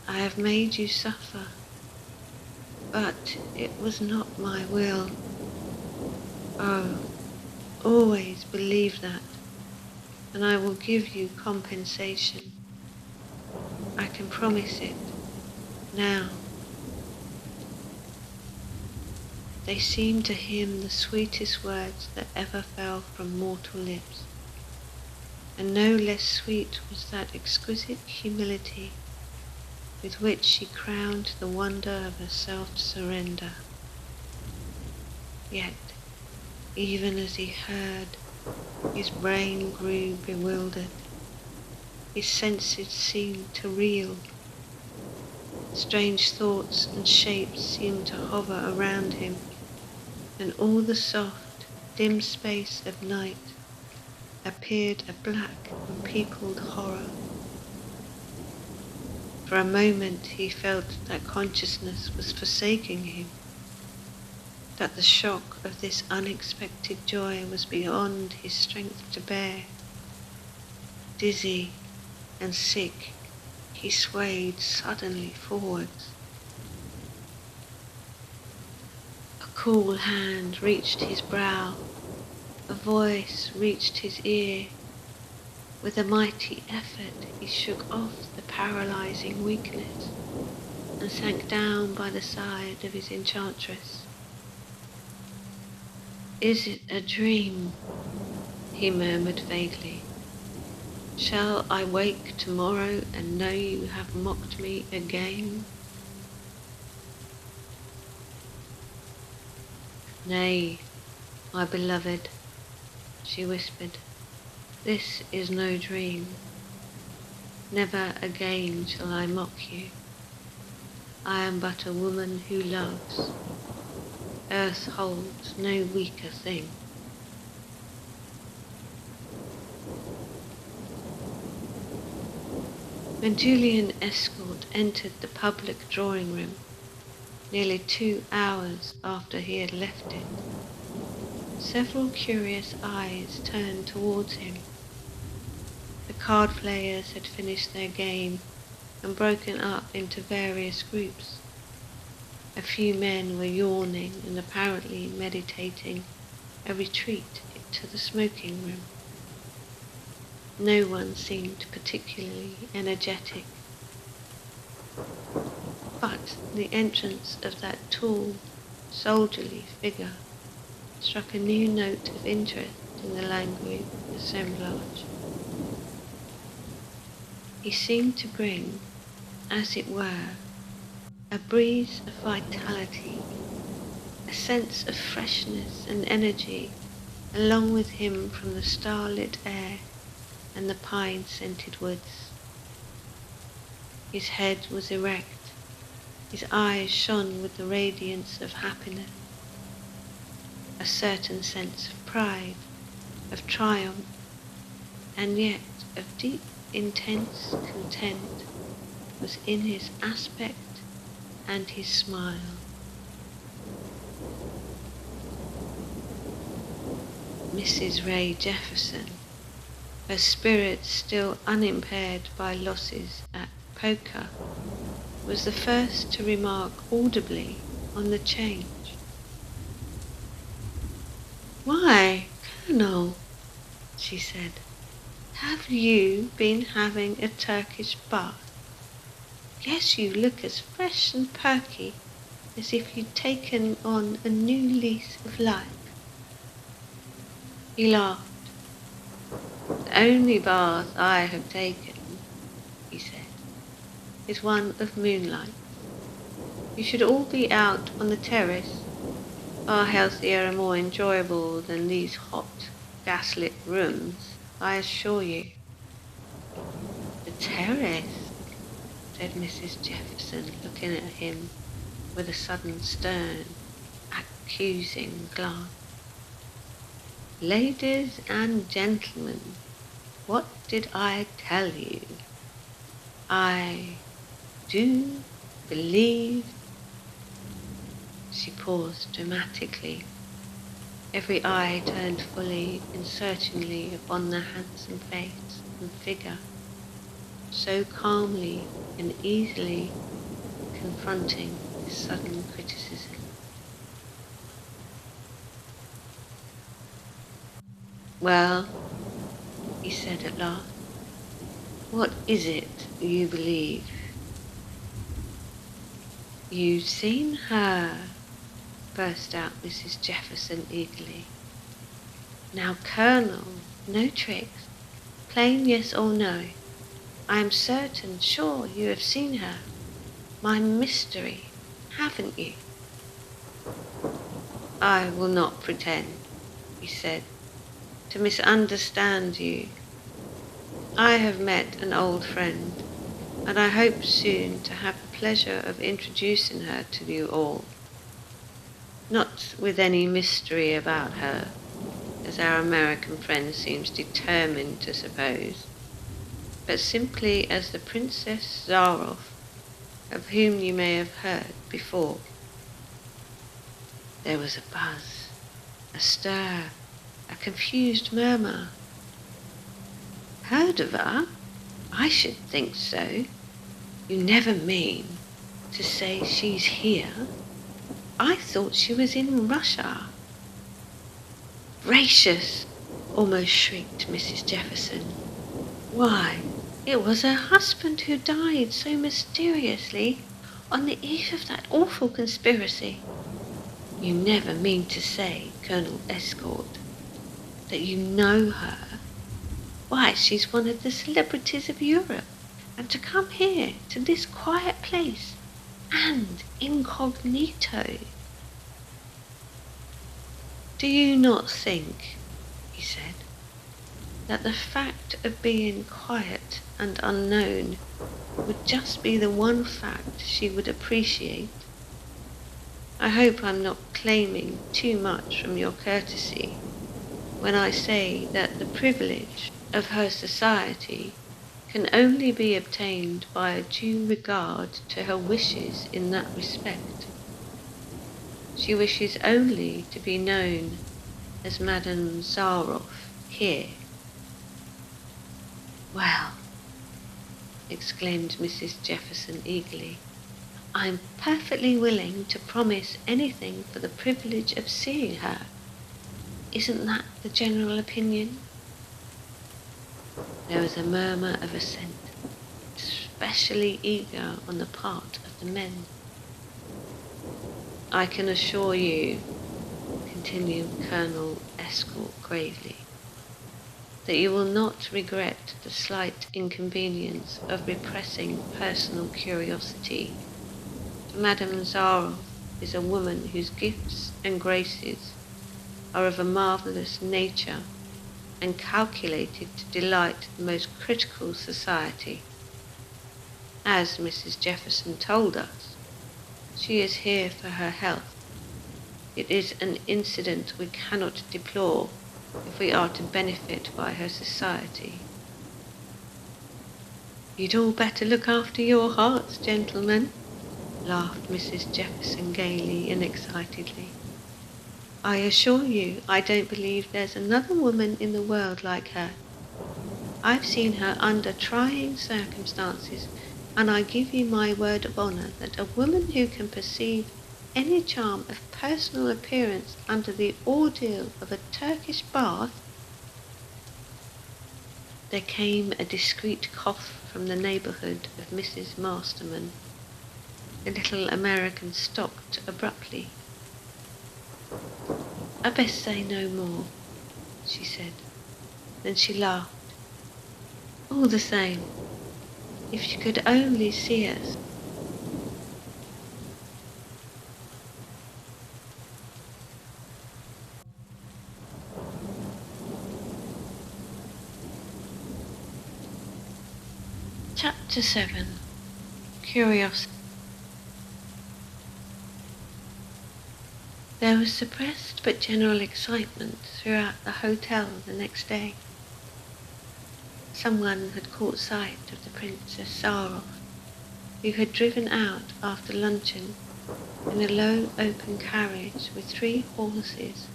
"I have made you suffer, but it was not my will. Oh, always believe that, and I will give you compensation. I can promise it now." They seemed to him the sweetest words that ever fell from mortal lips, and no less sweet was that exquisite humility with which she crowned the wonder of her self-surrender. Yet, even as he heard, his brain grew bewildered. His senses seemed to reel. Strange thoughts and shapes seemed to hover around him, and all the soft, dim space of night appeared a black and peopled horror. For a moment he felt that consciousness was forsaking him, that the shock of this unexpected joy was beyond his strength to bear. Dizzy and sick, he swayed suddenly forwards. A cool hand reached his brow, a voice reached his ear. With a mighty effort he shook off the paralyzing weakness and sank down by the side of his enchantress. "Is it a dream?" he murmured vaguely. "Shall I wake tomorrow and know you have mocked me again?" "Nay, my beloved," she whispered, "this is no dream. Never again shall I mock you. I am but a woman who loves. Earth holds no weaker thing." When Julian Escort entered the public drawing room, nearly 2 hours after he had left it, several curious eyes turned towards him. The card players had finished their game and broken up into various groups. A few men were yawning and apparently meditating a retreat to the smoking room. No one seemed particularly energetic, but the entrance of that tall, soldierly figure struck a new note of interest in the languid assemblage. He seemed to bring, as it were, a breeze of vitality, a sense of freshness and energy along with him from the starlit air and the pine-scented woods. His head was erect, his eyes shone with the radiance of happiness. A certain sense of pride, of triumph, and yet of deep, intense content was in his aspect and his smile. Mrs. Ray Jefferson, her spirit still unimpaired by losses at poker, was the first to remark audibly on the change. "Why, Colonel," she said, "have you been having a Turkish bath? Yes, you look as fresh and perky as if you'd taken on a new lease of life." He laughed. "The only bath I have taken," he said, "is one of moonlight. You should all be out on the terrace, far healthier and more enjoyable than these hot, gaslit rooms, I assure you." "The terrace," said Mrs. Jefferson, looking at him with a sudden stern, accusing glance. "Ladies and gentlemen, what did I tell you? I do believe—" She paused dramatically, every eye turned fully and searchingly upon the handsome face and figure, so calmly and easily confronting this sudden criticism. "Well," he said at last, "what is it you believe?" "You've seen her," burst out Mrs. Jefferson eagerly. "Now, Colonel, no tricks. Plain yes or no. I am certain, sure you have seen her. My mystery, haven't you?" "I will not pretend," he said, "to misunderstand you. I have met an old friend, and I hope soon to have the pleasure of introducing her to you all. Not with any mystery about her, as our American friend seems determined to suppose, but simply as the Princess Zaroff, of whom you may have heard before." There was a buzz, a stir, a confused murmur. "Heard of her? I should think so. You never mean to say she's here? I thought she was in Russia." "Gracious!" almost shrieked Mrs. Jefferson. "Why, it was her husband who died so mysteriously on the eve of that awful conspiracy. You never mean to say, Colonel Escort, that you know her? Why, she's one of the celebrities of Europe, and to come here, to this quiet place, and incognito." "Do you not think," he said, "that the fact of being quiet and unknown would just be the one fact she would appreciate? I hope I'm not claiming too much from your courtesy when I say that the privilege of her society can only be obtained by a due regard to her wishes in that respect. She wishes only to be known as Madame Zaroff here." "Well," exclaimed Mrs. Jefferson eagerly, "I'm perfectly willing to promise anything for the privilege of seeing her. Isn't that the general opinion?" There was a murmur of assent, especially eager on the part of the men. "I can assure you," continued Colonel Escort gravely, "that you will not regret the slight inconvenience of repressing personal curiosity Madame Zara is a woman whose gifts and graces are of a marvellous nature and calculated to delight the most critical society. As Mrs. Jefferson told us, she is here for her health. It is an incident we cannot deplore if we are to benefit by her society. You'd all better look after your hearts, gentlemen, laughed Mrs. Jefferson gaily and excitedly. I assure you, I don't believe there's another woman in the world like her. I've seen her under trying circumstances, and I give you my word of honour that a woman who can perceive any charm of personal appearance under the ordeal of a Turkish bath. There came a discreet cough from the neighbourhood of Mrs. Masterman. The little American stopped abruptly. I best say no more, she said. Then she laughed. All the same, if you could only see us. Chapter 7. Curiosity. There was suppressed but general excitement throughout the hotel the next day. Someone had caught sight of the Princess Zara, who had driven out after luncheon in a low open carriage with 3 horses,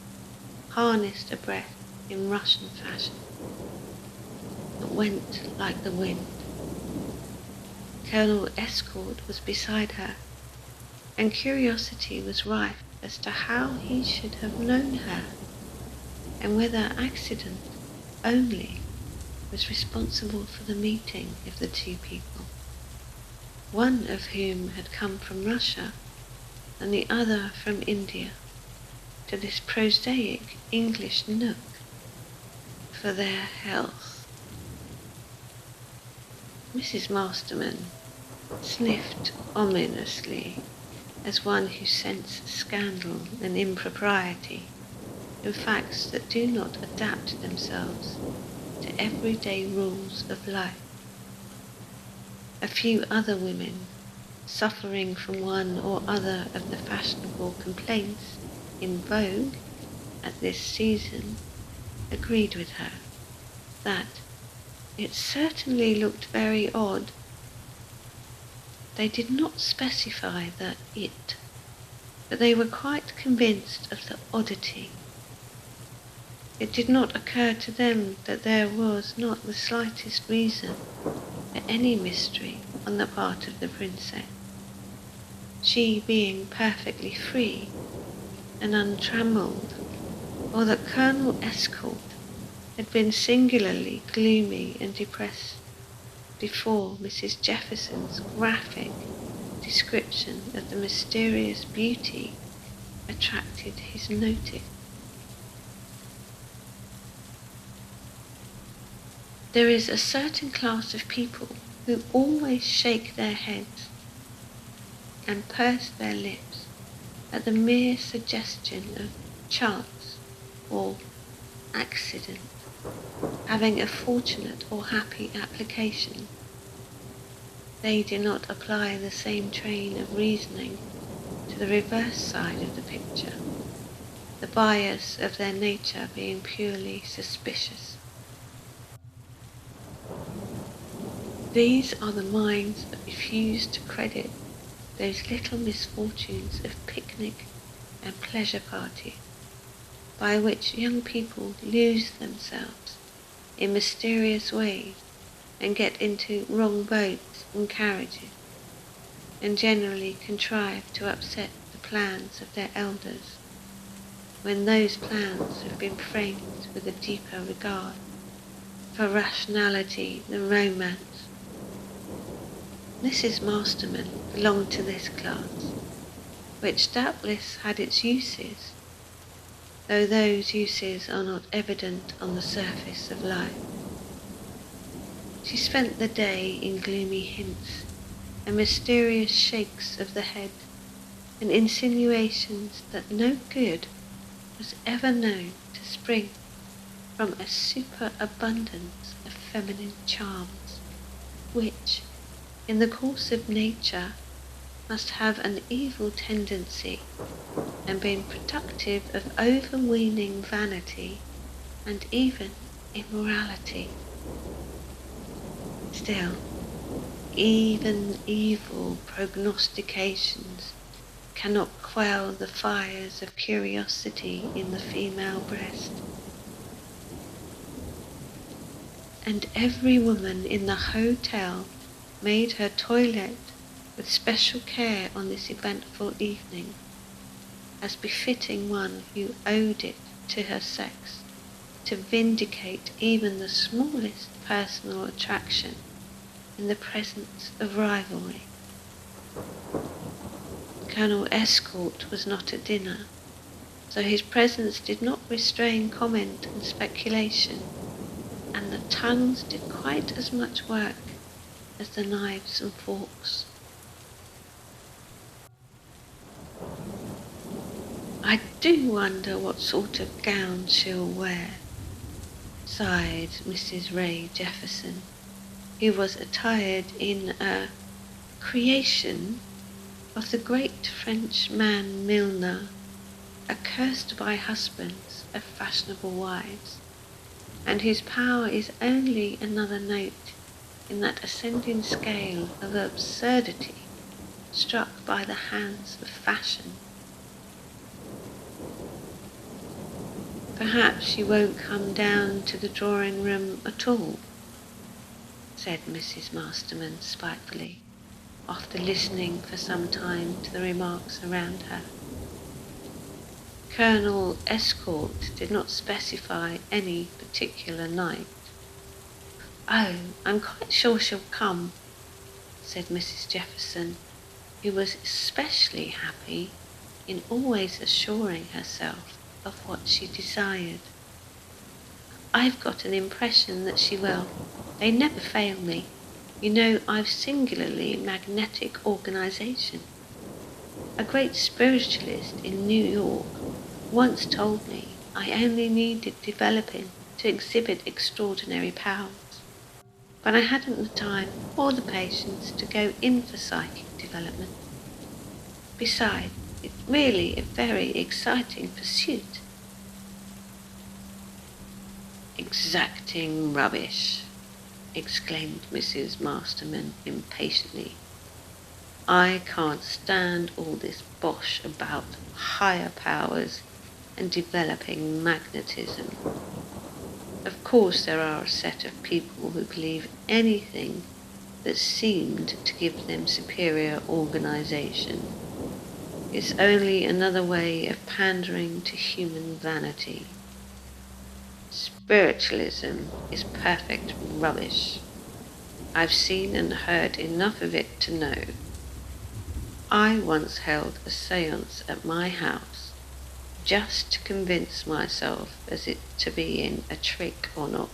harnessed abreast in Russian fashion. It went like the wind. Colonel Escort was beside her, and curiosity was rife as to how he should have known her, and whether accident only was responsible for the meeting of the 2 people, one of whom had come from Russia and the other from India, to this prosaic English nook for their health. Mrs. Masterman sniffed ominously as one who scents scandal and impropriety in facts that do not adapt themselves to everyday rules of life. A few other women, suffering from one or other of the fashionable complaints in vogue at this season, agreed with her that it certainly looked very odd. They did not specify the it, but they were quite convinced of the oddity. It did not occur to them that there was not the slightest reason for any mystery on the part of the princess, she being perfectly free and untrammelled, or that Colonel Escort had been singularly gloomy and depressed before Mrs. Jefferson's graphic description of the mysterious beauty attracted his notice. There is a certain class of people who always shake their heads and purse their lips at the mere suggestion of chance or accident having a fortunate or happy application. They do not apply the same train of reasoning to the reverse side of the picture, the bias of their nature being purely suspicious. These are the minds that refuse to credit those little misfortunes of picnic and pleasure parties, by which young people lose themselves in mysterious ways and get into wrong boats and carriages, and generally contrive to upset the plans of their elders, when those plans have been framed with a deeper regard for rationality than romance. Mrs. Masterman belonged to this class, which doubtless had its uses, though those uses are not evident on the surface of life. She spent the day in gloomy hints and mysterious shakes of the head and insinuations that no good was ever known to spring from a superabundance of feminine charms, which, in the course of nature, must have an evil tendency and been productive of overweening vanity and even immorality. Still, even evil prognostications cannot quell the fires of curiosity in the female breast. And every woman in the hotel made her toilette with special care on this eventful evening, as befitting one who owed it to her sex to vindicate even the smallest personal attraction in the presence of rivalry. Colonel Escort was not at dinner, so his presence did not restrain comment and speculation, and the tongues did quite as much work as the knives and forks. "I do wonder what sort of gown she'll wear," sighed Mrs. Ray Jefferson, who was attired in a creation of the great French man Milner, accursed by husbands of fashionable wives, and whose power is only another note in that ascending scale of absurdity struck by the hands of fashion. "Perhaps you won't come down to the drawing-room at all," said Mrs. Masterman spitefully, after listening for some time to the remarks around her. Colonel Escort did not specify any particular night. "Oh, I'm quite sure she'll come," said Mrs. Jefferson, who was especially happy in always assuring herself of what she desired. "I've got an impression that she will. They never fail me. You know, I've singularly magnetic organization. A great spiritualist in New York once told me I only needed developing to exhibit extraordinary powers, but I hadn't the time or the patience to go in for psychic development. Besides, it's really a very exciting pursuit." "Exacting rubbish," exclaimed Mrs. Masterman impatiently. "I can't stand all this bosh about higher powers and developing magnetism. Of course there are a set of people who believe anything that seemed to give them superior organization. It's only another way of pandering to human vanity. Spiritualism is perfect rubbish. I've seen and heard enough of it to know. I once held a séance at my house just to convince myself as it to be in a trick or not.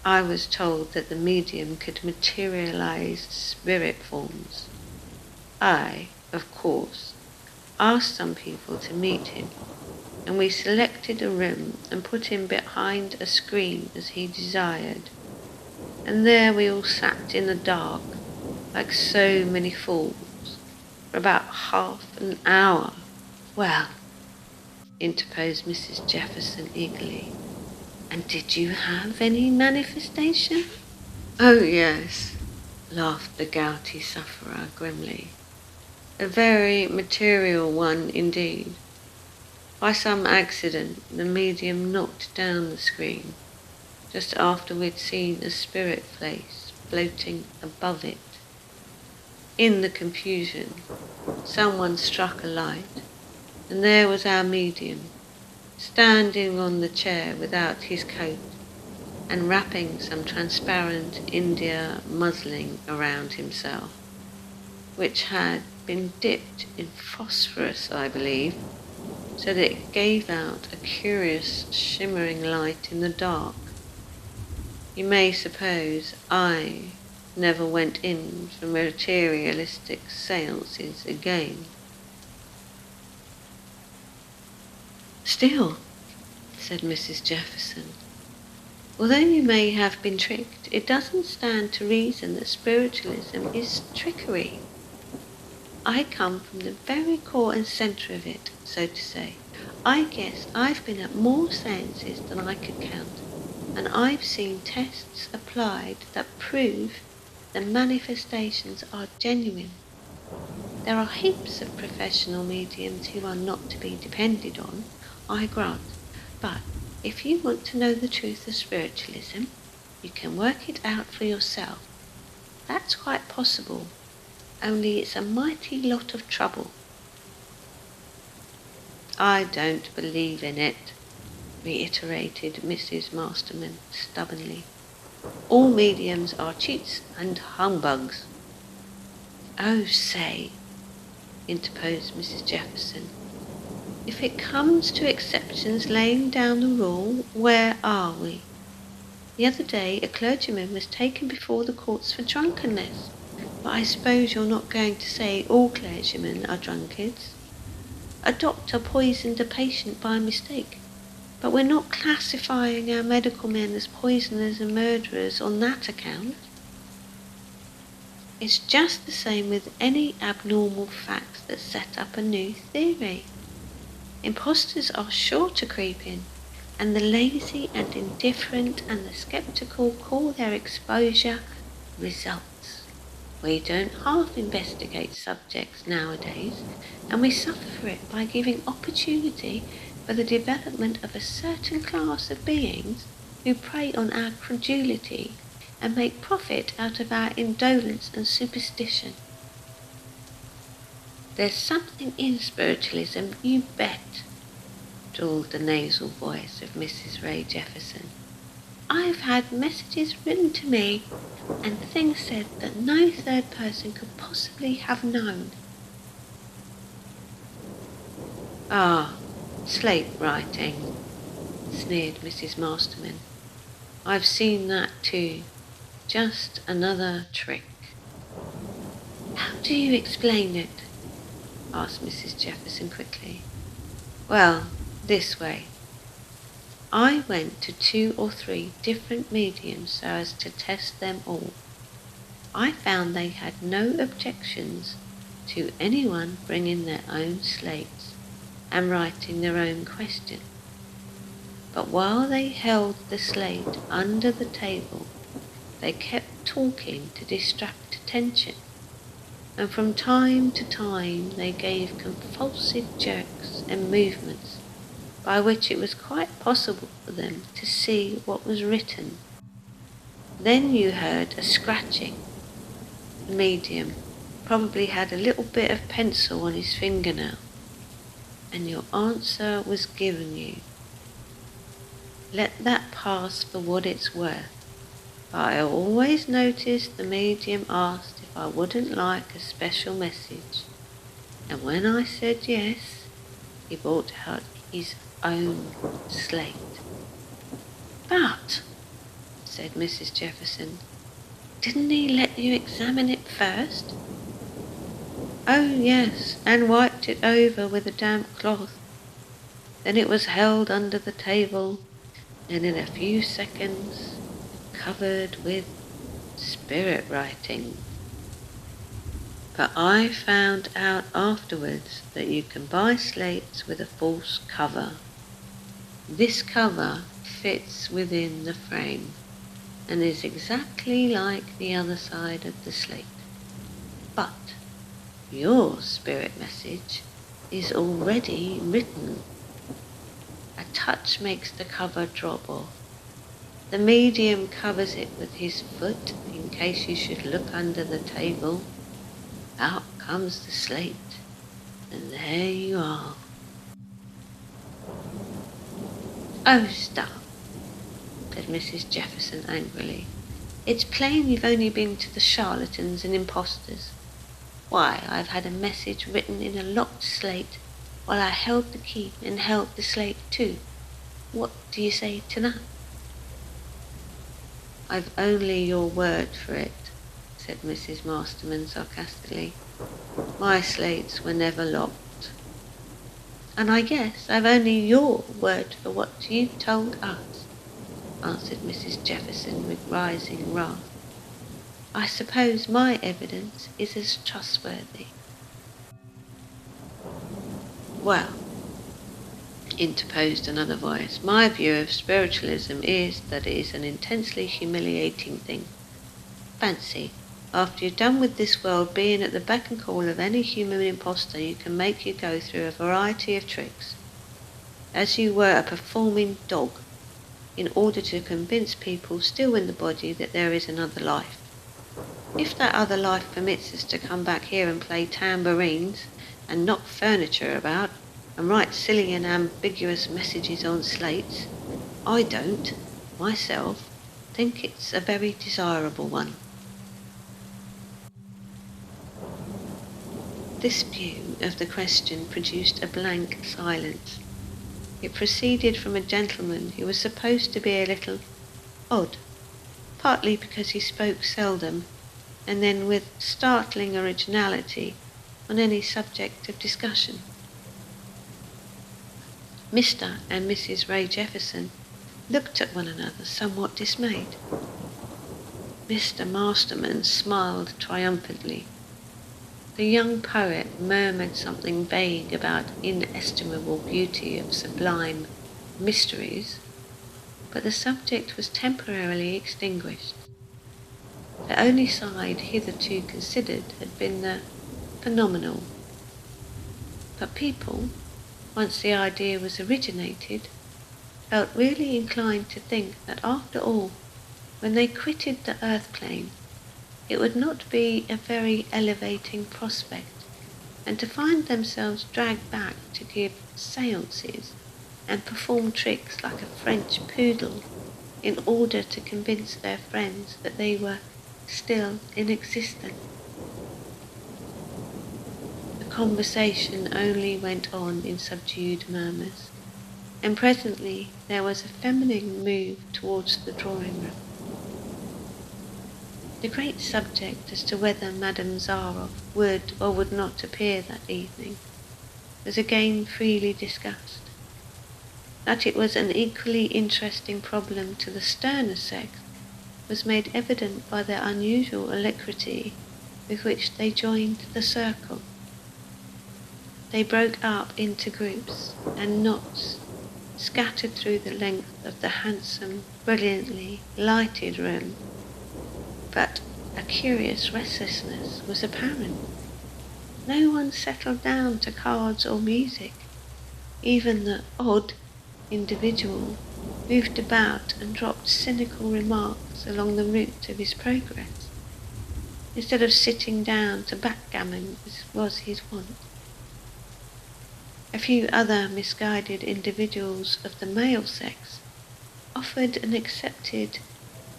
I was told that the medium could materialize spirit forms. I, of course, asked some people to meet him, and we selected a room and put him behind a screen as he desired. And there we all sat in the dark, like so many fools, for about half an hour. Well," interposed Mrs. Jefferson eagerly, "and did you have any manifestation?" "Oh, yes," laughed the gouty sufferer grimly. "A very material one indeed. By some accident, the medium knocked down the screen, just after we'd seen a spirit face floating above it. In the confusion, someone struck a light, and there was our medium, standing on the chair without his coat, and wrapping some transparent India muslin around himself, which had been dipped in phosphorus, I believe, so that it gave out a curious shimmering light in the dark. You may suppose I never went in for materialistic seances again." Still, said Mrs. Jefferson, although you may have been tricked, it doesn't stand to reason that spiritualism is trickery. I come from the very core and centre of it, so to say. I guess I've been at more seances than I could count, and I've seen tests applied that prove the manifestations are genuine. There are heaps of professional mediums who are not to be depended on, I grant, but if you want to know the truth of spiritualism, you can work it out for yourself. That's quite possible, only it's a mighty lot of trouble. I don't believe in it, reiterated Mrs. Masterman stubbornly. All mediums are cheats and humbugs. Oh, say, interposed Mrs. Jefferson, if it comes to exceptions laying down the rule, where are we? The other day a clergyman was taken before the courts for drunkenness, but I suppose you're not going to say all clergymen are drunkards. A doctor poisoned a patient by mistake, but we're not classifying our medical men as poisoners and murderers on that account. It's just the same with any abnormal facts that set up a new theory. Imposters are sure to creep in, and the lazy and indifferent and the sceptical call their exposure results. We don't half investigate subjects nowadays, and we suffer for it by giving opportunity for the development of a certain class of beings who prey on our credulity and make profit out of our indolence and superstition. There's something in spiritualism, you bet, drawled the nasal voice of Mrs. Ray Jefferson. I've had messages written to me and things said that no third person could possibly have known. Ah, slate writing, sneered Mrs. Masterman. I've seen that too. Just another trick. How do you explain it? Asked Mrs. Jefferson quickly. Well, this way. I went to 2 or 3 different mediums so as to test them all. I found they had no objections to anyone bringing their own slates and writing their own question. But while they held the slate under the table, they kept talking to distract attention, and from time to time they gave convulsive jerks and movements by which it was quite possible for them to see what was written. Then you heard a scratching. The medium probably had a little bit of pencil on his fingernail, and your answer was given you. Let that pass for what it's worth. I always noticed the medium asked if I wouldn't like a special message, and when I said yes, he brought out his own slate. But, said Mrs. Jefferson, didn't he let you examine it first? Oh yes, and wiped it over with a damp cloth. Then it was held under the table, and in a few seconds covered with spirit writing. But I found out afterwards that you can buy slates with a false cover. This cover fits within the frame and is exactly like the other side of the slate. But your spirit message is already written. A touch makes the cover drop off. The medium covers it with his foot in case you should look under the table. Out comes the slate, and there you are. Oh, stop, said Mrs. Jefferson angrily. It's plain you've only been to the charlatans and impostors. Why, I've had a message written in a locked slate while I held the key and held the slate too. What do you say to that? I've only your word for it, said Mrs. Masterman sarcastically. My slates were never locked. And I guess I've only your word for what you've told us, answered Mrs. Jefferson with rising wrath. I suppose my evidence is as trustworthy. Well, interposed another voice, my view of spiritualism is that it is an intensely humiliating thing. Fancy, after you've done with this world, being at the beck and call of any human impostor who can make you go through a variety of tricks, as you were a performing dog, in order to convince people still in the body that there is another life. If that other life permits us to come back here and play tambourines and knock furniture about and write silly and ambiguous messages on slates, I don't, myself, think it's a very desirable one. This view of the question produced a blank silence. It proceeded from a gentleman who was supposed to be a little odd, partly because he spoke seldom, and then with startling originality on any subject of discussion. Mr. and Mrs. Ray Jefferson looked at one another somewhat dismayed. Mr. Masterman smiled triumphantly. The young poet murmured something vague about inestimable beauty of sublime mysteries, but the subject was temporarily extinguished. The only side hitherto considered had been the phenomenal. But people, once the idea was originated, felt really inclined to think that after all, when they quitted the earth plane, it would not be a very elevating prospect, and to find themselves dragged back to give séances and perform tricks like a French poodle in order to convince their friends that they were still in existence. The conversation only went on in subdued murmurs, and presently there was a feminine move towards the drawing room. The great subject as to whether Madame Zaroff would or would not appear that evening was again freely discussed. That it was an equally interesting problem to the sterner sex was made evident by their unusual alacrity with which they joined the circle. They broke up into groups and knots, scattered through the length of the handsome, brilliantly lighted room. But a curious restlessness was apparent. No one settled down to cards or music. Even the odd individual moved about and dropped cynical remarks along the route of his progress, instead of sitting down to backgammon as was his wont. A few other misguided individuals of the male sex offered and accepted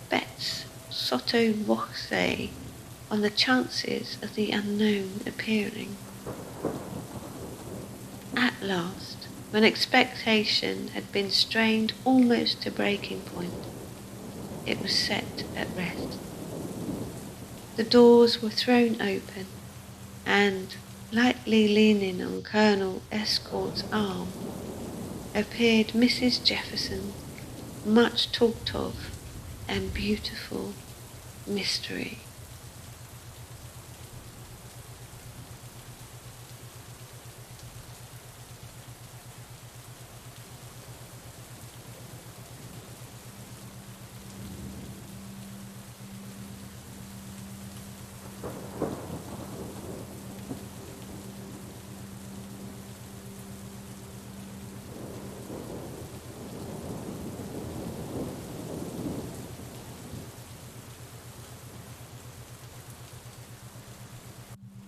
bets sotto voce on the chances of the unknown appearing. At last, when expectation had been strained almost to breaking point, it was set at rest. The doors were thrown open, and, lightly leaning on Colonel Escort's arm, appeared Mrs. Jefferson, much talked of and beautiful mystery.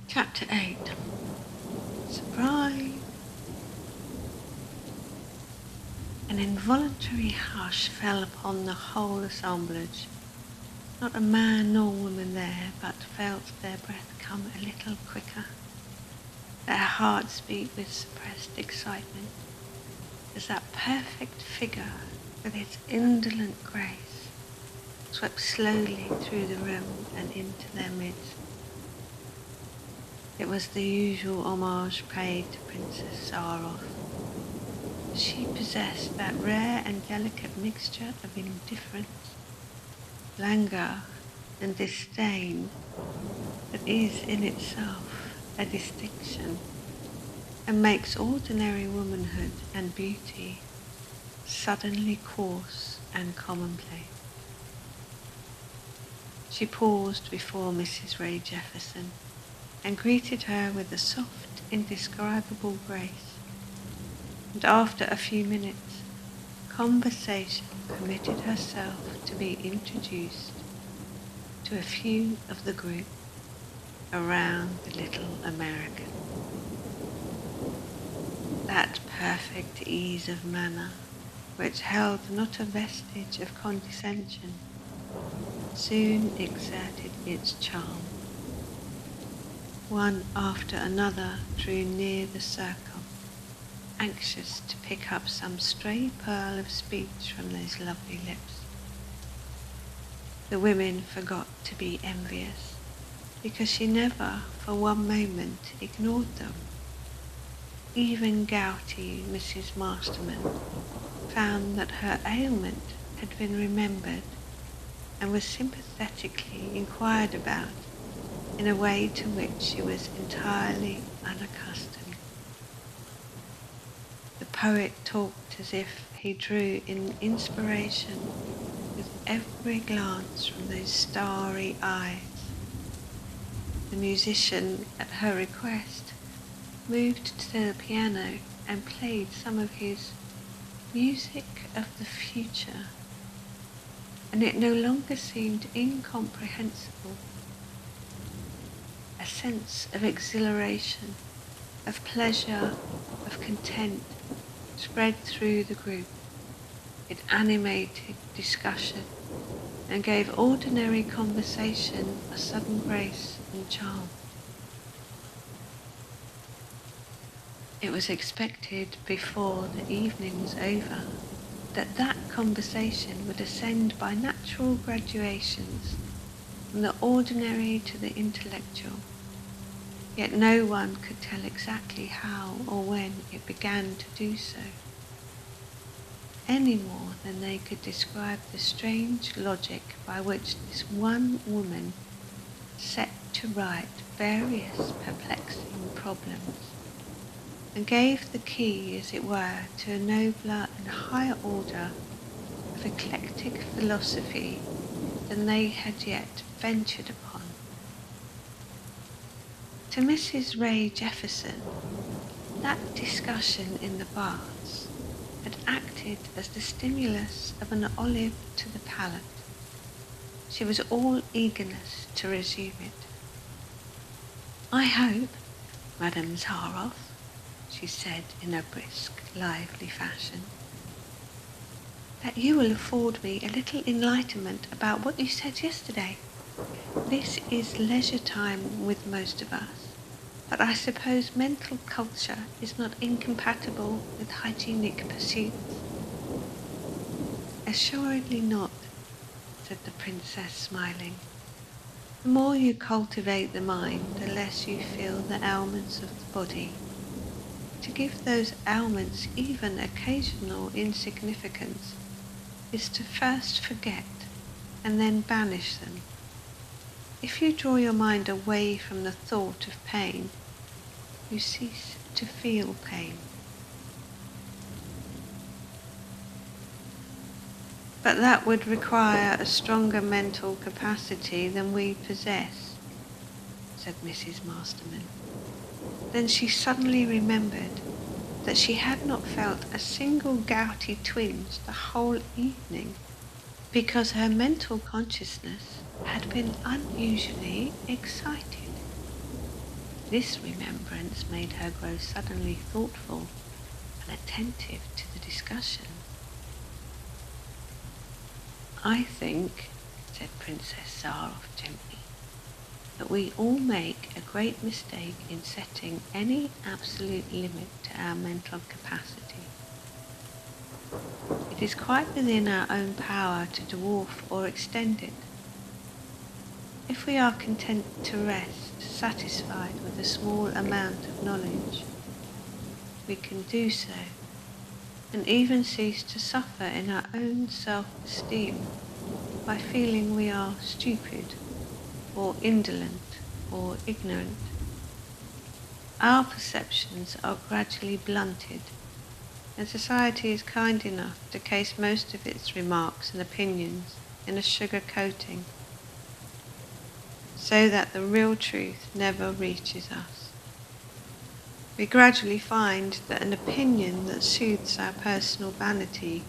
Chapter 8. Surprise! An involuntary hush fell upon the whole assemblage. Not a man nor woman there but felt their breath come a little quicker, their hearts beat with suppressed excitement, as that perfect figure, with its indolent grace, swept slowly through the room and into their midst. It was the usual homage paid to Princess Zaroff, She possessed that rare and delicate mixture of indifference, languor, and disdain that is in itself a distinction and makes ordinary womanhood and beauty suddenly coarse and commonplace. She paused before Mrs. Ray Jefferson and greeted her with a soft, indescribable grace, and after a few minutes, conversation permitted herself to be introduced to a few of the group around the little American. That perfect ease of manner, which held not a vestige of condescension, soon exerted its charm. One after another drew near the circle, anxious to pick up some stray pearl of speech from those lovely lips. The women forgot to be envious, because she never for one moment ignored them. Even gouty Mrs. Masterman found that her ailment had been remembered and was sympathetically inquired about in a way to which she was entirely unaccustomed. The poet talked as if he drew in inspiration with every glance from those starry eyes. The musician, at her request, moved to the piano and played some of his music of the future, and it no longer seemed incomprehensible. A sense of exhilaration, of pleasure, of content spread through the group. It animated discussion and gave ordinary conversation a sudden grace and charm. It was expected before the evening was over that conversation would ascend by natural gradations from the ordinary to the intellectual, yet no one could tell exactly how or when it began to do so, any more than they could describe the strange logic by which this one woman set to right various perplexing problems, and gave the key, as it were, to a nobler and higher order of eclectic philosophy than they had yet ventured upon. To Mrs. Ray Jefferson, that discussion in the baths had acted as the stimulus of an olive to the palate. She was all eagerness to resume it. "I hope, Madame Zaroff," she said in a brisk, lively fashion, "that you will afford me a little enlightenment about what you said yesterday. This is leisure time with most of us, but I suppose mental culture is not incompatible with hygienic pursuits." "Assuredly not," said the princess, smiling. "The more you cultivate the mind, the less you feel the ailments of the body. To give those ailments even occasional insignificance is to first forget and then banish them. If you draw your mind away from the thought of pain, you cease to feel pain." "But that would require a stronger mental capacity than we possess," said Mrs. Masterman. Then she suddenly remembered that she had not felt a single gouty twinge the whole evening, because her mental consciousness had been unusually excited. This remembrance made her grow suddenly thoughtful and attentive to the discussion. "I think," said Princess Zaroff gently, "that we all make a great mistake in setting any absolute limit to our mental capacity. It is quite within our own power to dwarf or extend it. If we are content to rest, satisfied with a small amount of knowledge, we can do so, and even cease to suffer in our own self-esteem by feeling we are stupid or indolent or ignorant. Our perceptions are gradually blunted, and society is kind enough to case most of its remarks and opinions in a sugar coating, so that the real truth never reaches us. We gradually find that an opinion that soothes our personal vanity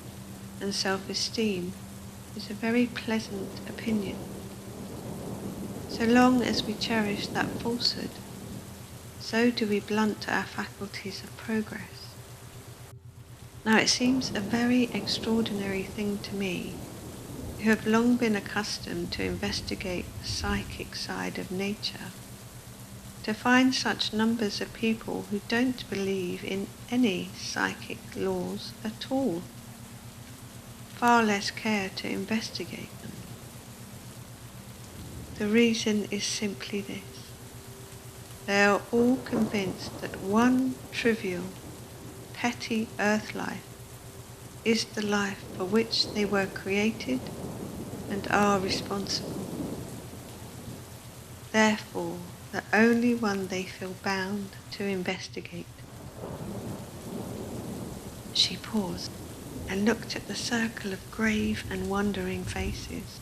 and self-esteem is a very pleasant opinion, so long as we cherish that falsehood. So do we blunt our faculties of progress. Now it seems a very extraordinary thing to me, who have long been accustomed to investigate the psychic side of nature, to find such numbers of people who don't believe in any psychic laws at all, far less care to investigate them. The reason is simply this. They are all convinced that one trivial, petty earth life is the life for which they were created and are responsible. Therefore, the only one they feel bound to investigate. She paused and looked at the circle of grave and wondering faces.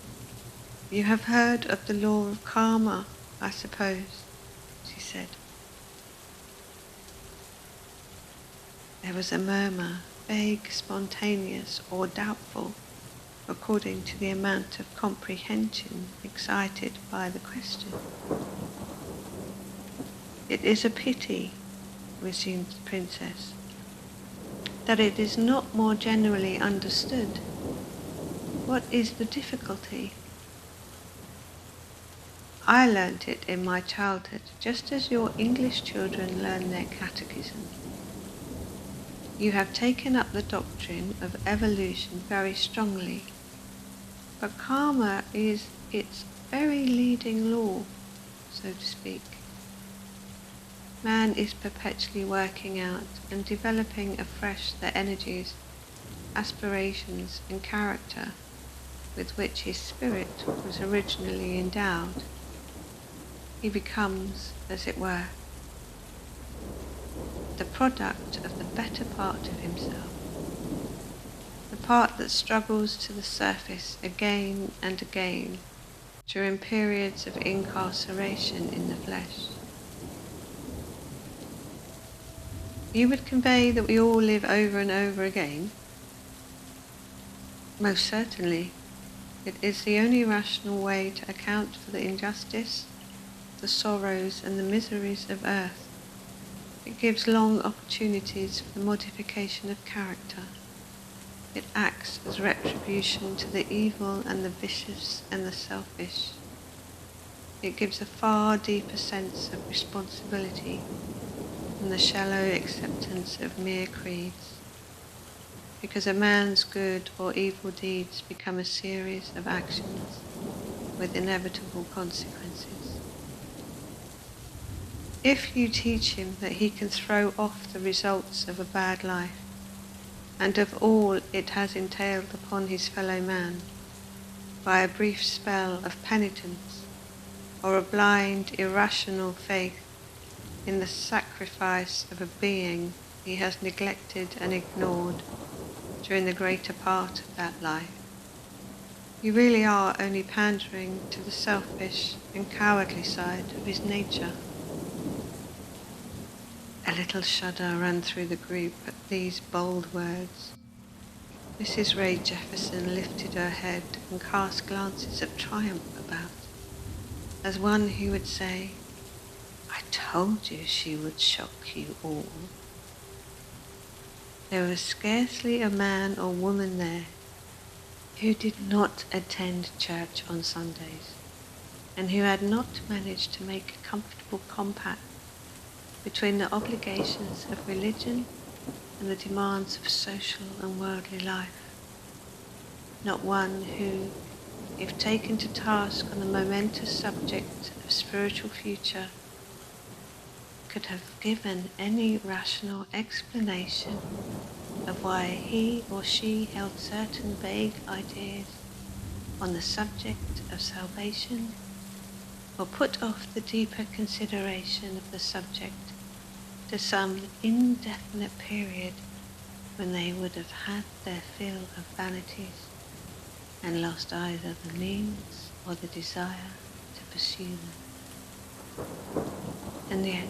You have heard of the law of karma, I suppose, she said. There was a murmur, vague, spontaneous, or doubtful, according to the amount of comprehension excited by the question. It is a pity, resumed the princess, that it is not more generally understood. What is the difficulty? I learnt it in my childhood, just as your English children learn their catechism. You have taken up the doctrine of evolution very strongly, but karma is its very leading law, so to speak. Man is perpetually working out and developing afresh the energies, aspirations and character with which his spirit was originally endowed. He becomes, as it were, the product of the better part of himself, the part that struggles to the surface again and again during periods of incarceration in the flesh. You would convey that we all live over and over again? Most certainly. It is the only rational way to account for the injustice, the sorrows and the miseries of earth. It gives long opportunities for the modification of character. It acts as retribution to the evil and the vicious and the selfish. It gives a far deeper sense of responsibility than the shallow acceptance of mere creeds, because a man's good or evil deeds become a series of actions with inevitable consequences. If you teach him that he can throw off the results of a bad life and of all it has entailed upon his fellow man by a brief spell of penitence or a blind, irrational faith in the sacrifice of a being he has neglected and ignored during the greater part of that life, you really are only pandering to the selfish and cowardly side of his nature. A little shudder ran through the group at these bold words. Mrs. Ray Jefferson lifted her head and cast glances of triumph about, as one who would say, I told you she would shock you all. There was scarcely a man or woman there who did not attend church on Sundays, and who had not managed to make a comfortable compact between the obligations of religion and the demands of social and worldly life. Not one who, if taken to task on the momentous subject of spiritual future, could have given any rational explanation of why he or she held certain vague ideas on the subject of salvation, or put off the deeper consideration of the subject to some indefinite period when they would have had their fill of vanities and lost either the means or the desire to pursue them. And yet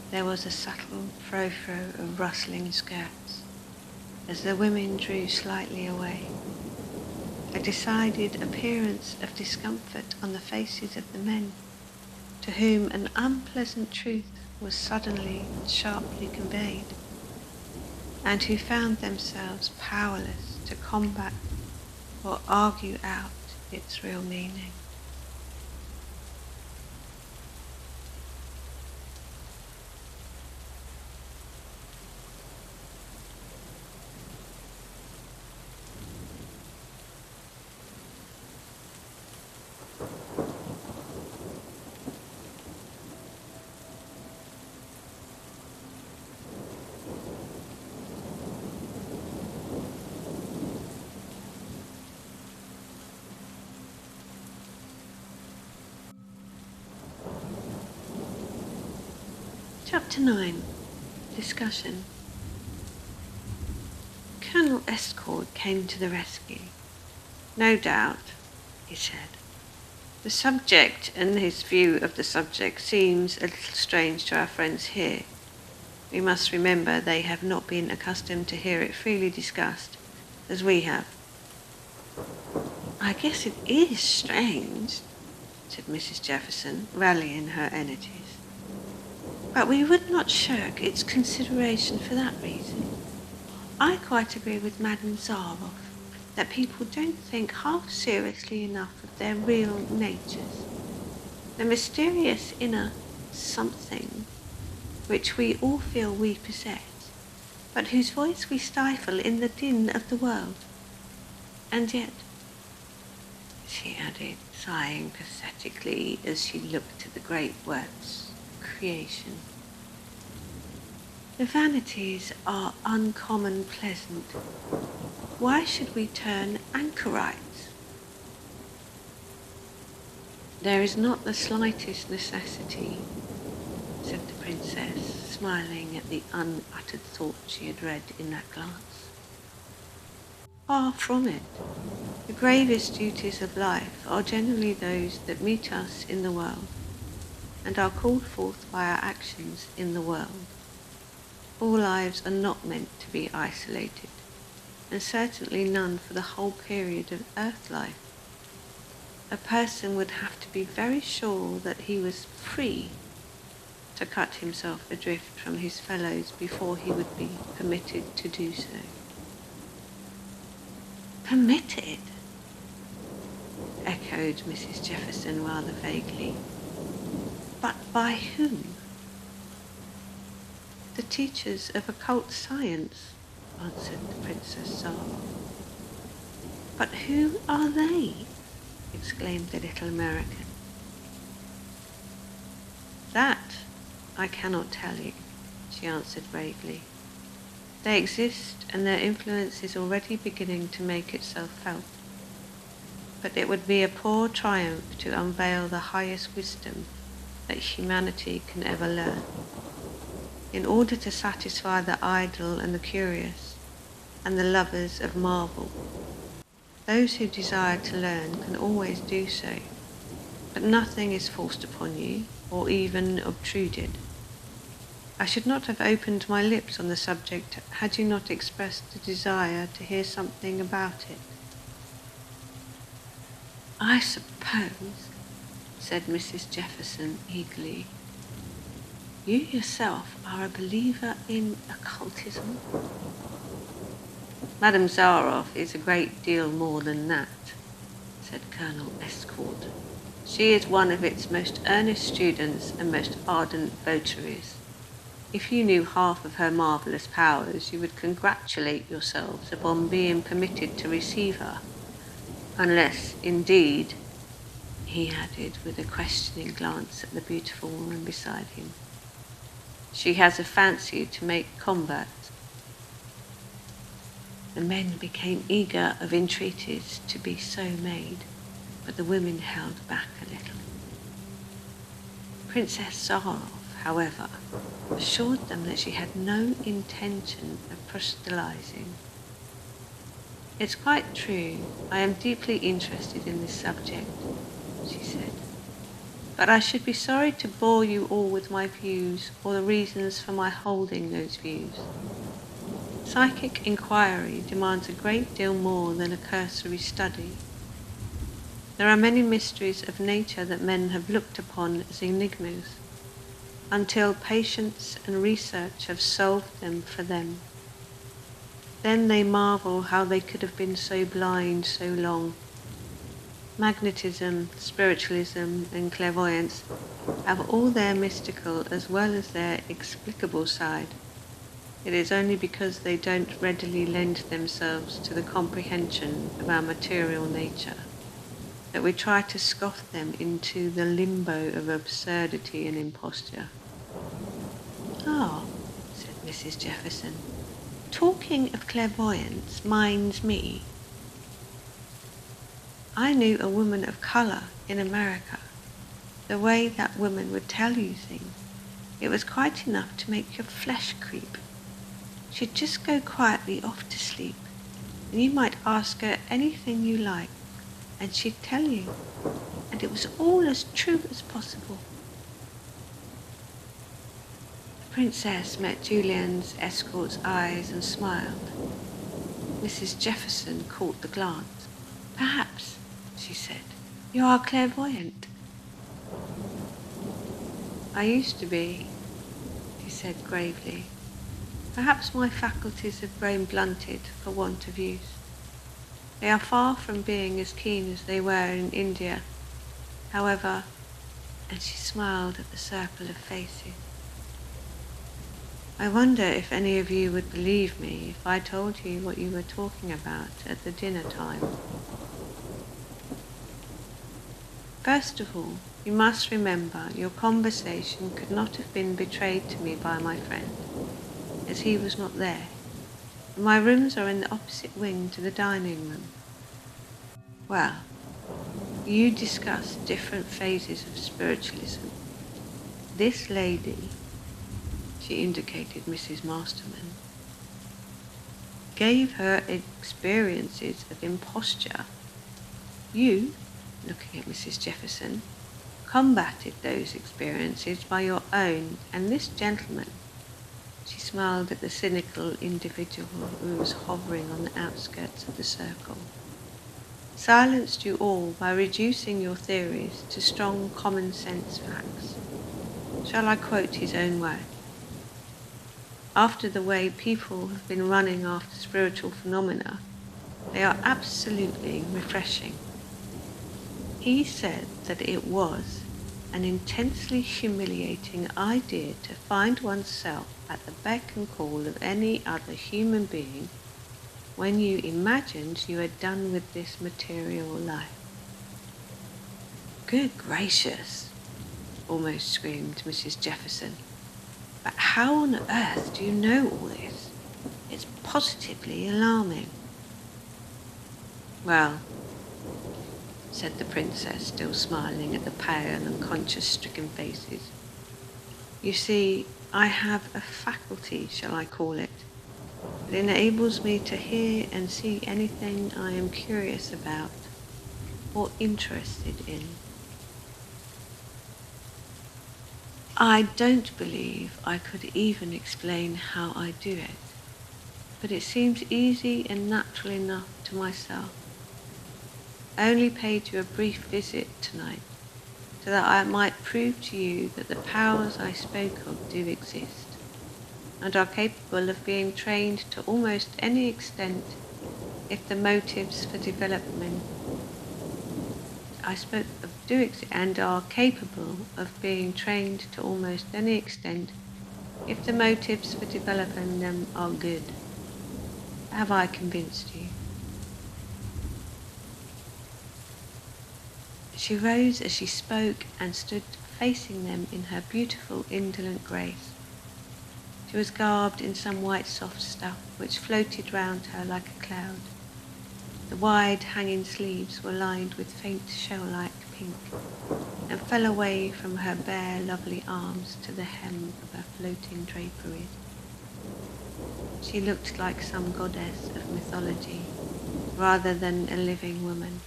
there was a subtle fro-fro of rustling skirts as the women drew slightly away, a decided appearance of discomfort on the faces of the men, to whom an unpleasant truth was suddenly and sharply conveyed, and who found themselves powerless to combat or argue out its real meaning. Chapter 9. Discussion. Colonel Estcourt came to the rescue. "No doubt," he said, "the subject and his view of the subject seems a little strange to our friends here. We must remember they have not been accustomed to hear it freely discussed, as we have." "I guess it is strange," said Mrs. Jefferson, rallying her energies. "But we would not shirk its consideration for that reason. I quite agree with Madame Zaroff that people don't think half seriously enough of their real natures, the mysterious inner something which we all feel we possess, but whose voice we stifle in the din of the world. And yet," she added, sighing pathetically as she looked at the great works, creation, "the vanities are uncommon pleasant. Why should we turn anchorites?" "There is not the slightest necessity," said the princess, smiling at the unuttered thought she had read in that glance. "Far from it. The gravest duties of life are generally those that meet us in the world, and are called forth by our actions in the world. All lives are not meant to be isolated, and certainly none for the whole period of earth life. A person would have to be very sure that he was free to cut himself adrift from his fellows before he would be permitted to do so." "Permitted?" echoed Mrs. Jefferson rather vaguely. "But by whom?" "The teachers of occult science," answered the Princess Zaroff. "But who are they?" exclaimed the little American. "That I cannot tell you," she answered vaguely. "They exist, and their influence is already beginning to make itself felt. But it would be a poor triumph to unveil the highest wisdom that humanity can ever learn, in order to satisfy the idle and the curious, and the lovers of marvel. Those who desire to learn can always do so, but nothing is forced upon you, or even obtruded. I should not have opened my lips on the subject had you not expressed a desire to hear something about it." "I suppose," said Mrs. Jefferson eagerly, "you yourself are a believer in occultism?" "Madame Zaroff is a great deal more than that," said Colonel Estcourt. "She is one of its most earnest students and most ardent votaries. If you knew half of her marvellous powers, you would congratulate yourselves upon being permitted to receive her. Unless, indeed," he added with a questioning glance at the beautiful woman beside him, "she has a fancy to make converts." The men became eager of entreaties to be so made, but the women held back a little. Princess Tsarov, however, assured them that she had no intention of proselytizing. "It's quite true, I am deeply interested in this subject," she said, "but I should be sorry to bore you all with my views or the reasons for my holding those views. Psychic inquiry demands a great deal more than a cursory study. There are many mysteries of nature that men have looked upon as enigmas, until patience and research have solved them for them. Then they marvel how they could have been so blind so long. Magnetism, spiritualism, and clairvoyance have all their mystical as well as their explicable side. It is only because they don't readily lend themselves to the comprehension of our material nature that we try to scoff them into the limbo of absurdity and imposture." "Oh," said Mrs. Jefferson, "talking of clairvoyance minds me. I knew a woman of colour in America. The way that woman would tell you things, it was quite enough to make your flesh creep. She'd just go quietly off to sleep, and you might ask her anything you liked, and she'd tell you, and it was all as true as possible." The princess met Julian's escort's eyes and smiled. Mrs. Jefferson caught the glance. "Perhaps," she said, "you are clairvoyant." "I used to be," he said gravely. "Perhaps my faculties have grown blunted for want of use. They are far from being as keen as they were in India. However," and she smiled at the circle of faces, "I wonder if any of you would believe me if I told you what you were talking about at the dinner time. First of all, you must remember your conversation could not have been betrayed to me by my friend, as he was not there. My rooms are in the opposite wing to the dining room. Well, you discussed different phases of spiritualism. This lady," she indicated Mrs. Masterman, "gave her experiences of imposture. You," looking at Mrs. Jefferson, "combated those experiences by your own, and this gentleman," she smiled at the cynical individual who was hovering on the outskirts of the circle, "silenced you all by reducing your theories to strong common sense facts. Shall I quote his own words? After the way people have been running after spiritual phenomena, they are absolutely refreshing. He said that it was an intensely humiliating idea to find oneself at the beck and call of any other human being when you imagined you had done with this material life." "Good gracious," almost screamed Mrs. Jefferson. "But how on earth do you know all this? It's positively alarming." "Well," said the princess, still smiling at the pale and conscience-stricken faces, "you see, I have a faculty, shall I call it, that enables me to hear and see anything I am curious about or interested in. I don't believe I could even explain how I do it, but it seems easy and natural enough to myself. I only paid you a brief visit tonight, so that I might prove to you that the powers I spoke of do exist, and are capable of being trained to almost any extent if the motives for development I spoke of do exist, and are capable of being trained to almost any extent if the motives for developing them are good. Have I convinced you?" She rose as she spoke and stood facing them in her beautiful indolent grace. She was garbed in some white soft stuff which floated round her like a cloud. The wide hanging sleeves were lined with faint shell-like pink and fell away from her bare lovely arms to the hem of her floating draperies. She looked like some goddess of mythology rather than a living woman,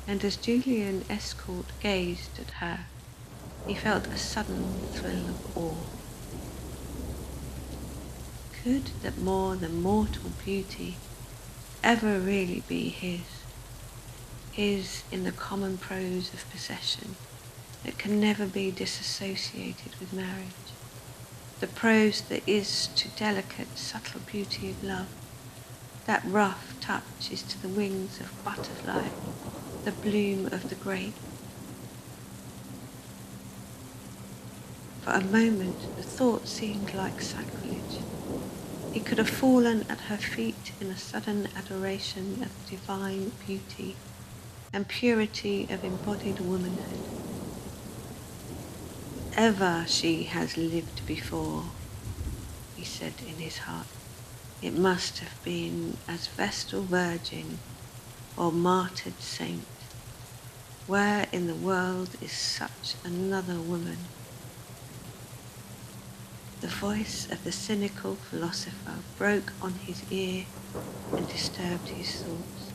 and as Julian Escort gazed at her, he felt a sudden thrill of awe. Could that more than mortal beauty ever really be his? His in the common prose of possession that can never be disassociated with marriage, the prose that is to delicate, subtle beauty of love. That rough touch is to the wings of butterfly, the bloom of the grape. For a moment the thought seemed like sacrilege. He could have fallen at her feet in a sudden adoration of divine beauty and purity of embodied womanhood. Ever she has lived before, he said in his heart. It must have been as Vestal Virgin or martyred saint. Where in the world is such another woman? The voice of the cynical philosopher broke on his ear and disturbed his thoughts.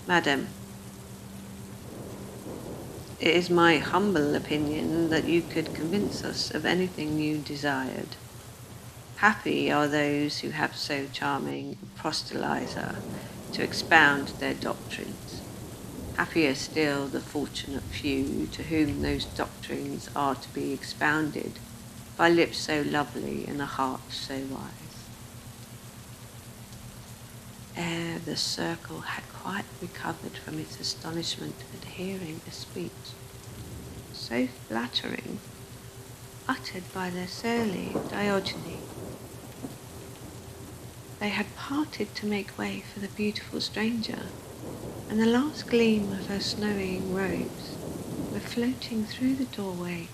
Madam, it is my humble opinion that you could convince us of anything you desired. Happy are those who have so charming a proselyter to expound their doctrines. Happier still the fortunate few to whom those doctrines are to be expounded by lips so lovely and a heart so wise. Ere the circle had quite recovered from its astonishment at hearing a speech so flattering, uttered by their surly Diogenes, they had parted to make way for the beautiful stranger, and the last gleam of her snowing robes were floating through the doorway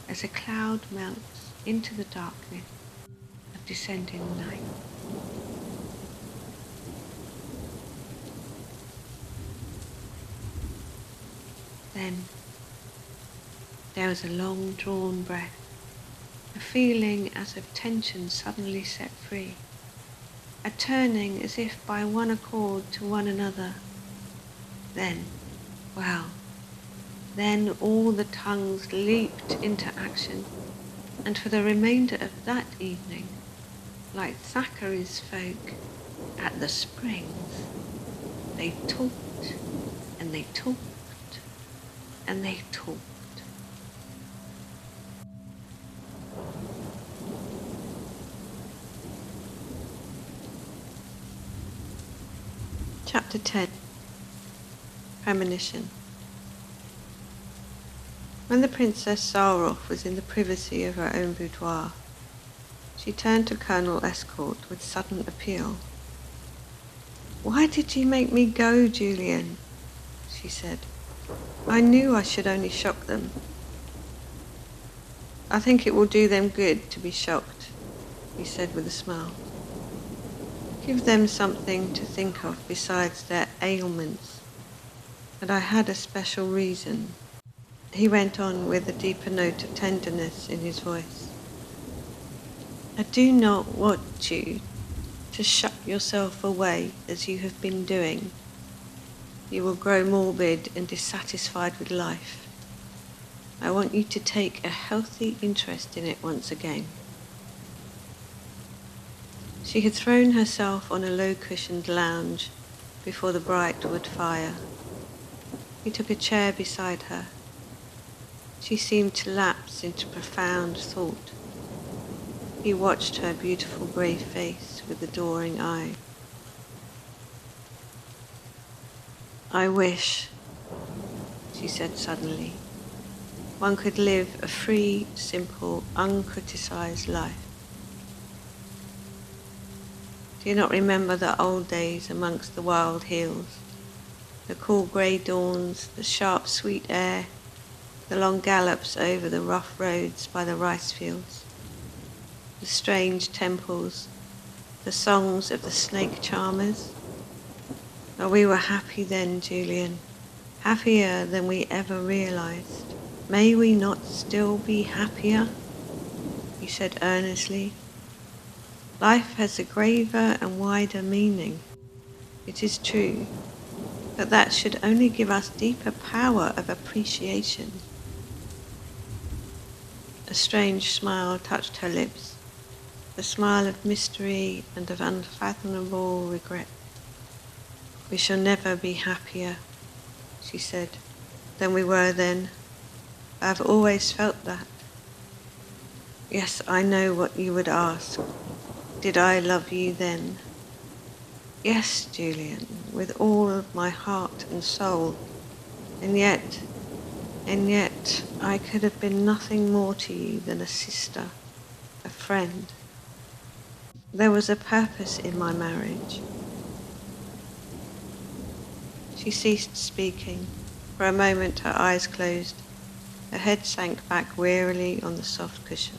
as a cloud melts into the darkness of descending night. Then there was a long-drawn breath, a feeling as of tension suddenly set free, a turning as if by one accord to one another. Then, well, then all the tongues leaped into action, and for the remainder of that evening, like Thackeray's folk at the Springs, they talked and they talked and they talked. Chapter 10. Premonition. When the Princess Saroff was in the privacy of her own boudoir, she turned to Colonel Escort with sudden appeal. "Why did you make me go, Julian?" she said. "I knew I should only shock them." "I think it will do them good to be shocked," he said with a smile. "Give them something to think of besides their ailments. And I had a special reason," he went on with a deeper note of tenderness in his voice. "I do not want you to shut yourself away as you have been doing. You will grow morbid and dissatisfied with life. I want you to take a healthy interest in it once again." She had thrown herself on a low-cushioned lounge before the bright wood fire. He took a chair beside her. She seemed to lapse into profound thought. He watched her beautiful grey face with adoring eye. "I wish," she said suddenly, "one could live a free, simple, uncriticized life. Do you not remember the old days amongst the wild hills, the cool grey dawns, the sharp sweet air, the long gallops over the rough roads by the rice fields, the strange temples, the songs of the snake charmers. Oh, we were happy then, Julian, happier than we ever realized. May we not still be happier? He said earnestly. Life has a graver and wider meaning. It is true, but that should only give us deeper power of appreciation. A strange smile touched her lips, the smile of mystery and of unfathomable regret. We shall never be happier, she said, than we were then. I have always felt that. Yes, I know what you would ask. Did I love you then? Yes, Julian, with all of my heart and soul. And yet, I could have been nothing more to you than a sister, a friend. There was a purpose in my marriage. She ceased speaking. For a moment her eyes closed. Her head sank back wearily on the soft cushion.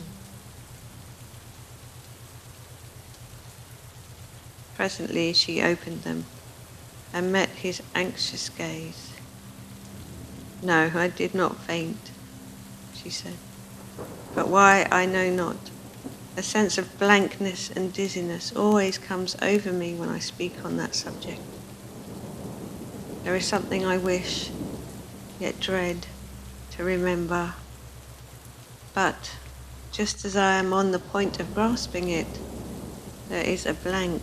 Presently she opened them and met his anxious gaze. No, I did not faint, she said. But why, I know not. A sense of blankness and dizziness always comes over me when I speak on that subject. There is something I wish, yet dread, to remember. But, just as I am on the point of grasping it, there is a blank.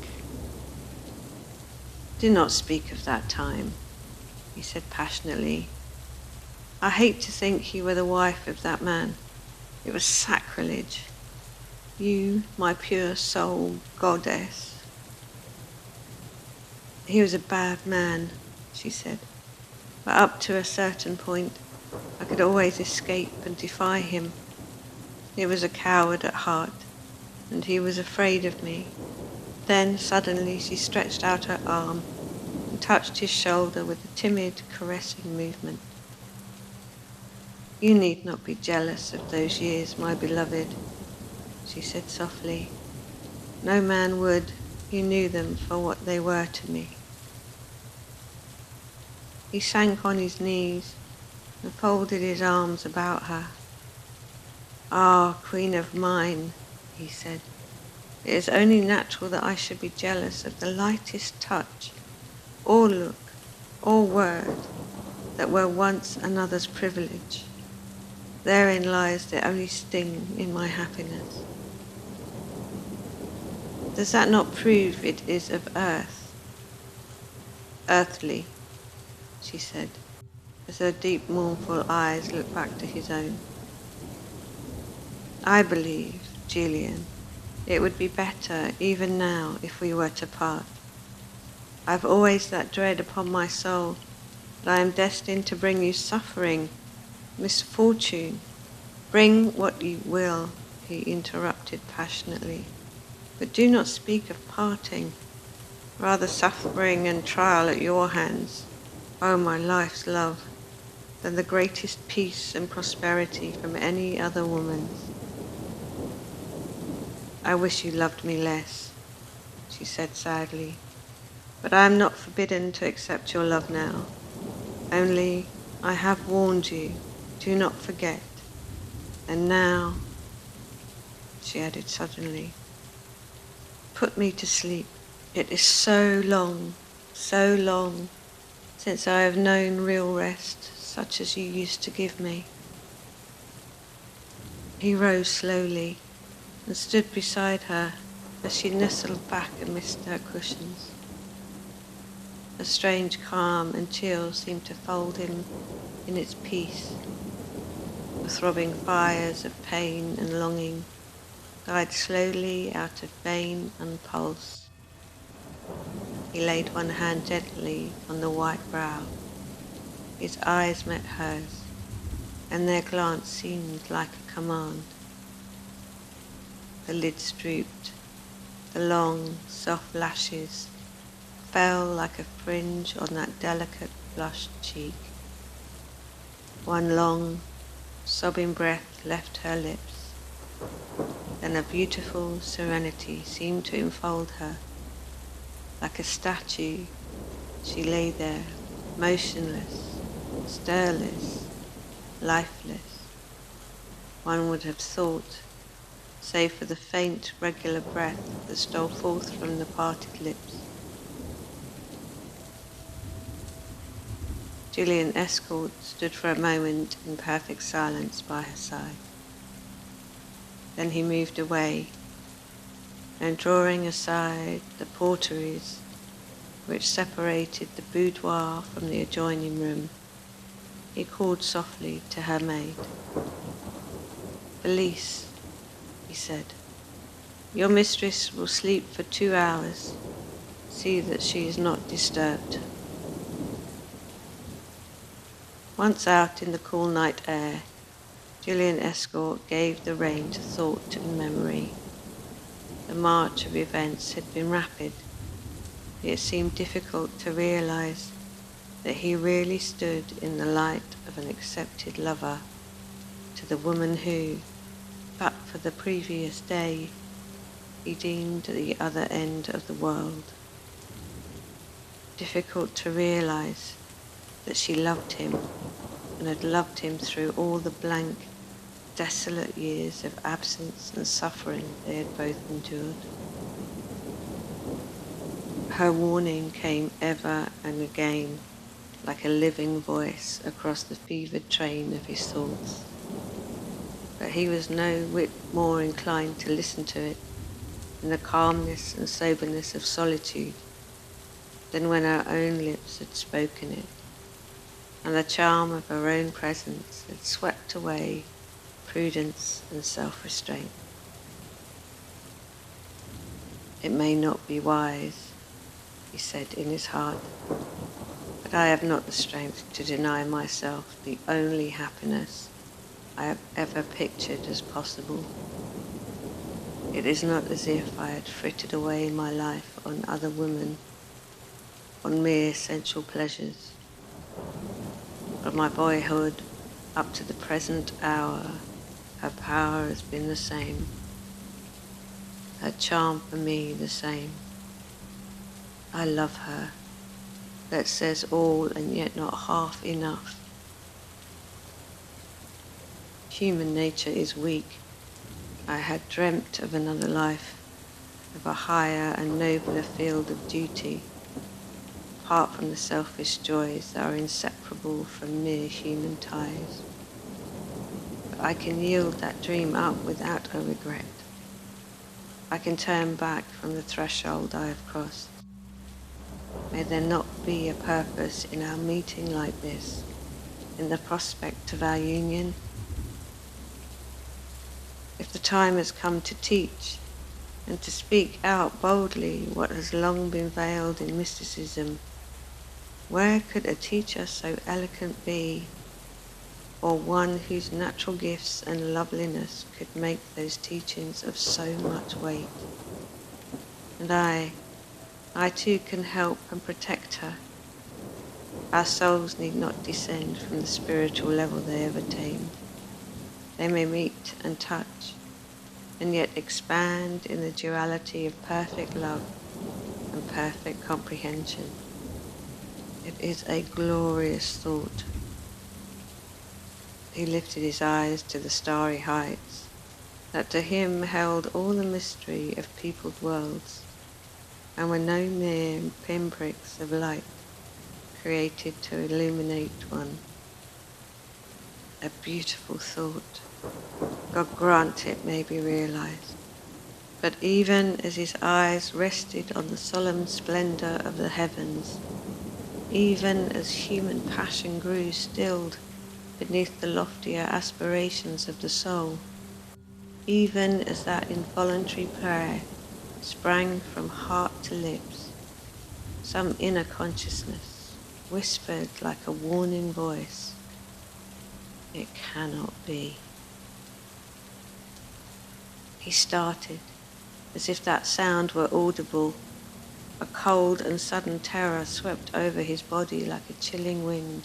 Do not speak of that time, he said passionately. I hate to think you were the wife of that man. It was sacrilege. You, my pure soul goddess. He was a bad man, she said, but up to a certain point, I could always escape and defy him. He was a coward at heart, and he was afraid of me. Then suddenly she stretched out her arm and touched his shoulder with a timid, caressing movement. You need not be jealous of those years, my beloved, she said softly. No man would, you knew them for what they were to me. He sank on his knees and folded his arms about her. Ah, queen of mine, he said, it is only natural that I should be jealous of the lightest touch, or look, or word, that were once another's privilege. Therein lies the only sting in my happiness. Does that not prove it is of earth? Earthly, she said, as her deep mournful eyes looked back to his own. I believe, Julian, it would be better even now if we were to part. I have always that dread upon my soul that I am destined to bring you suffering, misfortune. Bring what you will, he interrupted passionately, but do not speak of parting, rather suffering and trial at your hands, oh my life's love, than the greatest peace and prosperity from any other woman's. I wish you loved me less, she said sadly, but I am not forbidden to accept your love now. Only, I have warned you, do not forget. And now, she added suddenly, put me to sleep. It is so long, since I have known real rest, such as you used to give me. He rose slowly and stood beside her as she nestled back amidst her cushions. A strange calm and chill seemed to fold him in its peace. The throbbing fires of pain and longing died slowly out of vein and pulse. He laid one hand gently on the white brow. His eyes met hers, and their glance seemed like a command. The lids drooped. The long, soft lashes fell like a fringe on that delicate, flushed cheek. One long, sobbing breath left her lips. Then a beautiful serenity seemed to enfold her. Like a statue, she lay there, motionless, stirless, lifeless. One would have thought, save for the faint, regular breath that stole forth from the parted lips. Julian Escort stood for a moment in perfect silence by her side. Then he moved away, and drawing aside the portieres which separated the boudoir from the adjoining room, he called softly to her maid. "Felice," he said, "your mistress will sleep for 2 hours. See that she is not disturbed." Once out in the cool night air, Julian Escort gave the rein to thought and memory. The march of events had been rapid. It seemed difficult to realize that he really stood in the light of an accepted lover to the woman who, but for the previous day, he deemed the other end of the world. Difficult to realize that she loved him and had loved him through all the blank, desolate years of absence and suffering they had both endured. Her warning came ever and again like a living voice across the fevered train of his thoughts. But he was no whit more inclined to listen to it in the calmness and soberness of solitude than when her own lips had spoken it, and the charm of her own presence had swept away prudence and self-restraint. "It may not be wise," he said in his heart, "but I have not the strength to deny myself the only happiness I have ever pictured as possible. It is not as if I had frittered away my life on other women, on mere sensual pleasures. From my boyhood up to the present hour, her power has been the same, her charm for me the same. I love her. That says all and yet not half enough. Human nature is weak. I had dreamt of another life, of a higher and nobler field of duty, apart from the selfish joys that are inseparable from mere human ties. But I can yield that dream up without a regret. I can turn back from the threshold I have crossed. May there not be a purpose in our meeting like this, in the prospect of our union? If the time has come to teach and to speak out boldly what has long been veiled in mysticism, where could a teacher so eloquent be, or one whose natural gifts and loveliness could make those teachings of so much weight? And I too can help and protect her. Our souls need not descend from the spiritual level they have attained. They may meet and touch, and yet expand in the duality of perfect love and perfect comprehension. It is a glorious thought. He lifted his eyes to the starry heights that to him held all the mystery of peopled worlds, and were no mere pinpricks of light created to illuminate one. A beautiful thought. God grant it may be realized. But even as his eyes rested on the solemn splendor of the heavens, even as human passion grew stilled beneath the loftier aspirations of the soul, even as that involuntary prayer sprang from heart to lips, some inner consciousness whispered like a warning voice, "It cannot be." He started, as if that sound were audible. A cold and sudden terror swept over his body like a chilling wind.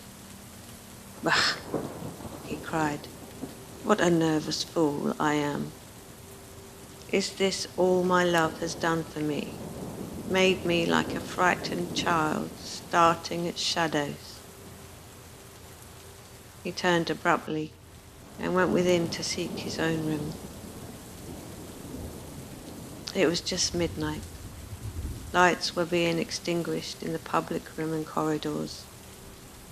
"Bah!" he cried. What a nervous fool I am. Is this all my love has done for me? Made me like a frightened child starting at shadows. He turned abruptly and went within to seek his own room. It was just midnight. Lights were being extinguished in the public room and corridors.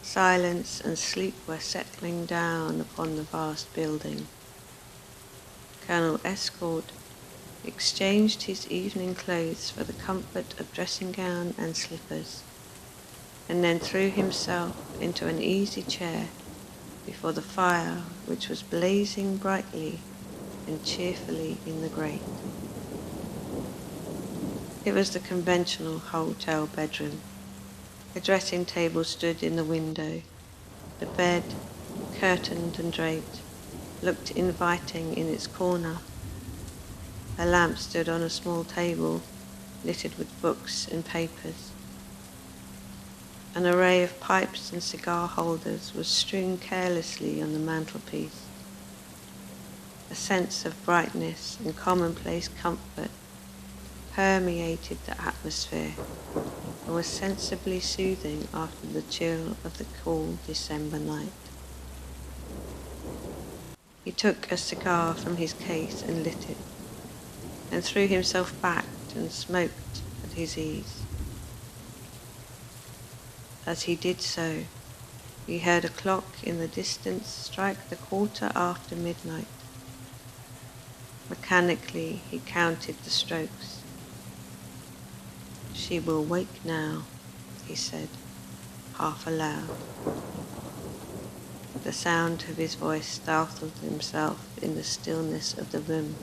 Silence and sleep were settling down upon the vast building. Colonel Escort exchanged his evening clothes for the comfort of dressing gown and slippers, and then threw himself into an easy chair before the fire which was blazing brightly and cheerfully in the grate. It was the conventional hotel bedroom. A dressing table stood in the window. The bed, curtained and draped, looked inviting in its corner. A lamp stood on a small table, littered with books and papers. An array of pipes and cigar holders was strewn carelessly on the mantelpiece. A sense of brightness and commonplace comfort permeated the atmosphere and was sensibly soothing after the chill of the cool December night. He took a cigar from his case and lit it, and threw himself back and smoked at his ease. As he did so, he heard a clock in the distance strike the midnight. Mechanically, he counted the strokes. "She will wake now," he said, half aloud. The sound of his voice startled himself in the stillness of the room.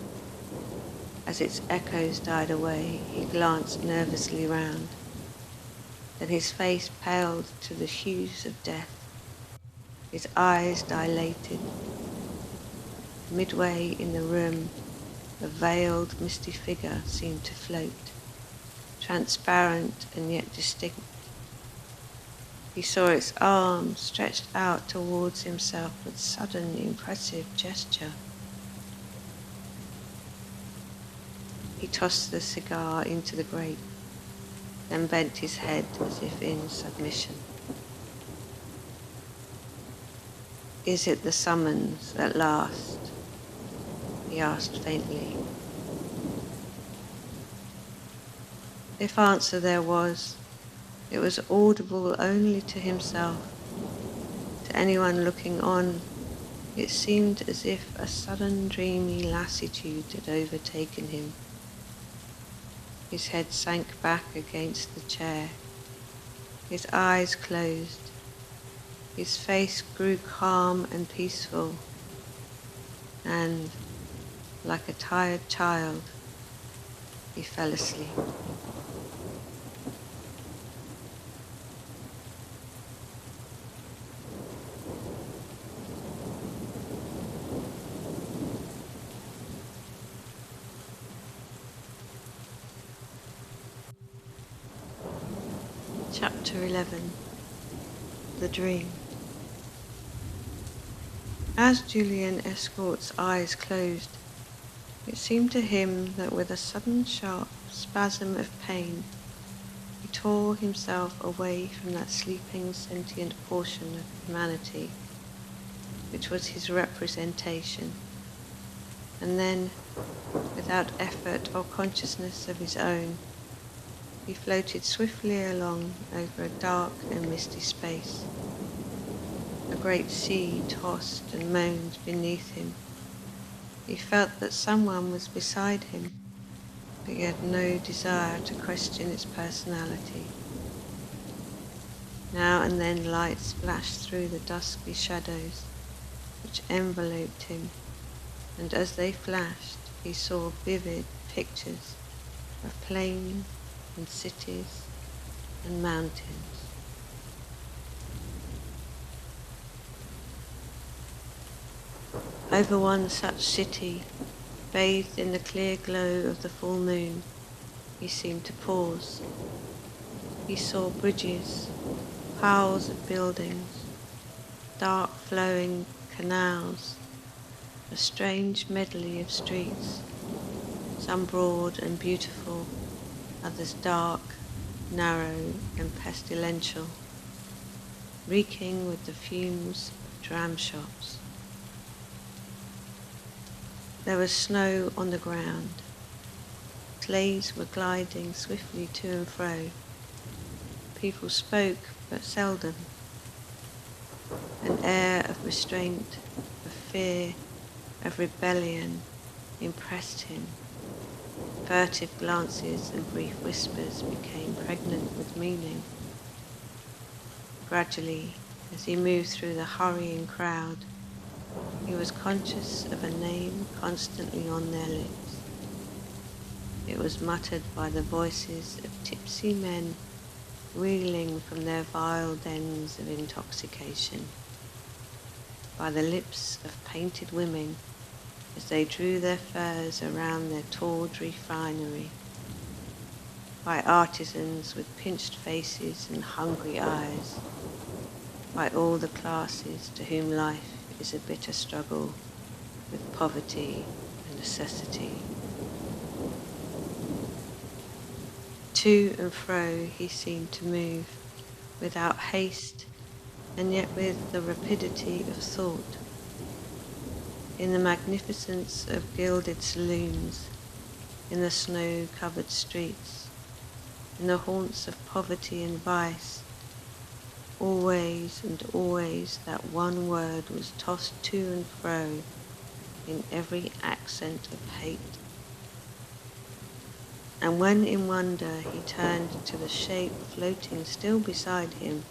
As its echoes died away, he glanced nervously round. Then his face paled to the hues of death. His eyes dilated. Midway in the room, a veiled, misty figure seemed to float, transparent and yet distinct. He saw its arms stretched out towards himself with sudden, impressive gesture. He tossed the cigar into the grate, then bent his head as if in submission. "Is it the summons at last?" he asked faintly. If answer there was, it was audible only to himself. To anyone looking on, it seemed as if a sudden dreamy lassitude had overtaken him. His head sank back against the chair. His eyes closed. His face grew calm and peaceful, and, like a tired child, he fell asleep. Chapter 11. The Dream. As Julian Escort's eyes closed, it seemed to him that with a sudden sharp spasm of pain, he tore himself away from that sleeping sentient portion of humanity, which was his representation, and then, without effort or consciousness of his own, he floated swiftly along over a dark and misty space. A great sea tossed and moaned beneath him. He felt that someone was beside him, but he had no desire to question its personality. Now and then lights flashed through the dusky shadows which enveloped him, and as they flashed, he saw vivid pictures of plains and cities and mountains. Over one such city, bathed in the clear glow of the full moon, he seemed to pause. He saw bridges, piles of buildings, dark flowing canals, a strange medley of streets, some broad and beautiful, others dark, narrow and pestilential, reeking with the fumes of dram shops. There was snow on the ground. Sleighs were gliding swiftly to and fro. People spoke, but seldom. An air of restraint, of fear, of rebellion impressed him. Furtive glances and brief whispers became pregnant with meaning. Gradually, as he moved through the hurrying crowd, he was conscious of a name constantly on their lips. It was muttered by the voices of tipsy men reeling from their vile dens of intoxication, by the lips of painted women as they drew their furs around their tawdry finery, by artisans with pinched faces and hungry eyes, by all the classes to whom life is a bitter struggle with poverty and necessity. To and fro he seemed to move, without haste and yet with the rapidity of thought, in the magnificence of gilded saloons, in the snow-covered streets, in the haunts of poverty and vice. Always and always that one word was tossed to and fro in every accent of hate. And when in wonder he turned to the shape floating still beside him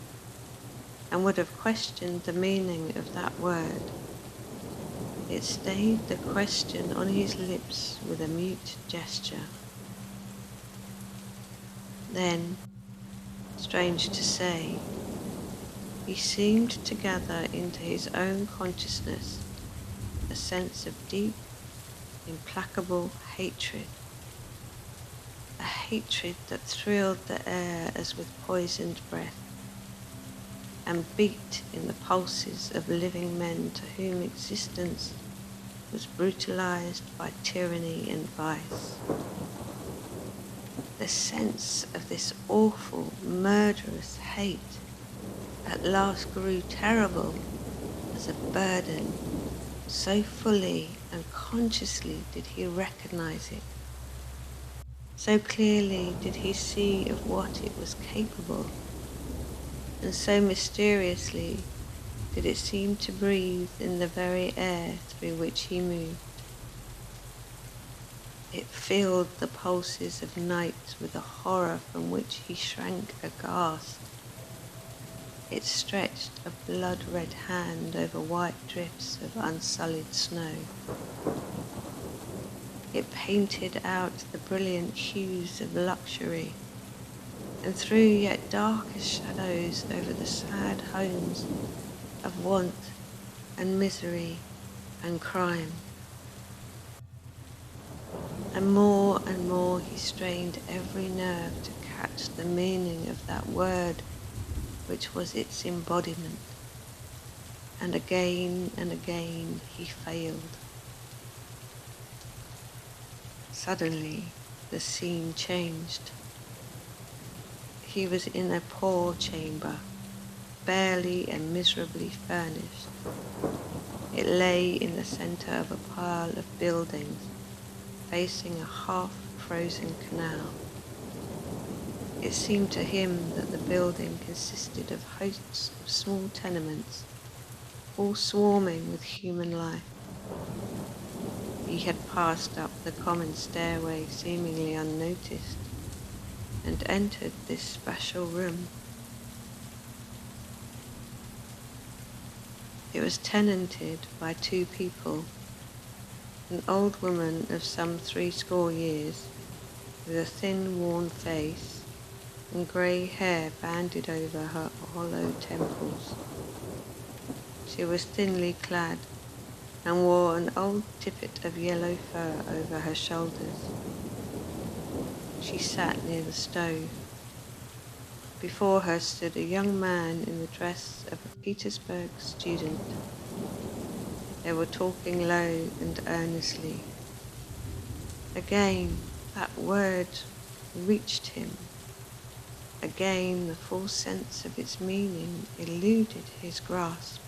and would have questioned the meaning of that word, it stayed the question on his lips with a mute gesture. Then, strange to say, he seemed to gather into his own consciousness a sense of deep, implacable hatred, a hatred that thrilled the air as with poisoned breath, and beat in the pulses of living men to whom existence was brutalized by tyranny and vice. The sense of this awful, murderous hate at last grew terrible as a burden, so fully and consciously did he recognize it. So clearly did he see of what it was capable, and so mysteriously did it seem to breathe in the very air through which he moved. It filled the pulses of night with a horror from which he shrank aghast. It stretched a blood-red hand over white drifts of unsullied snow. It painted out the brilliant hues of luxury and threw yet darker shadows over the sad homes of want and misery and crime. And more he strained every nerve to catch the meaning of that word which was its embodiment, and again he failed. Suddenly the scene changed. He was in a poor chamber, barely and miserably furnished. It lay in the center of a pile of buildings, facing a half-frozen canal. It seemed to him that the building consisted of hosts of small tenements, all swarming with human life. He had passed up the common stairway seemingly unnoticed and entered this special room. It was tenanted by two people, an old woman of some 70 years, with a thin, worn face and grey hair banded over her hollow temples. She was thinly clad and wore an old tippet of yellow fur over her shoulders. She sat near the stove. Before her stood a young man in the dress of a Petersburg student. They were talking low and earnestly. Again, that word reached him. Again, the full sense of its meaning eluded his grasp.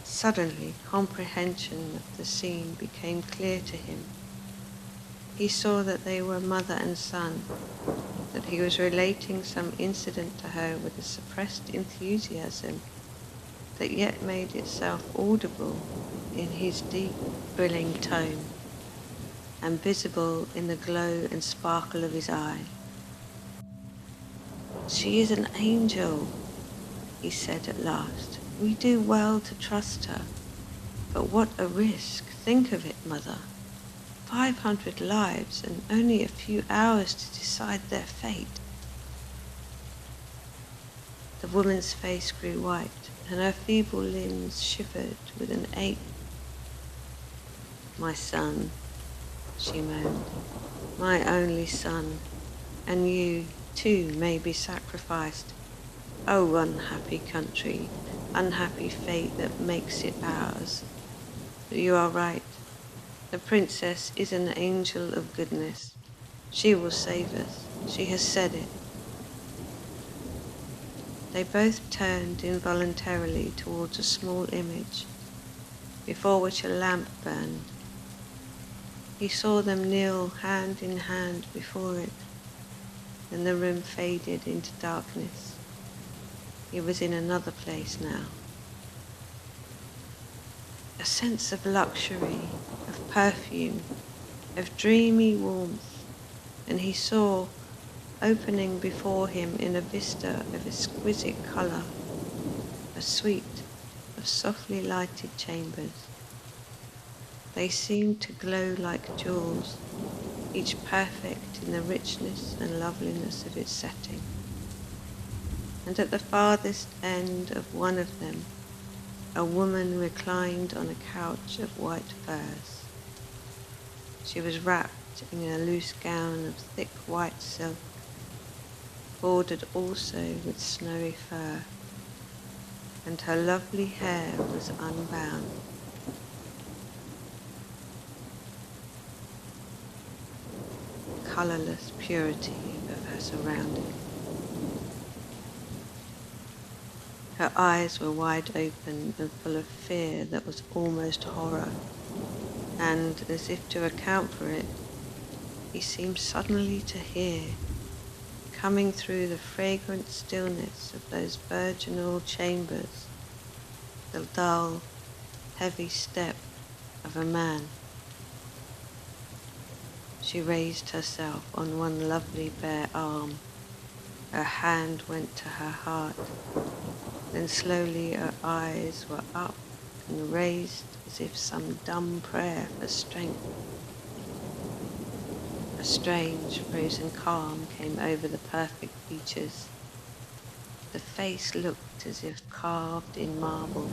Suddenly, comprehension of the scene became clear to him. He saw that they were mother and son, that he was relating some incident to her with a suppressed enthusiasm that yet made itself audible in his deep, thrilling tone, and visible in the glow and sparkle of his eye. "She is an angel," he said at last. "We do well to trust her. But what a risk. Think of it, Mother. 500 lives and only a few hours to decide their fate." The woman's face grew white, and her feeble limbs shivered with an ache. "My son," she moaned, "my only son, and you, too, may be sacrificed. Oh, unhappy country, unhappy fate that makes it ours. But you are right. The princess is an angel of goodness. She will save us. She has said it." They both turned involuntarily towards a small image, before which a lamp burned. He saw them kneel hand in hand before it, then the room faded into darkness. He was in another place now. A sense of luxury, of perfume, of dreamy warmth, and he saw, opening before him in a vista of exquisite colour, a suite of softly lighted chambers. They seemed to glow like jewels, each perfect in the richness and loveliness of its setting. And at the farthest end of one of them, a woman reclined on a couch of white furs. She was wrapped in a loose gown of thick white silk, bordered also with snowy fur, and her lovely hair was unbound. Colourless purity of her surroundings. Her eyes were wide open and full of fear that was almost horror, and, as if to account for it, he seemed suddenly to hear, coming through the fragrant stillness of those virginal chambers, the dull, heavy step of a man. She raised herself on one lovely bare arm. Her hand went to her heart. Then slowly her eyes were up and raised as if some dumb prayer for strength. A strange frozen calm came over the perfect features. The face looked as if carved in marble.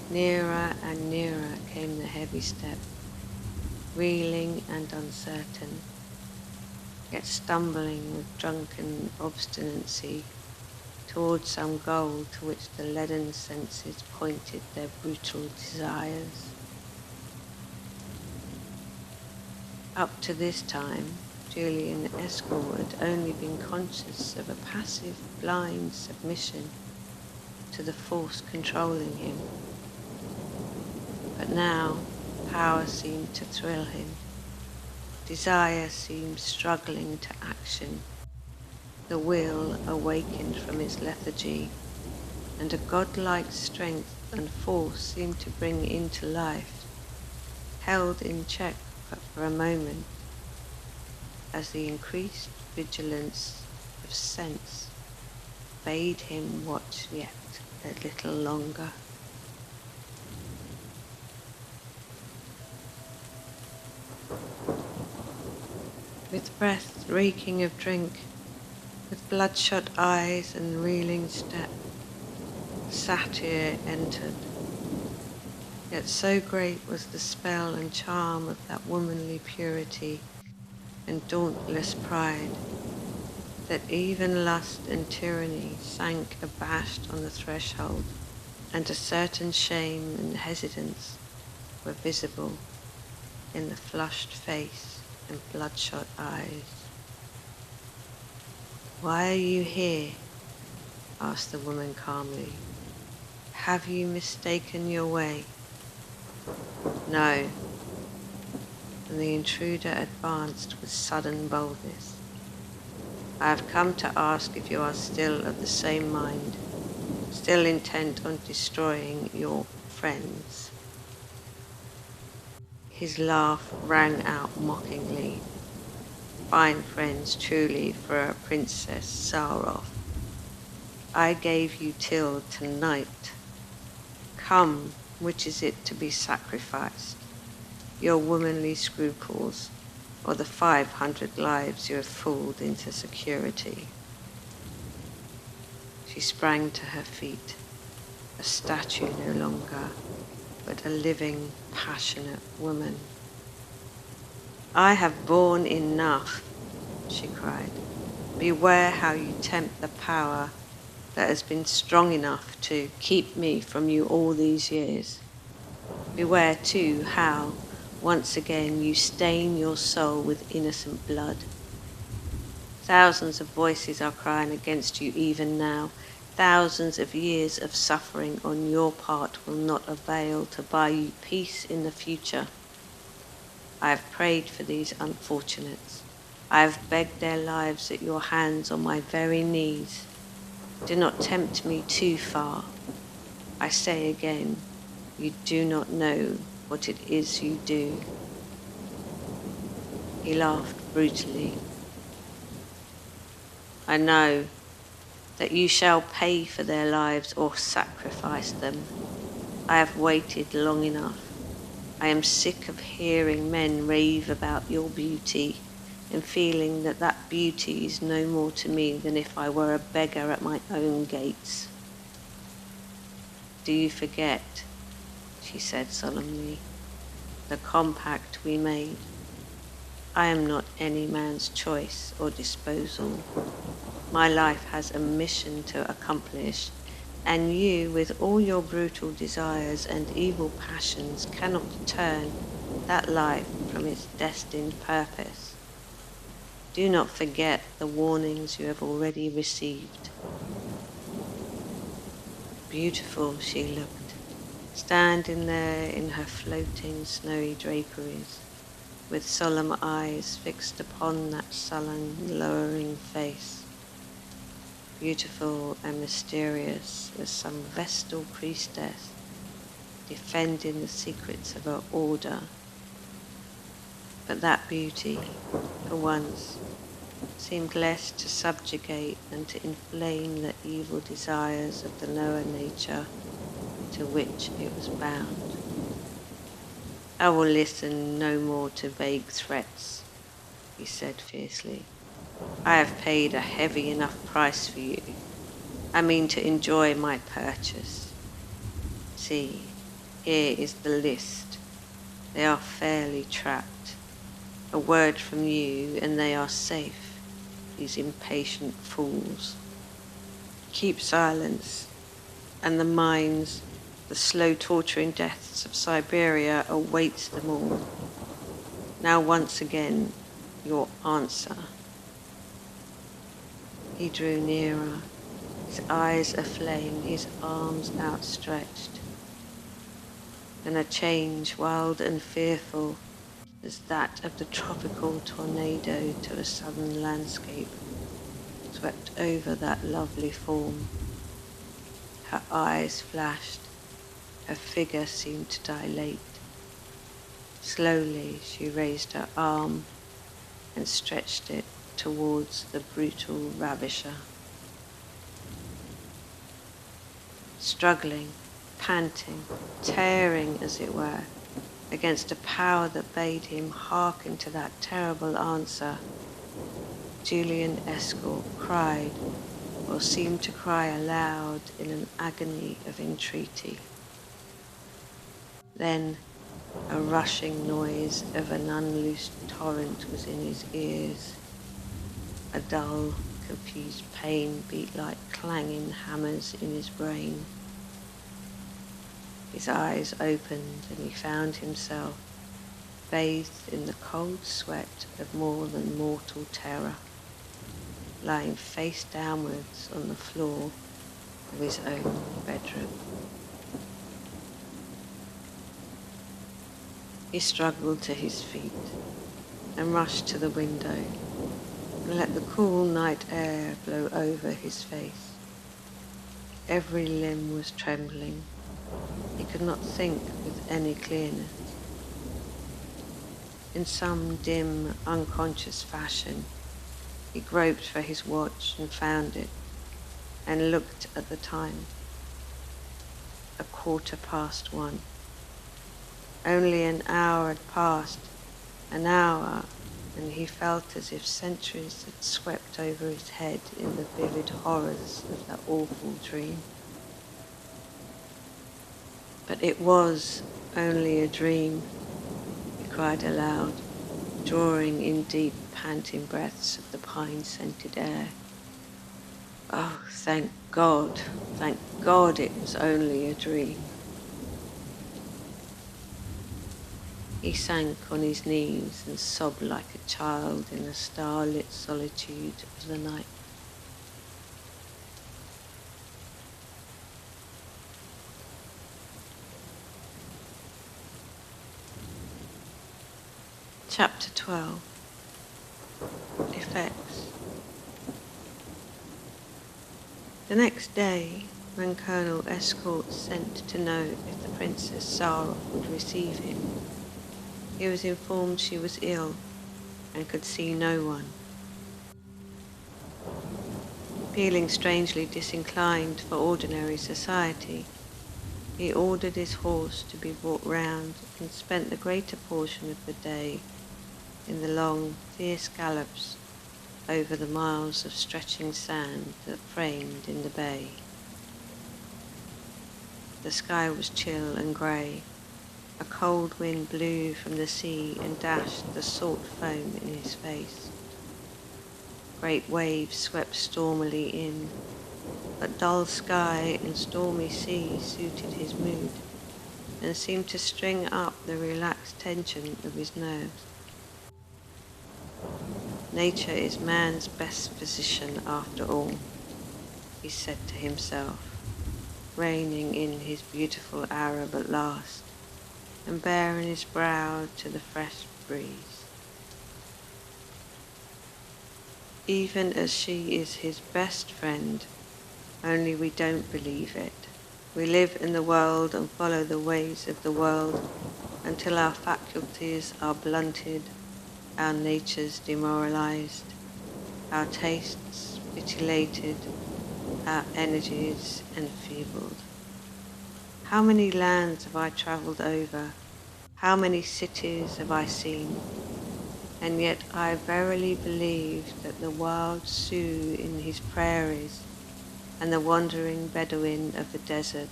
Nearer and nearer came the heavy step, reeling and uncertain, yet stumbling with drunken obstinacy towards some goal to which the leaden senses pointed their brutal desires. Up to this time, Julian Esquire had only been conscious of a passive, blind submission to the force controlling him. But now, power seemed to thrill him. Desire seemed struggling to action. The will awakened from its lethargy, and a godlike strength and force seemed to bring into life, held in check but for a moment, as the increased vigilance of sense bade him watch yet a little longer. With breath reeking of drink, with bloodshot eyes and reeling step, Satyr entered. Yet so great was the spell and charm of that womanly purity and dauntless pride, that even lust and tyranny sank abashed on the threshold, and a certain shame and hesitance were visible in the flushed face and bloodshot eyes. "Why are you here?" asked the woman calmly. "Have you mistaken your way?" "No." And the intruder advanced with sudden boldness. "I have come to ask if you are still of the same mind, still intent on destroying your friends." His laugh rang out mockingly. "Fine friends, truly, for a Princess Sarov. I gave you till tonight. Come, which is it to be sacrificed? Your womanly scruples, or the 500 lives you have fooled into security?" She sprang to her feet, a statue no longer, but a living, passionate woman. "I have borne enough," she cried. "Beware how you tempt the power that has been strong enough to keep me from you all these years. Beware, too, how, once again, you stain your soul with innocent blood. Thousands of voices are crying against you even now. Thousands of years of suffering on your part will not avail to buy you peace in the future. I have prayed for these unfortunates. I have begged their lives at your hands on my very knees. Do not tempt me too far. I say again, you do not know what it is you do." He laughed brutally. "I know that you shall pay for their lives or sacrifice them. I have waited long enough. I am sick of hearing men rave about your beauty and feeling that that beauty is no more to me than if I were a beggar at my own gates. Do you forget," she said solemnly, "the compact we made? I am not any man's choice or disposal. My life has a mission to accomplish, and you, with all your brutal desires and evil passions, cannot turn that life from its destined purpose. Do not forget the warnings you have already received." Beautiful she looked, standing there in her floating snowy draperies, with solemn eyes fixed upon that sullen, lowering face. Beautiful and mysterious as some Vestal priestess defending the secrets of her order. But that beauty, for once, seemed less to subjugate than to inflame the evil desires of the lower nature to which it was bound. "I will listen no more to vague threats," he said fiercely. "I have paid a heavy enough price for you. I mean to enjoy my purchase. See, here is the list. They are fairly trapped. A word from you and they are safe, these impatient fools. Keep silence, and the mines, the slow torturing deaths of Siberia awaits them all. Now once again, your answer." He drew nearer, his eyes aflame, his arms outstretched. Then a change, wild and fearful as that of the tropical tornado to a southern landscape, swept over that lovely form. Her eyes flashed, her figure seemed to dilate. Slowly she raised her arm and stretched it towards the brutal ravisher. Struggling, panting, tearing as it were, against a power that bade him hearken to that terrible answer, Julian Escort cried, or seemed to cry aloud in an agony of entreaty. Then a rushing noise of an unloosed torrent was in his ears, a dull, confused pain beat like clanging hammers in his brain. His eyes opened and he found himself bathed in the cold sweat of more than mortal terror, lying face downwards on the floor of his own bedroom. He struggled to his feet and rushed to the window and let the cool night air blow over his face. Every limb was trembling. He could not think with any clearness. In some dim, unconscious fashion, he groped for his watch and found it, and looked at the time. 1:15. Only an hour had passed, an hour, and he felt as if centuries had swept over his head in the vivid horrors of that awful dream. But it was only a dream, he cried aloud, drawing in deep, panting breaths of the pine-scented air. Oh, thank God it was only a dream. He sank on his knees and sobbed like a child in the starlit solitude of the night. Chapter 12. Effects. The next day, when Colonel Escort sent to know if the Princess Sarah would receive him, he was informed she was ill and could see no one. Feeling strangely disinclined for ordinary society, he ordered his horse to be brought round and spent the greater portion of the day in the long, fierce gallops over the miles of stretching sand that framed in the bay. The sky was chill and grey. A cold wind blew from the sea and dashed the salt foam in his face. Great waves swept stormily in, but dull sky and stormy sea suited his mood and seemed to string up the relaxed tension of his nerves. Nature is man's best physician after all, he said to himself, reining in his beautiful Arab at last, and baring his brow to the fresh breeze. Even as she is his best friend, only we don't believe it. We live in the world and follow the ways of the world until our faculties are blunted, our natures demoralized, our tastes vitiated, our energies enfeebled. How many lands have I travelled over? How many cities have I seen? And yet I verily believe that the wild Sioux in his prairies and the wandering Bedouin of the desert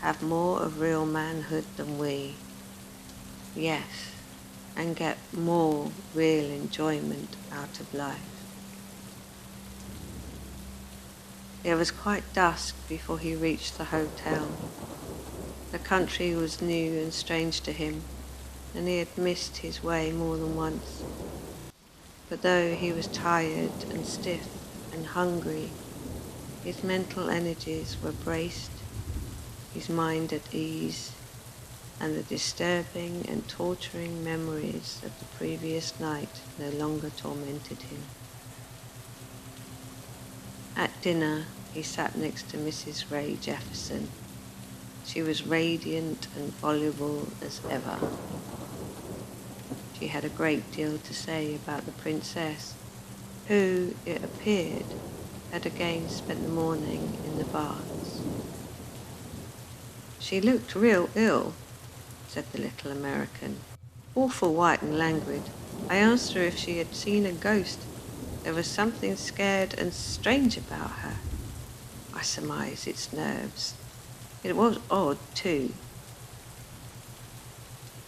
have more of real manhood than we. Yes, and get more real enjoyment out of life. It was quite dusk before he reached the hotel. The country was new and strange to him, and he had missed his way more than once. But though he was tired and stiff and hungry, his mental energies were braced, his mind at ease, and the disturbing and torturing memories of the previous night no longer tormented him. At dinner, he sat next to Mrs. Ray Jefferson. She was radiant and voluble as ever. She had a great deal to say about the princess, who, it appeared, had again spent the morning in the baths. She looked real ill, said the little American. Awful white and languid. I asked her if she had seen a ghost. There was something scared and strange about her. I surmise it's nerves. It was odd, too.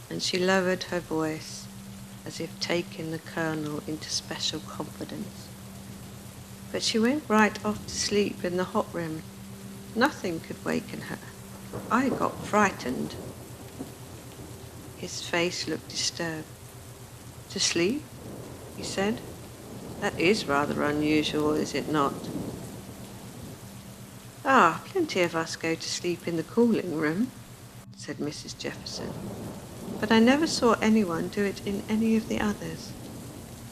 And she lowered her voice, as if taking the colonel into special confidence. but she went right off to sleep in the hot room. Nothing could waken her. I got frightened." His face looked disturbed. "To sleep?" he said. "That is rather unusual, is it not?" "Ah, plenty of us go to sleep in the cooling room," said Mrs. Jefferson, "but I never saw anyone do it in any of the others."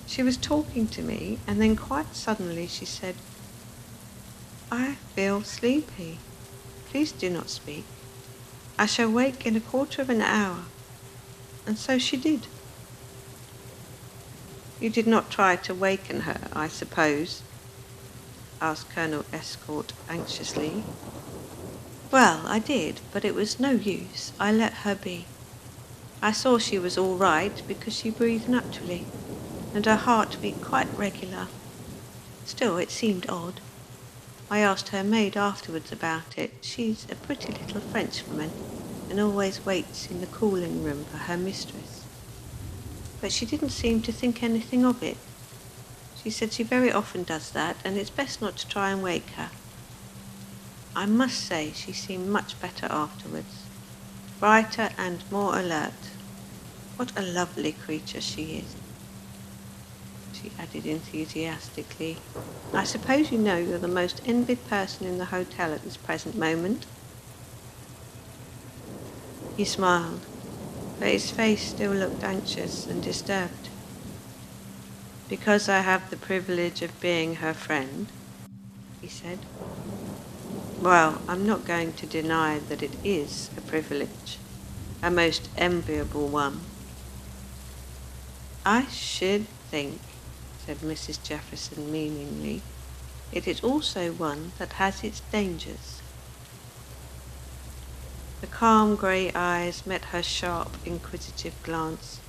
She was talking to me, and then quite suddenly she said, "I feel sleepy. Please do not speak. I shall wake in a quarter of an hour." And so she did. "You did not try to waken her, I suppose?" asked Colonel Escort anxiously. "Well, I did, but it was no use. I let her be. I saw she was all right because she breathed naturally, and her heart beat quite regular. Still, it seemed odd. I asked her maid afterwards about it. She's a pretty little Frenchwoman, and always waits in the cooling room for her mistress. But she didn't seem to think anything of it. She said she very often does that, and it's best not to try and wake her. I must say she seemed much better afterwards, brighter and more alert. What a lovely creature she is," she added enthusiastically. "I suppose you know you're the most envied person in the hotel at this present moment?" He smiled, but his face still looked anxious and disturbed. "Because I have the privilege of being her friend?" he said. "Well, I'm not going to deny that it is a privilege, a most enviable one." "I should think," said Mrs. Jefferson meaningly, "it is also one that has its dangers." The calm grey eyes met her sharp, inquisitive glance,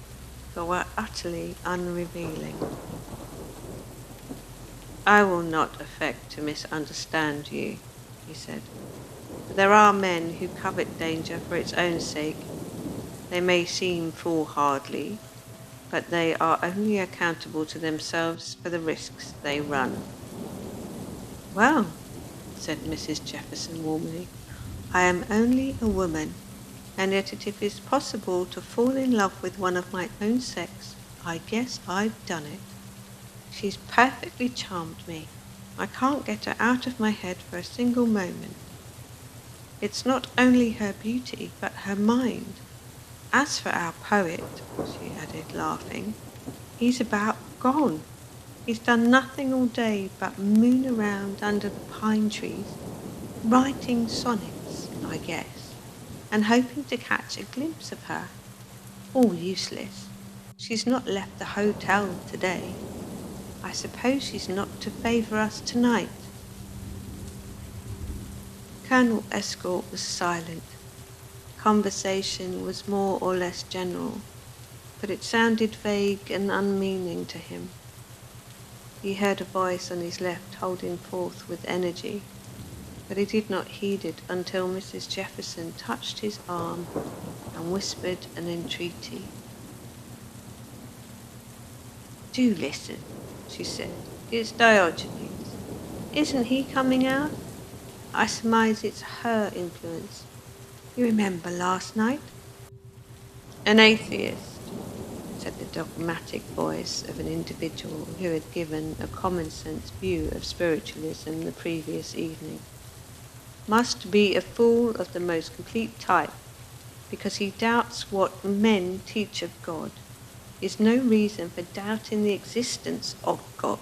but were utterly unrevealing. "I will not affect to misunderstand you," he said. "There are men who covet danger for its own sake. They may seem foolhardy, but they are only accountable to themselves for the risks they run." "Well," said Mrs. Jefferson warmly, "I am only a woman, and yet if it is possible to fall in love with one of my own sex, I guess I've done it. She's perfectly charmed me. I can't get her out of my head for a single moment. It's not only her beauty, but her mind. As for our poet," she added, laughing, "he's about gone. He's done nothing all day but moon around under the pine trees, writing sonnets, I guess, and hoping to catch a glimpse of her. All useless. She's not left the hotel today. I suppose she's not to favour us tonight." Colonel Escort was silent. Conversation was more or less general, but it sounded vague and unmeaning to him. He heard a voice on his left holding forth with energy, but he did not heed it until Mrs. Jefferson touched his arm and whispered an entreaty. "Do listen," she said. "It's Diogenes. Isn't he coming out? I surmise it's her influence. You remember last night?" "An atheist," said the dogmatic voice of an individual who had given a common-sense view of spiritualism the previous evening, "must be a fool of the most complete type, because he doubts what men teach of God. Is no reason for doubting the existence of God.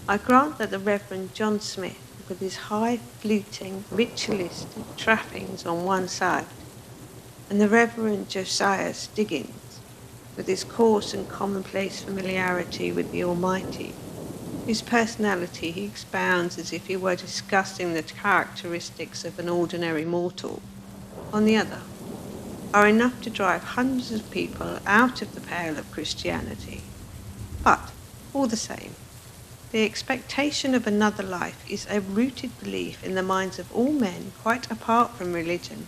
I grant that the Reverend John Smith, with his high-fluting, ritualistic trappings on one side, and the Reverend Josiah Stiggins, with his coarse and commonplace familiarity with the Almighty, whose personality he expounds as if he were discussing the characteristics of an ordinary mortal, on the other, are enough to drive hundreds of people out of the pale of Christianity. But, all the same, the expectation of another life is a rooted belief in the minds of all men quite apart from religion.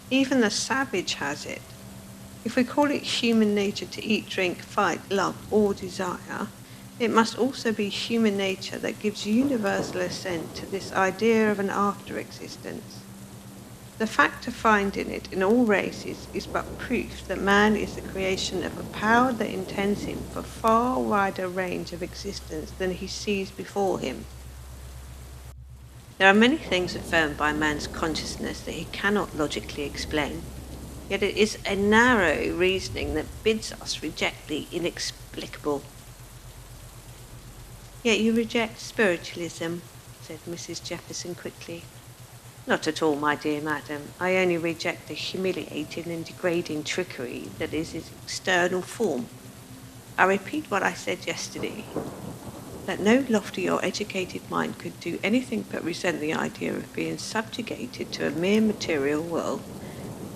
Even the savage has it. If we call it human nature to eat, drink, fight, love, or desire, It must also be human nature that gives universal assent to this idea of an after-existence. The fact of finding it in all races is but proof that man is the creation of a power that intends him for far wider range of existence than he sees before him. There are many things affirmed by man's consciousness that he cannot logically explain, yet it is a narrow reasoning that bids us reject the inexplicable. Yet you reject spiritualism, said Mrs. Jefferson quickly. Not at all, my dear madam. I only reject the humiliating and degrading trickery that is its external form. I repeat what I said yesterday, that no lofty or educated mind could do anything but resent the idea of being subjugated to a mere material world,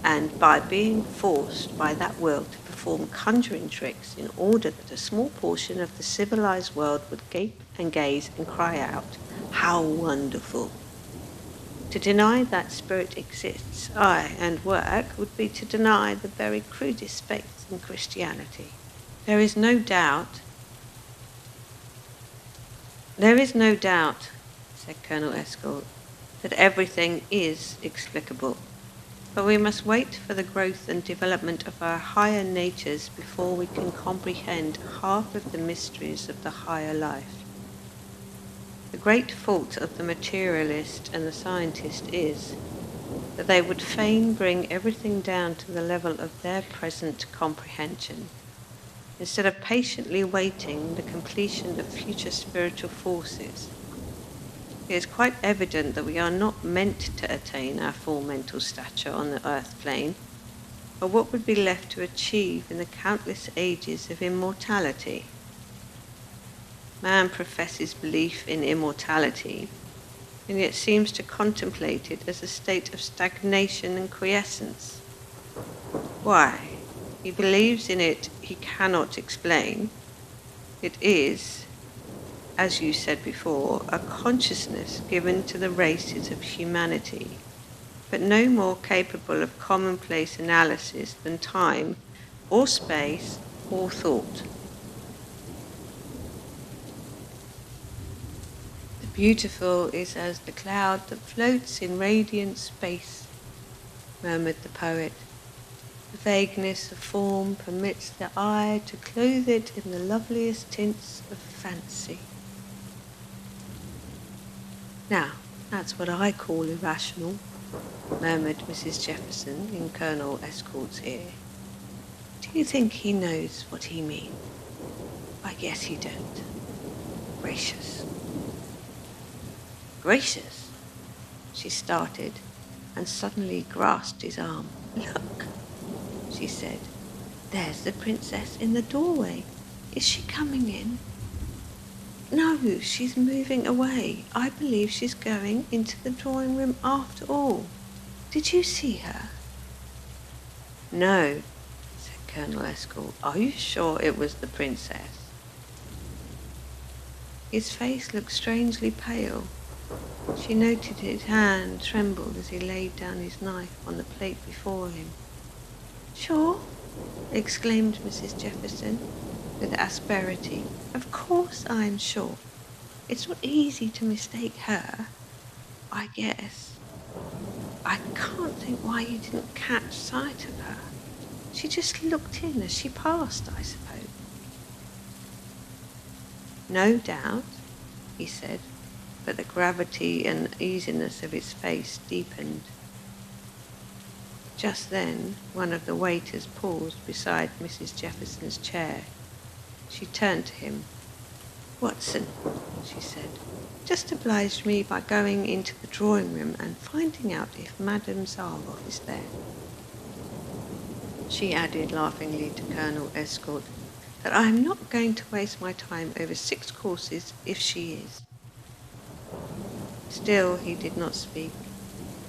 and by being forced by that world to perform conjuring tricks in order that a small portion of the civilized world would gape and gaze and cry out, "How wonderful!" To deny that spirit exists, aye, and work, would be to deny the very crudest faith in Christianity. There is no doubt, said Colonel Escort, that everything is explicable. But we must wait for the growth and development of our higher natures before we can comprehend half of the mysteries of the higher life. The great fault of the materialist and the scientist is that they would fain bring everything down to the level of their present comprehension, instead of patiently waiting the completion of future spiritual forces. It is quite evident that we are not meant to attain our full mental stature on the earth plane, but what would be left to achieve in the countless ages of immortality. Man professes belief in immortality, and yet seems to contemplate it as a state of stagnation and quiescence. Why? He believes in it he cannot explain. It is, as you said before, a consciousness given to the races of humanity, but no more capable of commonplace analysis than time, or space, or thought. The beautiful is as the cloud that floats in radiant space, murmured the poet. The vagueness of form permits the eye to clothe it in the loveliest tints of fancy. Now, that's what I call irrational, murmured Mrs. Jefferson in Colonel Escort's ear. Do you think he knows what he means? I guess he don't. Gracious. Gracious! She started and suddenly grasped his arm. Look, she said. There's the princess in the doorway. Is she coming in? No, she's moving away. I believe she's going into the drawing room after all. Did you see her? No, said Colonel Escort. Are you sure it was the princess? His face looked strangely pale. She noted his hand trembled as he laid down his knife on the plate before him. Sure? Exclaimed Mrs. Jefferson with asperity. Of course I'm sure. It's not easy to mistake her, I guess. I can't think why you didn't catch sight of her. She just looked in as she passed, I suppose. No doubt, he said, but the gravity and easiness of his face deepened. Just then, one of the waiters paused beside Mrs. Jefferson's chair. She turned to him. Watson, she said, just oblige me by going into the drawing room and finding out if Madame Zarlov is there. She added laughingly to Colonel Escort that I am not going to waste my time over 6 courses if she is. Still he did not speak,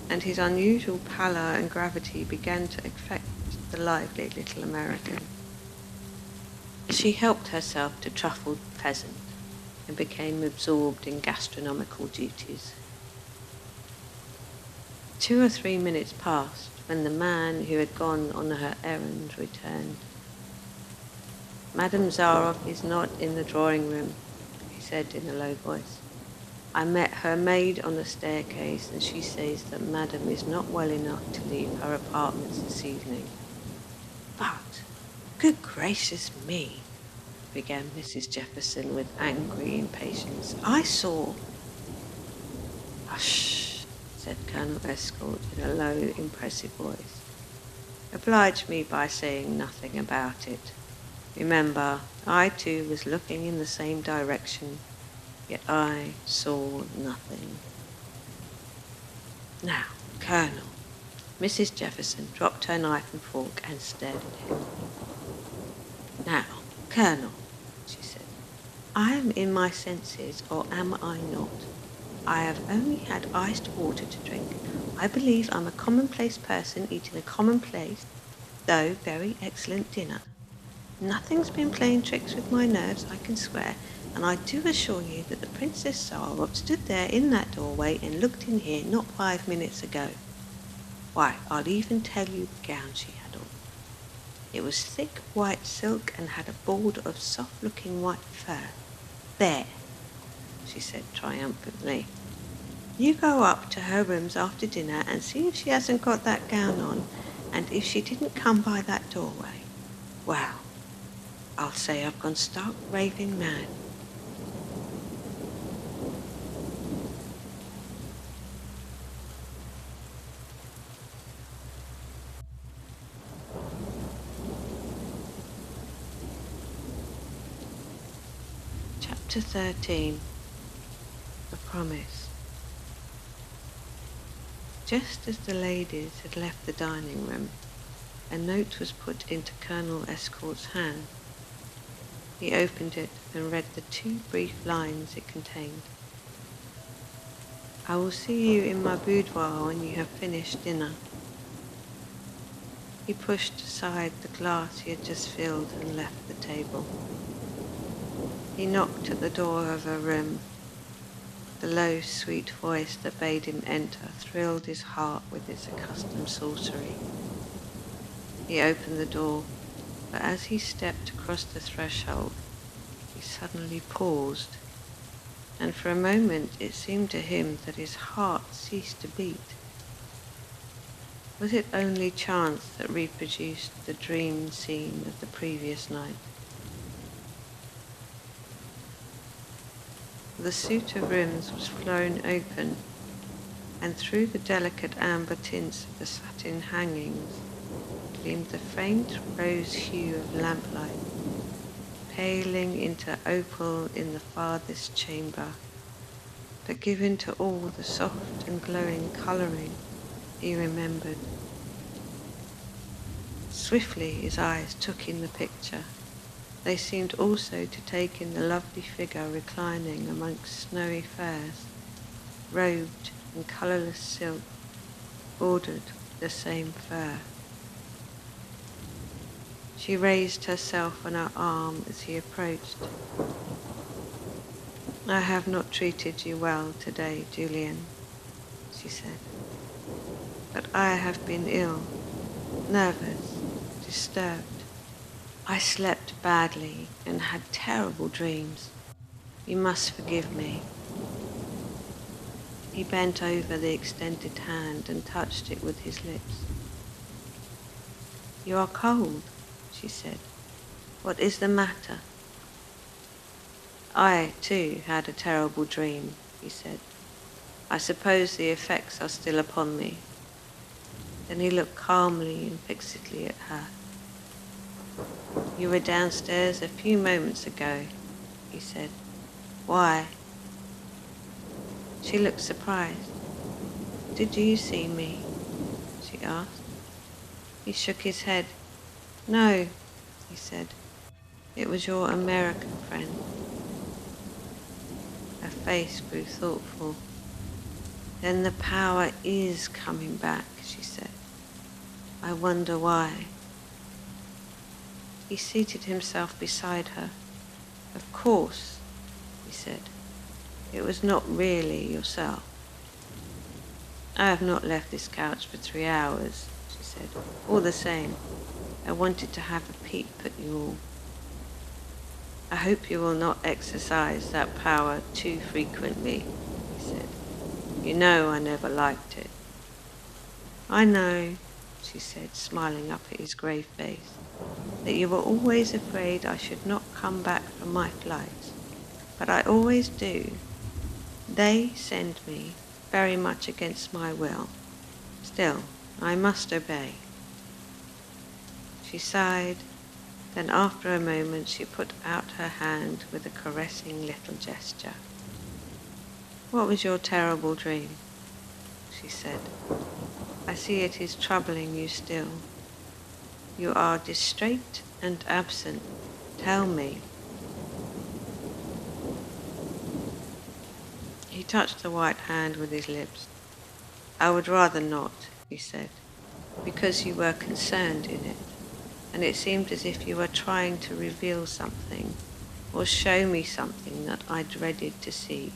and his unusual pallor and gravity began to affect the lively little American. She helped herself to truffled pheasant and became absorbed in gastronomical duties. 2 or 3 minutes passed when the man who had gone on her errand returned. Madame Zaroff is not in the drawing room, he said in a low voice. I met her maid on the staircase, and she says that Madame is not well enough to leave her apartments this evening. But, good gracious me, began Mrs. Jefferson with angry impatience. I saw... Hush, said Colonel Escort in a low, impressive voice. Oblige me by saying nothing about it. Remember, I too was looking in the same direction, yet I saw nothing. Now, Colonel, Mrs. Jefferson dropped her knife and fork and stared at him. Now, Colonel, she said, I am in my senses, or am I not? I have only had iced water to drink. I believe I'm a commonplace person eating a commonplace, though very excellent dinner. Nothing's been playing tricks with my nerves, I can swear, and I do assure you that the Princess Zaroff stood there in that doorway and looked in here not 5 minutes ago. Why, I'll even tell you the gown she had on. It was thick white silk and had a border of soft-looking white fur. There, she said triumphantly. You go up to her rooms after dinner and see if she hasn't got that gown on, and if she didn't come by that doorway. Well, I'll say I've gone stark raving mad. Chapter 13. The Promise. Just as the ladies had left the dining room, a note was put into Colonel Escort's hand. He opened it and read the 2 brief lines it contained. I will see you in my boudoir when you have finished dinner. He pushed aside the glass he had just filled and left the table. He knocked at the door of her room. The low, sweet voice that bade him enter thrilled his heart with its accustomed sorcery. He opened the door, but as he stepped across the threshold, he suddenly paused, and for a moment it seemed to him that his heart ceased to beat. Was it only chance that reproduced the dream scene of the previous night? The suit of rooms was thrown open, and through the delicate amber tints of the satin hangings gleamed the faint rose hue of lamplight, paling into opal in the farthest chamber, but giving to all the soft and glowing colouring he remembered. Swiftly his eyes took in the picture. They seemed also to take in the lovely figure reclining amongst snowy furs, robed in colourless silk, bordered with the same fur. She raised herself on her arm as he approached. I have not treated you well today, Julian, she said, but I have been ill, nervous, disturbed. I slept badly and had terrible dreams. You must forgive me. He bent over the extended hand and touched it with his lips. You are cold, she said. What is the matter? I, too, had a terrible dream, he said. I suppose the effects are still upon me. Then he looked calmly and fixedly at her. You were downstairs a few moments ago, he said. Why? She looked surprised. Did you see me? She asked. He shook his head. No, he said. It was your American friend. Her face grew thoughtful. Then the power is coming back, she said. I wonder why. He seated himself beside her. Of course, he said. It was not really yourself. I have not left this couch for 3 hours, she said. All the same, I wanted to have a peep at you all. I hope you will not exercise that power too frequently, he said. You know I never liked it. I know, she said, smiling up at his grey face, that you were always afraid I should not come back from my flights, but I always do. They send me, very much against my will. Still, I must obey. She sighed, then after a moment she put out her hand with a caressing little gesture. What was your terrible dream? She said. I see it is troubling you still. You are distrait and absent. Tell me. He touched the white hand with his lips. I would rather not, he said, because you were concerned in it, and it seemed as if you were trying to reveal something, or show me something that I dreaded to see.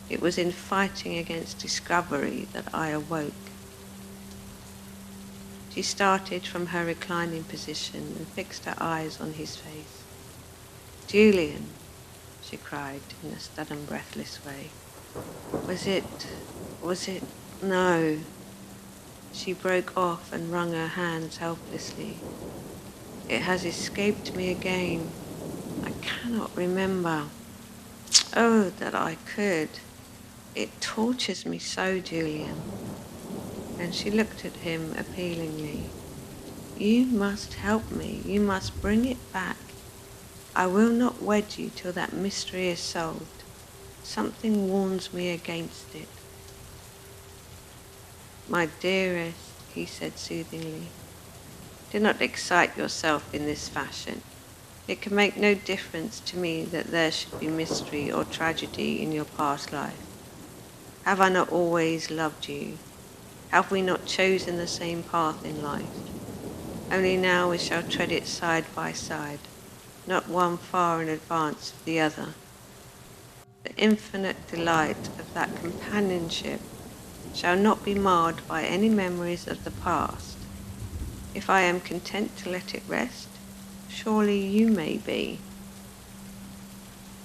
It was in fighting against discovery that I awoke. She started from her reclining position and fixed her eyes on his face. Julian, she cried in a sudden breathless way. Was it, no. She broke off and wrung her hands helplessly. It has escaped me again. I cannot remember. Oh, that I could. It tortures me so, Julian. And she looked at him appealingly. You must help me. You must bring it back. I will not wed you till that mystery is solved. Something warns me against it. My dearest, he said soothingly, do not excite yourself in this fashion. It can make no difference to me that there should be mystery or tragedy in your past life. Have I not always loved you? Have we not chosen the same path in life? Only now we shall tread it side by side, not one far in advance of the other. The infinite delight of that companionship shall not be marred by any memories of the past. If I am content to let it rest, surely you may be.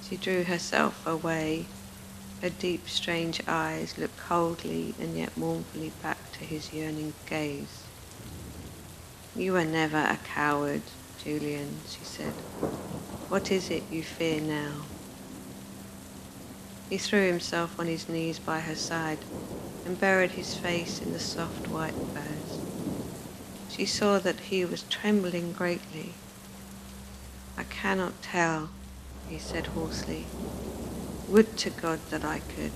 She drew herself away. Her deep, strange eyes looked coldly and yet mournfully back to his yearning gaze. You were never a coward, Julian, she said. What is it you fear now? He threw himself on his knees by her side and buried his face in the soft white furs. She saw that he was trembling greatly. I cannot tell, he said hoarsely. Would to God that I could.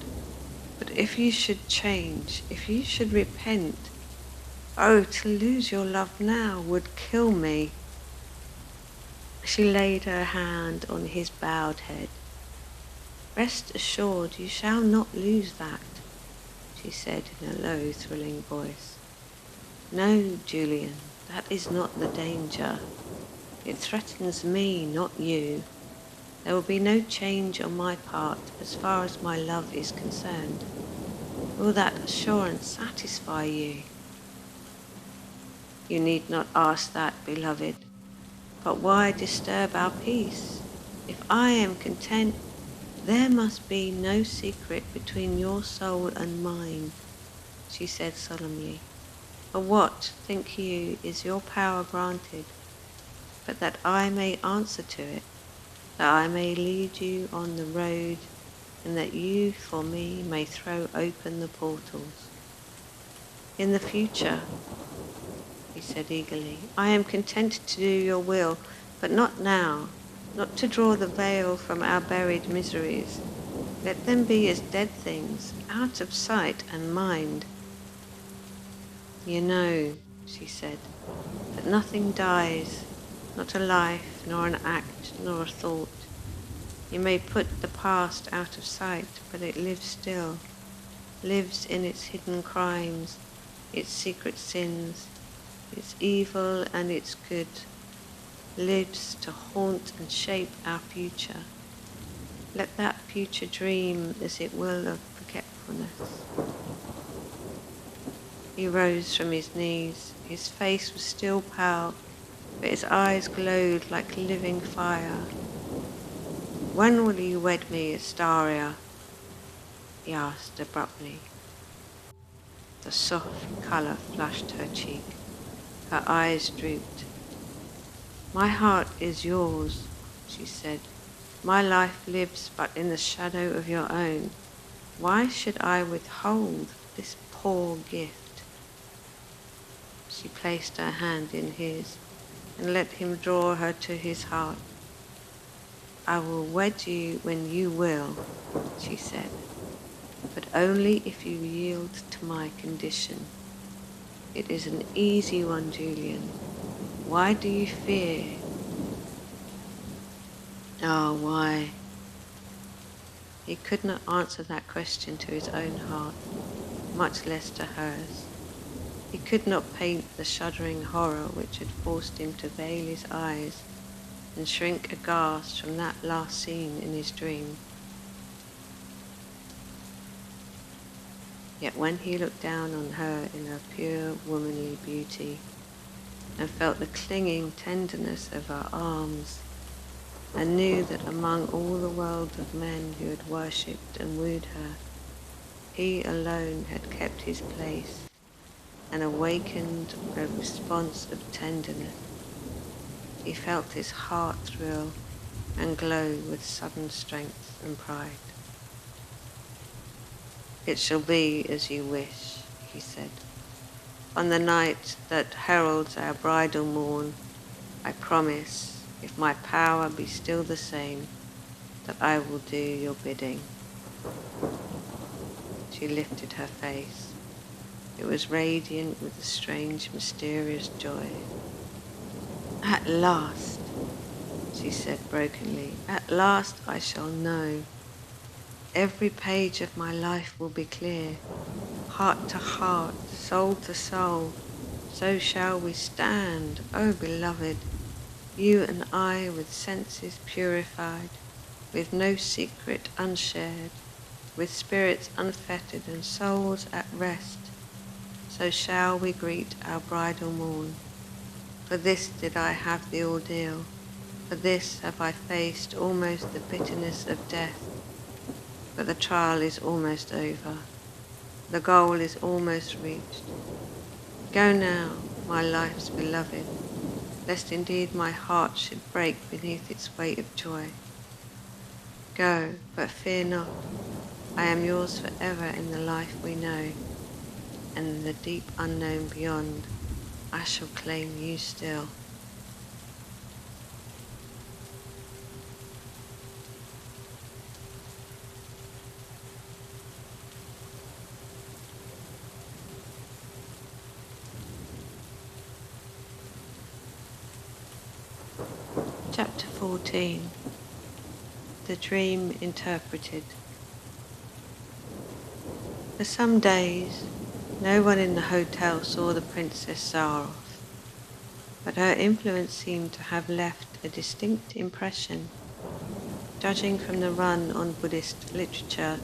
But if you should change, if you should repent, oh, to lose your love now would kill me. She laid her hand on his bowed head. Rest assured you shall not lose that, she said in a low, thrilling voice. No, Julian, that is not the danger. It threatens me, not you. There will be no change on my part as far as my love is concerned. Will that assurance satisfy you? You need not ask that, beloved. But why disturb our peace? If I am content, there must be no secret between your soul and mine, she said solemnly. For what, think you, is your power granted, but that I may answer to it, that I may lead you on the road, and that you, for me, may throw open the portals. In the future, he said eagerly, I am content to do your will, but not now, not to draw the veil from our buried miseries. Let them be as dead things, out of sight and mind. You know, she said, that nothing dies, not a life, nor an act, nor a thought. You may put the past out of sight, but it lives still, lives in its hidden crimes, its secret sins, its evil and its good, lives to haunt and shape our future. Let that future dream as it will of forgetfulness. He rose from his knees. His face was still pale, but his eyes glowed like living fire. When will you wed me, Astaria? He asked abruptly. The soft colour flushed her cheek. Her eyes drooped. My heart is yours, she said. My life lives but in the shadow of your own. Why should I withhold this poor gift? She placed her hand in his and let him draw her to his heart. I will wed you when you will, she said, but only if you yield to my condition. It is an easy one, Julian. Why do you fear? Oh, why? He could not answer that question to his own heart, much less to hers. He could not paint the shuddering horror which had forced him to veil his eyes and shrink aghast from that last scene in his dream. Yet when he looked down on her in her pure womanly beauty and felt the clinging tenderness of her arms, and knew that among all the world of men who had worshipped and wooed her, he alone had kept his place and awakened a response of tenderness, he felt his heart thrill and glow with sudden strength and pride. It shall be as you wish, he said. On the night that heralds our bridal morn, I promise, if my power be still the same, that I will do your bidding. She lifted her face. It was radiant with a strange, mysterious joy. At last, she said brokenly, at last I shall know. Every page of my life will be clear, heart to heart, soul to soul. So shall we stand, O beloved, you and I with senses purified, with no secret unshared, with spirits unfettered and souls at rest. So shall we greet our bridal morn. For this did I have the ordeal, for this have I faced almost the bitterness of death. But the trial is almost over. The goal is almost reached. Go now, my life's beloved, lest indeed my heart should break beneath its weight of joy. Go, but fear not. I am yours forever in the life we know, and in the deep unknown beyond, I shall claim you still. Chapter 14. The Dream Interpreted. For some days, no one in the hotel saw the Princess Zaroff, but her influence seemed to have left a distinct impression, judging from the run on Buddhist literature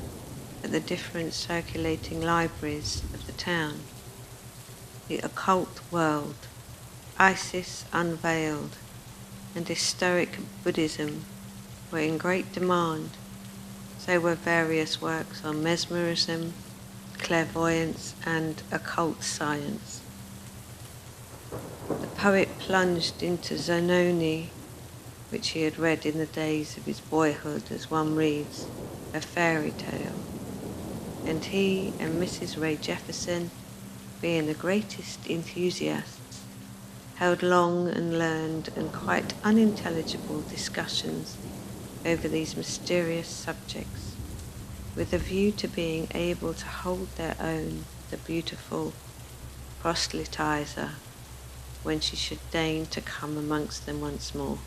at the different circulating libraries of the town. The occult world, Isis unveiled, and historic Buddhism were in great demand. So were various works on mesmerism, clairvoyance, and occult science. The poet plunged into Zanoni, which he had read in the days of his boyhood as one reads a fairy tale, and he and Mrs. Ray Jefferson, being the greatest enthusiasts, held long and learned and quite unintelligible discussions over these mysterious subjects, with a view to being able to hold their own, the beautiful proselytizer, when she should deign to come amongst them once more.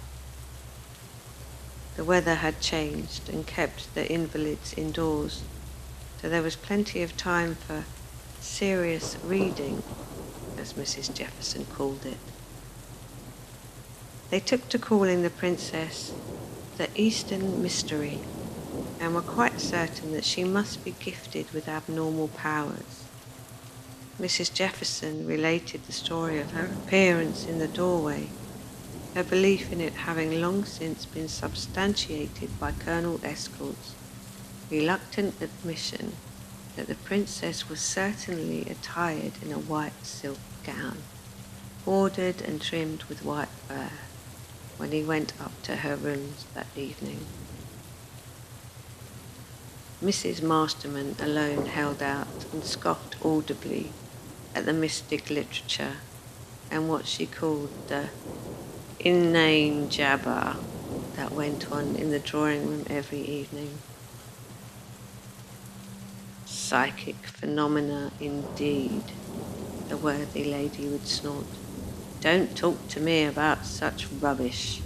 The weather had changed and kept the invalids indoors, so there was plenty of time for serious reading, as Mrs. Jefferson called it. They took to calling the princess the Eastern Mystery, and were quite certain that she must be gifted with abnormal powers. Mrs. Jefferson related the story of her appearance in the doorway her belief in it having long since been substantiated by Colonel Escort's reluctant admission that the princess was certainly attired in a white silk gown, bordered and trimmed with white fur, when he went up to her rooms that evening. Mrs. Masterman alone held out and scoffed audibly at the mystic literature and what she called the inane jabber that went on in the drawing room every evening. Psychic phenomena indeed, the worthy lady would snort. Don't talk to me about such rubbish.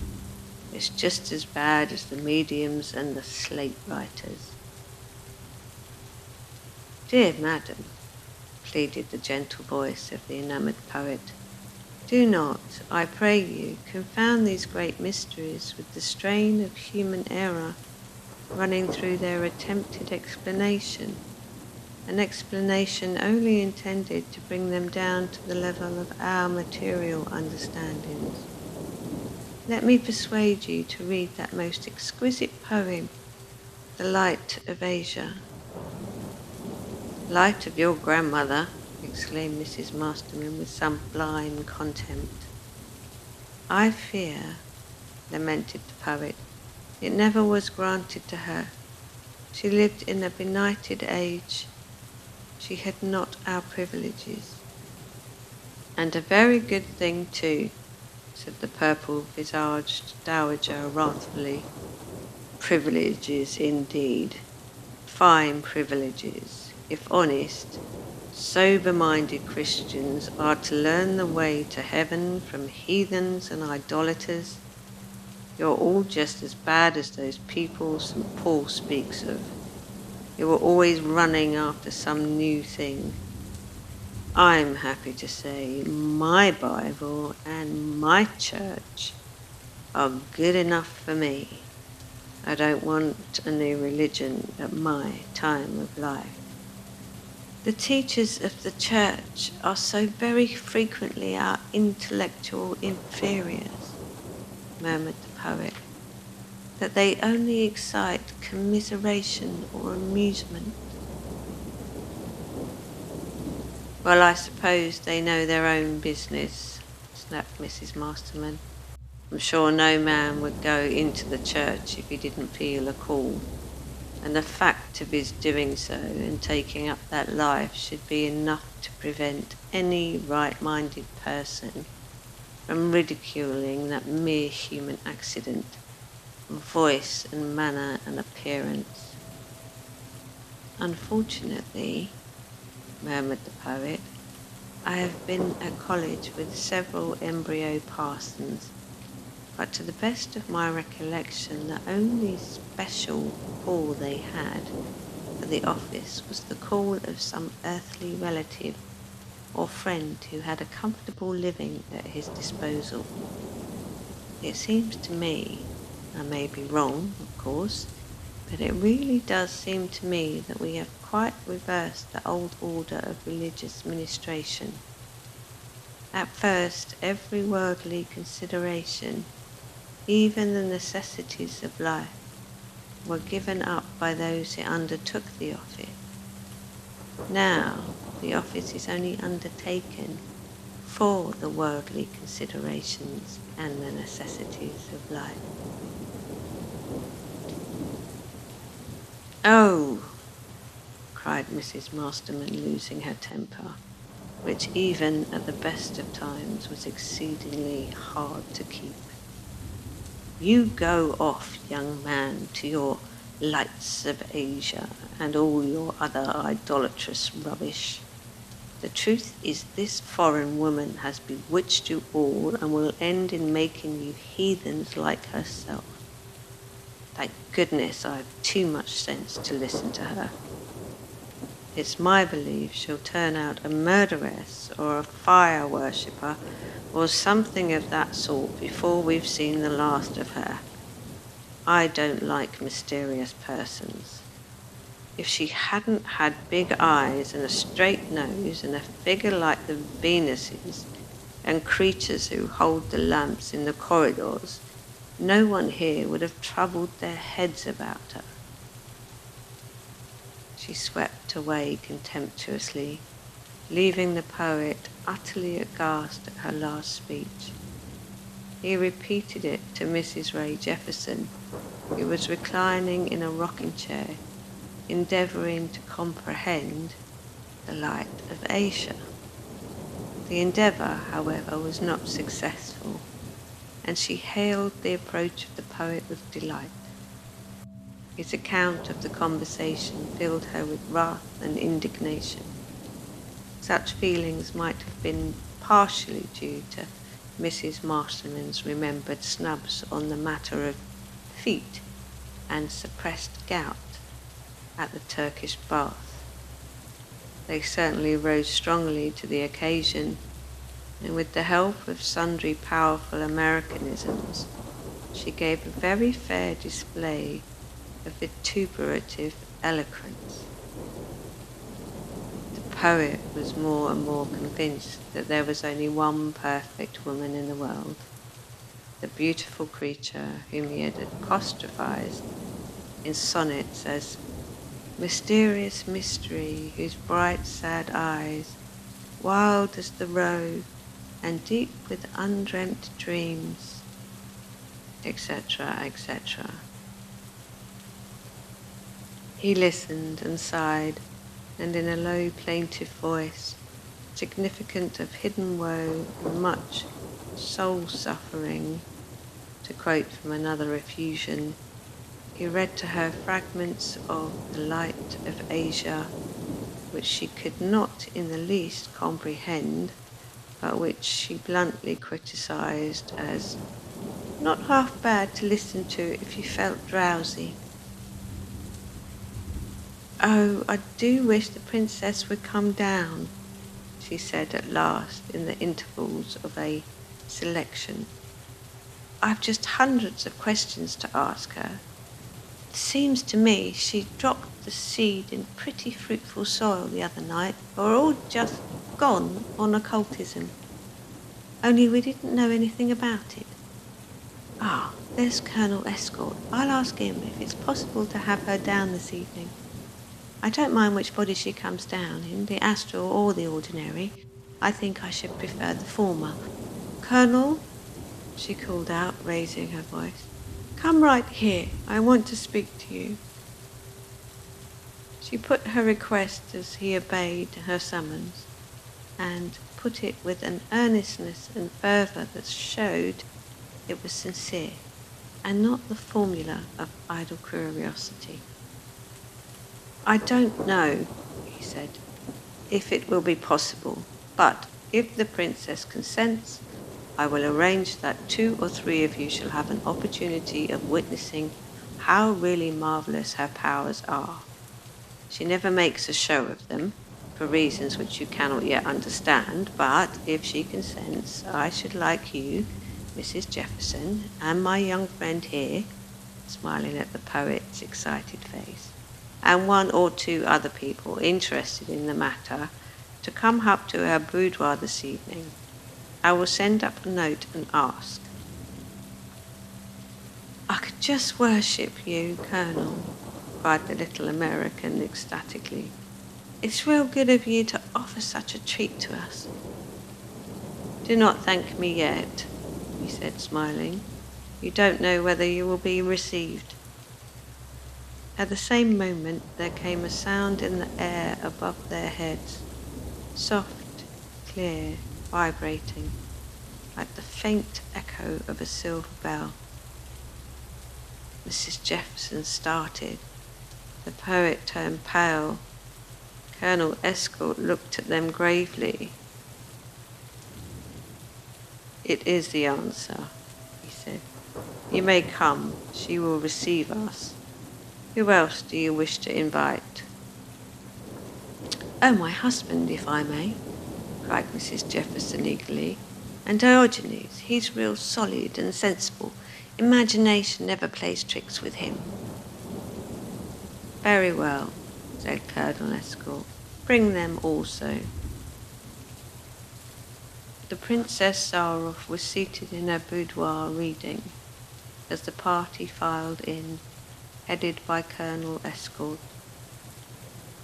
It's just as bad as the mediums and the slate writers. Dear madam, pleaded the gentle voice of the enamoured poet, do not, I pray you, confound these great mysteries with the strain of human error running through their attempted explanation, an explanation only intended to bring them down to the level of our material understandings. Let me persuade you to read that most exquisite poem, The Light of Asia. Light of your grandmother, exclaimed Mrs. Masterman with some blind contempt. I fear, lamented the poet, it never was granted to her. She lived in a benighted age. She had not our privileges. And a very good thing too, said the purple-visaged dowager wrathfully. Privileges indeed. Fine privileges, if honest, sober-minded Christians are to learn the way to heaven from heathens and idolaters. You're all just as bad as those people St. Paul speaks of. You were always running after some new thing. I'm happy to say my Bible and my church are good enough for me. I don't want a new religion at my time of life. The teachers of the church are so very frequently our intellectual inferiors, murmured the poet, that they only excite commiseration or amusement. Well, I suppose they know their own business, snapped Mrs. Masterman. I'm sure no man would go into the church if he didn't feel a call, and the fact of his doing so and taking up that life should be enough to prevent any right-minded person from ridiculing that mere human accident, voice and manner and appearance. Unfortunately, murmured the poet, I have been at college with several embryo parsons, but to the best of my recollection the only special call they had for the office was the call of some earthly relative or friend who had a comfortable living at his disposal. It seems to me, I may be wrong, of course, but it really does seem to me that we have quite reversed the old order of religious ministration. At first, every worldly consideration, even the necessities of life, were given up by those who undertook the office. Now, the office is only undertaken for the worldly considerations and the necessities of life. Oh, cried Mrs. Masterman, losing her temper, which even at the best of times was exceedingly hard to keep. You go off, young man, to your lights of Asia and all your other idolatrous rubbish. The truth is this foreign woman has bewitched you all and will end in making you heathens like herself. Thank goodness I have too much sense to listen to her. It's my belief she'll turn out a murderess or a fire worshipper or something of that sort before we've seen the last of her. I don't like mysterious persons. If she hadn't had big eyes and a straight nose and a figure like the Venus's, and creatures who hold the lamps in the corridors, no one here would have troubled their heads about her. She swept away contemptuously, leaving the poet utterly aghast at her last speech. He repeated it to Mrs. Ray Jefferson, who was reclining in a rocking chair, endeavouring to comprehend the light of Asia. The endeavour, however, was not successful, and she hailed the approach of the poet with delight. His account of the conversation filled her with wrath and indignation. Such feelings might have been partially due to Mrs. Masterman's remembered snubs on the matter of feet and suppressed gout at the Turkish Baths. They certainly rose strongly to the occasion, and with the help of sundry powerful Americanisms, she gave a very fair display of vituperative eloquence. The poet was more and more convinced that there was only one perfect woman in the world, the beautiful creature whom he had apostrophized in sonnets as mysterious mystery, whose bright sad eyes, wild as the roe and deep with undreamt dreams, etc., etc. He listened and sighed, and in a low plaintive voice, significant of hidden woe and much soul suffering, to quote from another effusion, he read to her fragments of the light of Asia, which she could not in the least comprehend, but which she bluntly criticized as not half bad to listen to if you felt drowsy. "Oh, I do wish the princess would come down," she said at last in the intervals of a selection. "I've just hundreds of questions to ask her. It seems to me she dropped the seed in pretty fruitful soil the other night, or all just gone on occultism. Only we didn't know anything about it. Ah, there's Colonel Escort. I'll ask him if it's possible to have her down this evening. I don't mind which body she comes down in, the astral or the ordinary. I think I should prefer the former. Colonel," she called out, raising her voice, "come right here. I want to speak to you." She put her request as he obeyed her summons, and put it with an earnestness and fervour that showed it was sincere, and not the formula of idle curiosity. "I don't know," he said, "if it will be possible, but if the princess consents, I will arrange that 2 or 3 of you shall have an opportunity of witnessing how really marvellous her powers are. She never makes a show of them, for reasons which you cannot yet understand, but if she consents, I should like you, Mrs. Jefferson, and my young friend here," smiling at the poet's excited face, "and 1 or 2 other people interested in the matter, to come up to her boudoir this evening. I will send up a note and ask." "I could just worship you, Colonel," cried the little American ecstatically. "It's real good of you to offer such a treat to us." "Do not thank me yet," he said, smiling. "You don't know whether you will be received." At the same moment there came a sound in the air above their heads, soft, clear, vibrating, like the faint echo of a silver bell. Mrs. Jefferson started. The poet turned pale. Colonel Escort looked at them gravely. "It is the answer," he said. "You may come. She will receive us. Who else do you wish to invite?" "Oh, my husband, if I may," cried Mrs. Jefferson eagerly. "And Diogenes, he's real solid and sensible. Imagination never plays tricks with him." "Very well," said Colonel Escort. "Bring them also." The Princess Zaroff was seated in her boudoir reading as the party filed in, headed by Colonel Escort.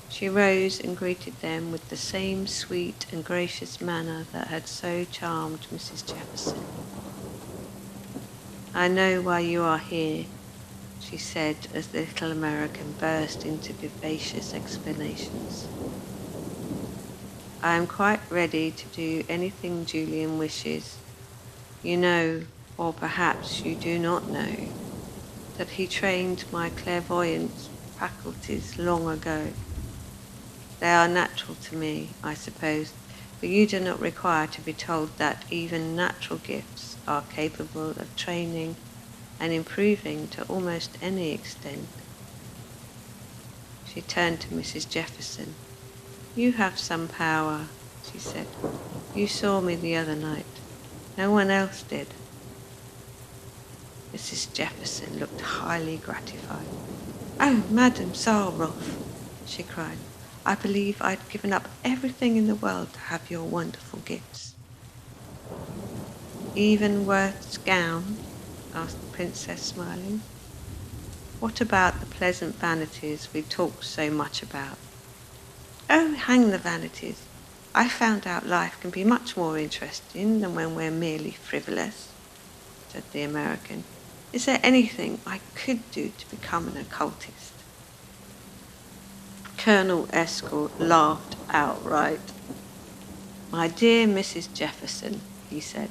She rose and greeted them with the same sweet and gracious manner that had so charmed Mrs. Jefferson. "I know why you are here," she said as the little American burst into vivacious explanations. "I am quite ready to do anything Julian wishes. You know, or perhaps you do not know, that he trained my clairvoyant faculties long ago. They are natural to me, I suppose, but you do not require to be told that even natural gifts are capable of training and improving to almost any extent." She turned to Mrs. Jefferson. "You have some power," she said. "You saw me the other night. No one else did." Mrs. Jefferson looked highly gratified. "Oh, Madame Zaroff," she cried, "I believe I'd given up everything in the world to have your wonderful gifts." "Even Worth's gown?" asked the princess, smiling. "What about the pleasant vanities we talked so much about?" "Oh, hang the vanities. I found out life can be much more interesting than when we're merely frivolous," said the American. "Is there anything I could do to become an occultist?" Colonel Escort laughed outright. "My dear Mrs. Jefferson," he said,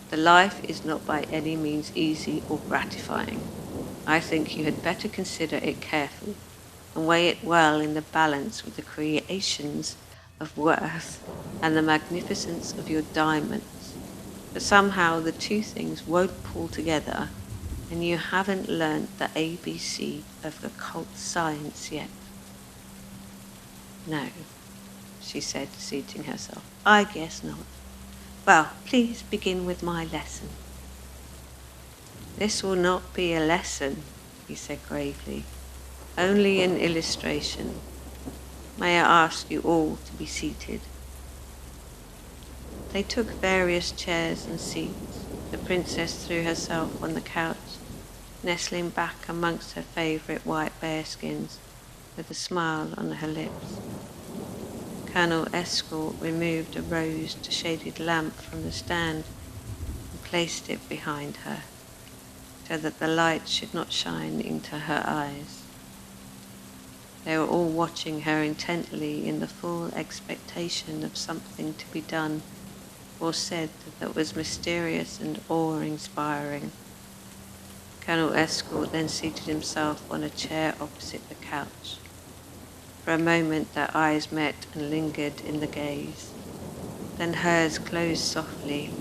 "the life is not by any means easy or gratifying. I think you had better consider it carefully and weigh it well in the balance with the creations of Worth and the magnificence of your diamonds. But somehow the two things won't pull together, and you haven't learnt the ABC of occult science yet." "No," she said, seating herself. "I guess not. Well, please begin with my lesson." "This will not be a lesson," he said gravely. "Only an illustration. May I ask you all to be seated?" They took various chairs and seats. The princess threw herself on the couch, nestling back amongst her favourite white bearskins, with a smile on her lips. Colonel Escort removed a rose-shaded lamp from the stand and placed it behind her, so that the light should not shine into her eyes. They were all watching her intently in the full expectation of something to be done or said that was mysterious and awe-inspiring. Colonel Escort then seated himself on a chair opposite the couch. For a moment their eyes met and lingered in the gaze. Then hers closed softly,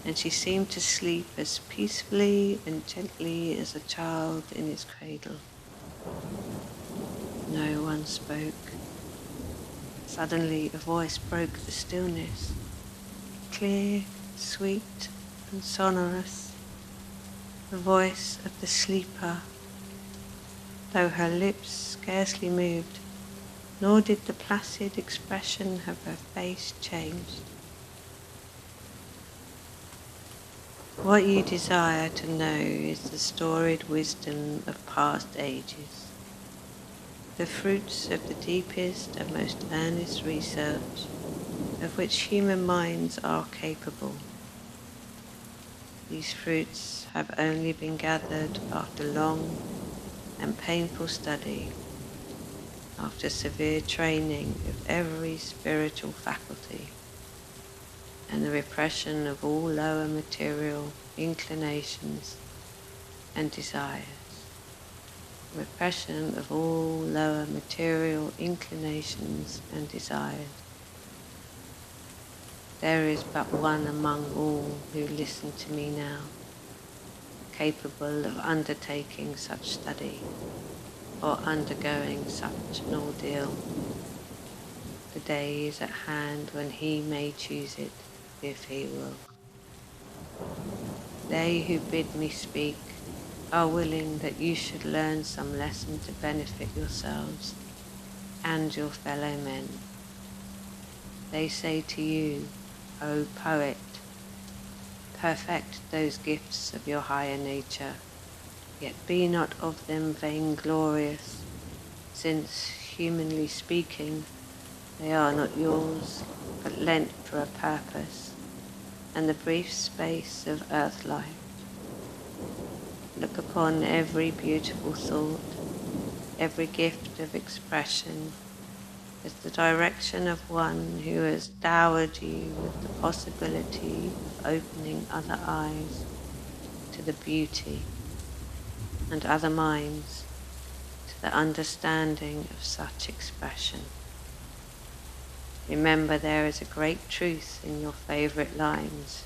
and she seemed to sleep as peacefully and gently as a child in its cradle. No one spoke. Suddenly a voice broke the stillness, clear, sweet, and sonorous, the voice of the sleeper. Though her lips scarcely moved, nor did the placid expression of her face change. "What you desire to know is the storied wisdom of past ages, the fruits of the deepest and most earnest research of which human minds are capable. These fruits have only been gathered after long and painful study, after severe training of every spiritual faculty, and the repression of all lower material inclinations and desires. Repression of all lower material inclinations and desires. There is but one among all who listen to me now, capable of undertaking such study or undergoing such an ordeal. The day is at hand when he may choose it, if he will. They who bid me speak are willing that you should learn some lesson to benefit yourselves and your fellow men. They say to you, O poet, perfect those gifts of your higher nature, yet be not of them vainglorious, since, humanly speaking, they are not yours, but lent for a purpose, and the brief space of earth life. Look upon every beautiful thought, every gift of expression, as the direction of one who has dowered you with the possibility of opening other eyes to the beauty and other minds to the understanding of such expression. Remember, there is a great truth in your favorite lines,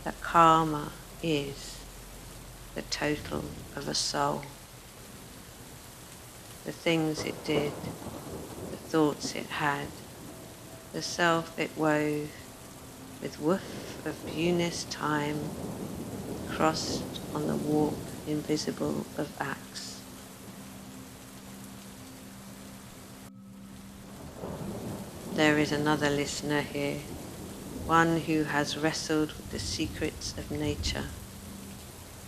that karma is the total of a soul. The things it did, the thoughts it had, the self it wove, with woof of viewless time, crossed on the warp invisible of acts. There is another listener here, one who has wrestled with the secrets of nature.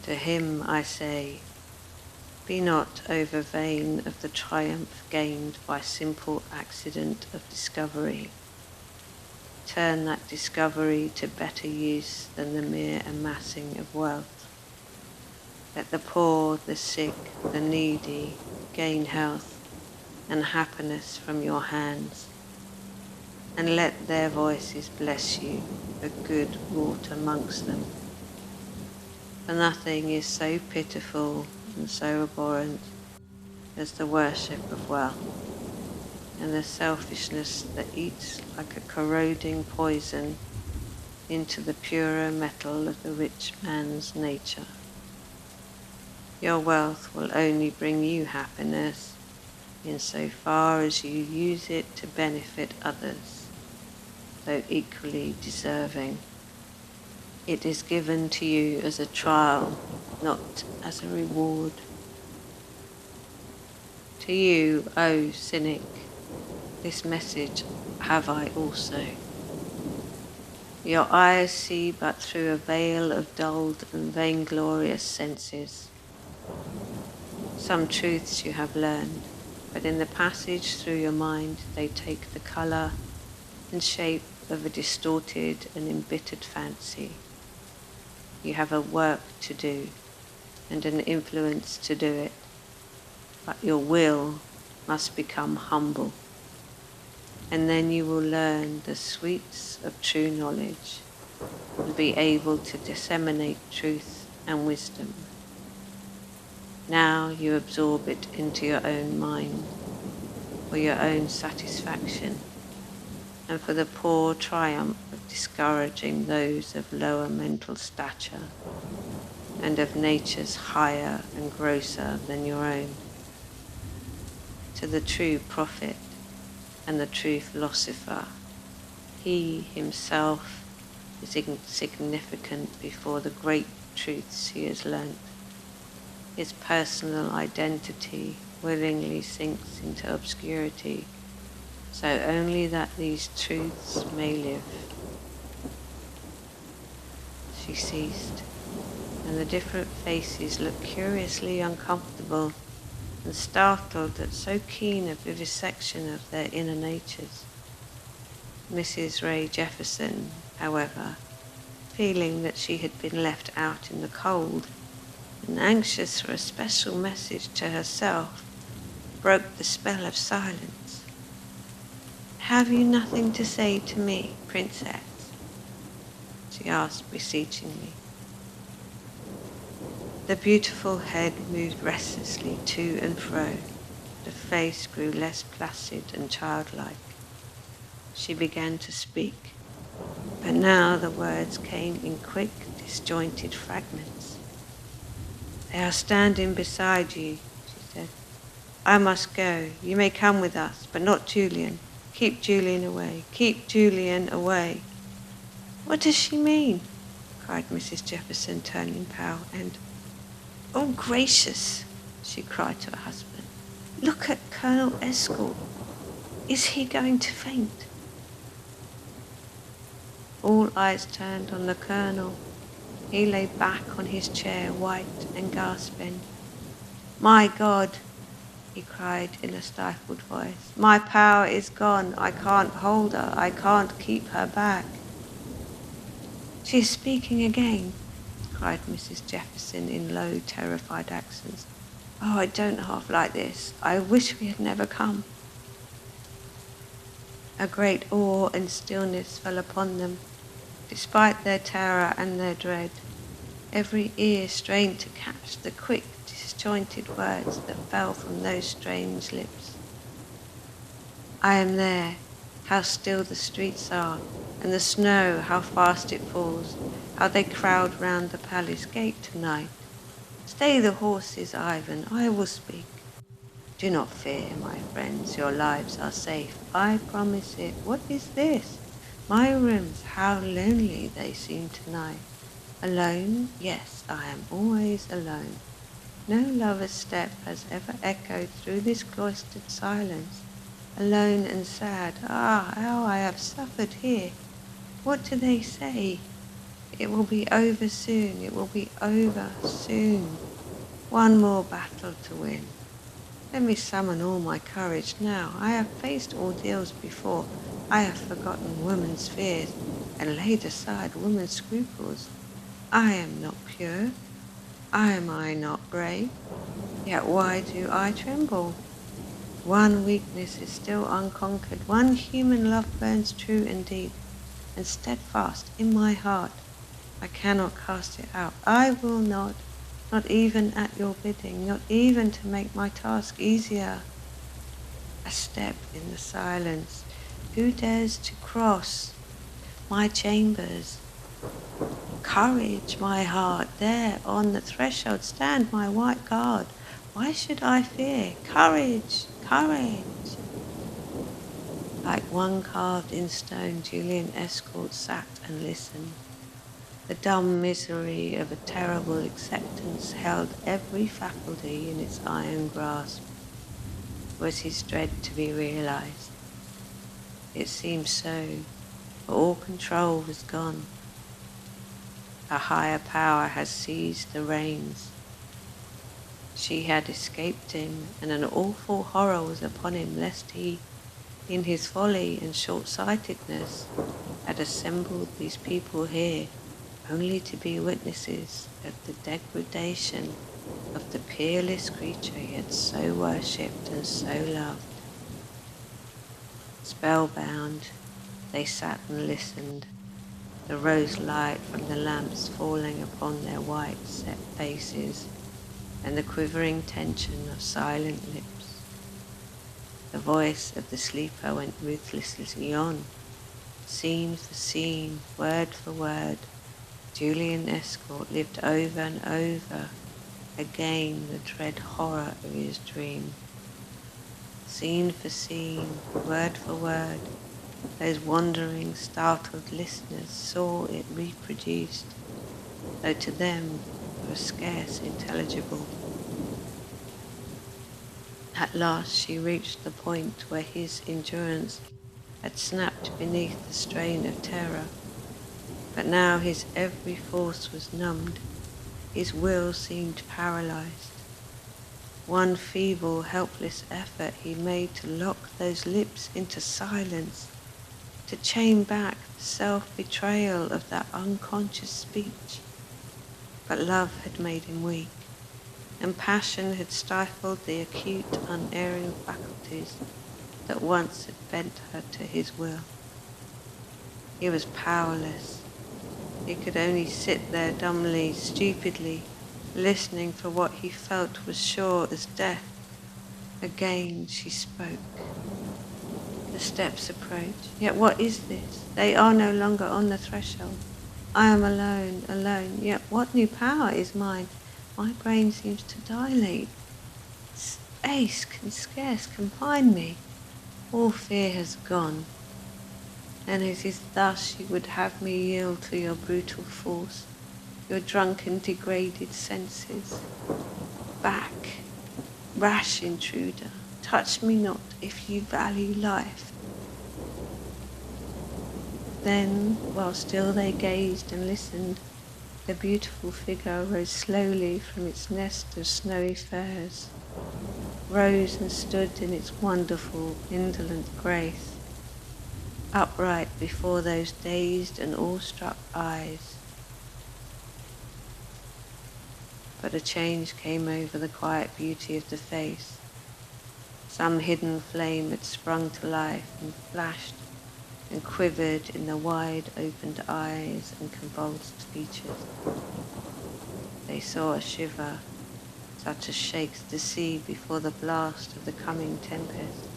To him I say, be not over vain of the triumph gained by simple accident of discovery. Turn that discovery to better use than the mere amassing of wealth. Let the poor, the sick, the needy gain health and happiness from your hands, and let their voices bless you for good wrought amongst them. For nothing is so pitiful and so abhorrent as the worship of wealth, and the selfishness that eats like a corroding poison into the purer metal of the rich man's nature. Your wealth will only bring you happiness in so far as you use it to benefit others, though equally deserving. It is given to you as a trial, not as a reward. To you, O cynic, this message have I also. Your eyes see but through a veil of dulled and vainglorious senses. Some truths you have learned, but in the passage through your mind they take the colour and shape of a distorted and embittered fancy. You have a work to do and an influence to do it, but your will must become humble, and then you will learn the sweets of true knowledge and be able to disseminate truth and wisdom. Now you absorb it into your own mind for your own satisfaction and for the poor triumph of discouraging those of lower mental stature and of natures higher and grosser than your own. To the true prophet and the true philosopher, he himself is insignificant before the great truths he has learnt. His personal identity willingly sinks into obscurity, so only that these truths may live. She ceased, and the different faces looked curiously uncomfortable and startled at so keen a vivisection of their inner natures. Mrs. Ray Jefferson, however, feeling that she had been left out in the cold and anxious for a special message to herself, broke the spell of silence. "Have you nothing to say to me, Princess?" she asked beseechingly. The beautiful head moved restlessly to and fro. The face grew less placid and childlike. She began to speak, but now the words came in quick, disjointed fragments. "They are standing beside you," she said. "I must go. You may come with us, but not Julian. Keep Julian away. Keep Julian away." "What does she mean?" cried Mrs. Jefferson, turning pale, and "Oh, gracious," she cried to her husband, "look at Colonel Escort. Is he going to faint?" All eyes turned on the Colonel, He lay back on his chair, white and gasping. "My God," he cried in a stifled voice. "My power is gone. I can't hold her. I can't keep her back." "She is speaking again," cried Mrs. Jefferson in low, terrified accents. "Oh, I don't half like this. I wish we had never come." A great awe and stillness fell upon them, despite their terror and their dread. Every ear strained to catch the quick, disjointed words that fell from those strange lips. "I am there. How still the streets are, and the snow, how fast it falls, how they crowd round the palace gate tonight. Stay the horses, Ivan, I will speak. Do not fear, my friends, your lives are safe, I promise it. What is this? My rooms, how lonely they seem tonight. Alone? Yes, I am always alone. No lover's step has ever echoed through this cloistered silence. Alone and sad. Ah, how I have suffered here. What do they say? It will be over soon. It will be over soon. One more battle to win. Let me summon all my courage now. I have faced ordeals before. I have forgotten woman's fears and laid aside woman's scruples. I am not pure. Am I not brave? Yet why do I tremble? One weakness is still unconquered. One human love burns true and deep and steadfast in my heart. I cannot cast it out. I will not even at your bidding, not even to make my task easier. A step in the silence. Who dares to cross my chambers? Courage, my heart, there on the threshold stand my white guard. Why should I fear? Courage, courage. Like one carved in stone, Julian Escort sat and listened. The dumb misery of a terrible acceptance held every faculty in its iron grasp. Was his dread to be realized? It seemed so, for all control was gone. A higher power had seized the reins. She had escaped him, and an awful horror was upon him lest he, in his folly and short-sightedness, had assembled these people here only to be witnesses of the degradation of the peerless creature he had so worshipped and so loved. Spellbound, they sat and listened, the rose light from the lamps falling upon their white, set faces, and the quivering tension of silent lips. The voice of the sleeper went ruthlessly on, scene for scene, word for word. Julian Escort lived over and over again the dread horror of his dream. Scene for scene, word for word, those wandering, startled listeners saw it reproduced, though to them it was scarce intelligible. At last she reached the point where his endurance had snapped beneath the strain of terror. But now his every force was numbed, his will seemed paralyzed. One feeble, helpless effort he made to lock those lips into silence, to chain back the self-betrayal of that unconscious speech. But love had made him weak, and passion had stifled the acute, unerring faculties that once had bent her to his will. He was powerless. He could only sit there dumbly, stupidly, listening for what he felt was sure as death. Again she spoke. The steps approach. Yet what is this? They are no longer on the threshold. I am alone, alone. Yet what new power is mine? My brain seems to dilate. Space can scarce confine me. All fear has gone. And it is thus you would have me yield to your brutal force, your drunken, degraded senses. Back, rash intruder, touch me not if you value life. Then, while still they gazed and listened, The beautiful figure rose slowly from its nest of snowy furs, rose and stood in its wonderful, indolent grace, upright before those dazed and awestruck eyes. But a change came over the quiet beauty of the face. Some hidden flame had sprung to life and flashed and quivered in the wide-opened eyes and convulsed features. They saw a shiver, such as shakes the sea before the blast of the coming tempest,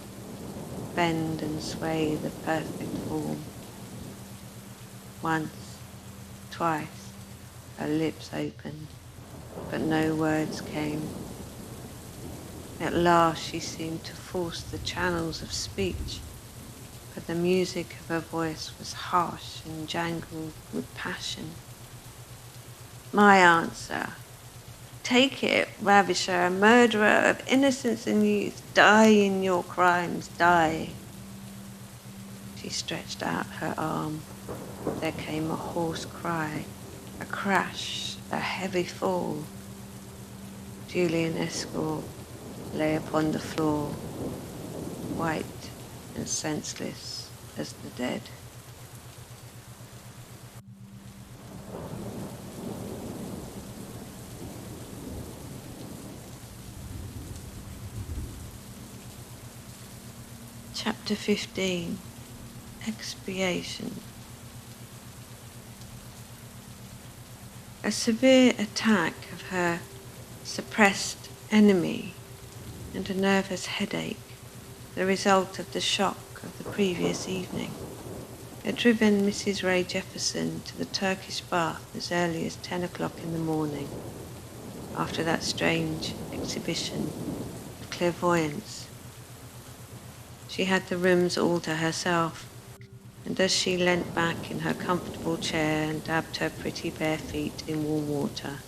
bend and sway the perfect form. Once, twice, her lips opened, but no words came. At last she seemed to force the channels of speech, but the music of her voice was harsh and jangled with passion. My answer. Take it, ravisher, murderer of innocence and youth. Die in your crimes, die. She stretched out her arm. There came a hoarse cry, a crash, a heavy fall. Julian Escort lay upon the floor, white and senseless as the dead. Chapter 15. Expiation. A severe attack of her suppressed enemy and a nervous headache, the result of the shock of the previous evening, had driven Mrs. Ray Jefferson to the Turkish Bath as early as 10 o'clock in the morning, after that strange exhibition of clairvoyance. She had the rooms all to herself, and as she leant back in her comfortable chair and dabbed her pretty bare feet in warm water,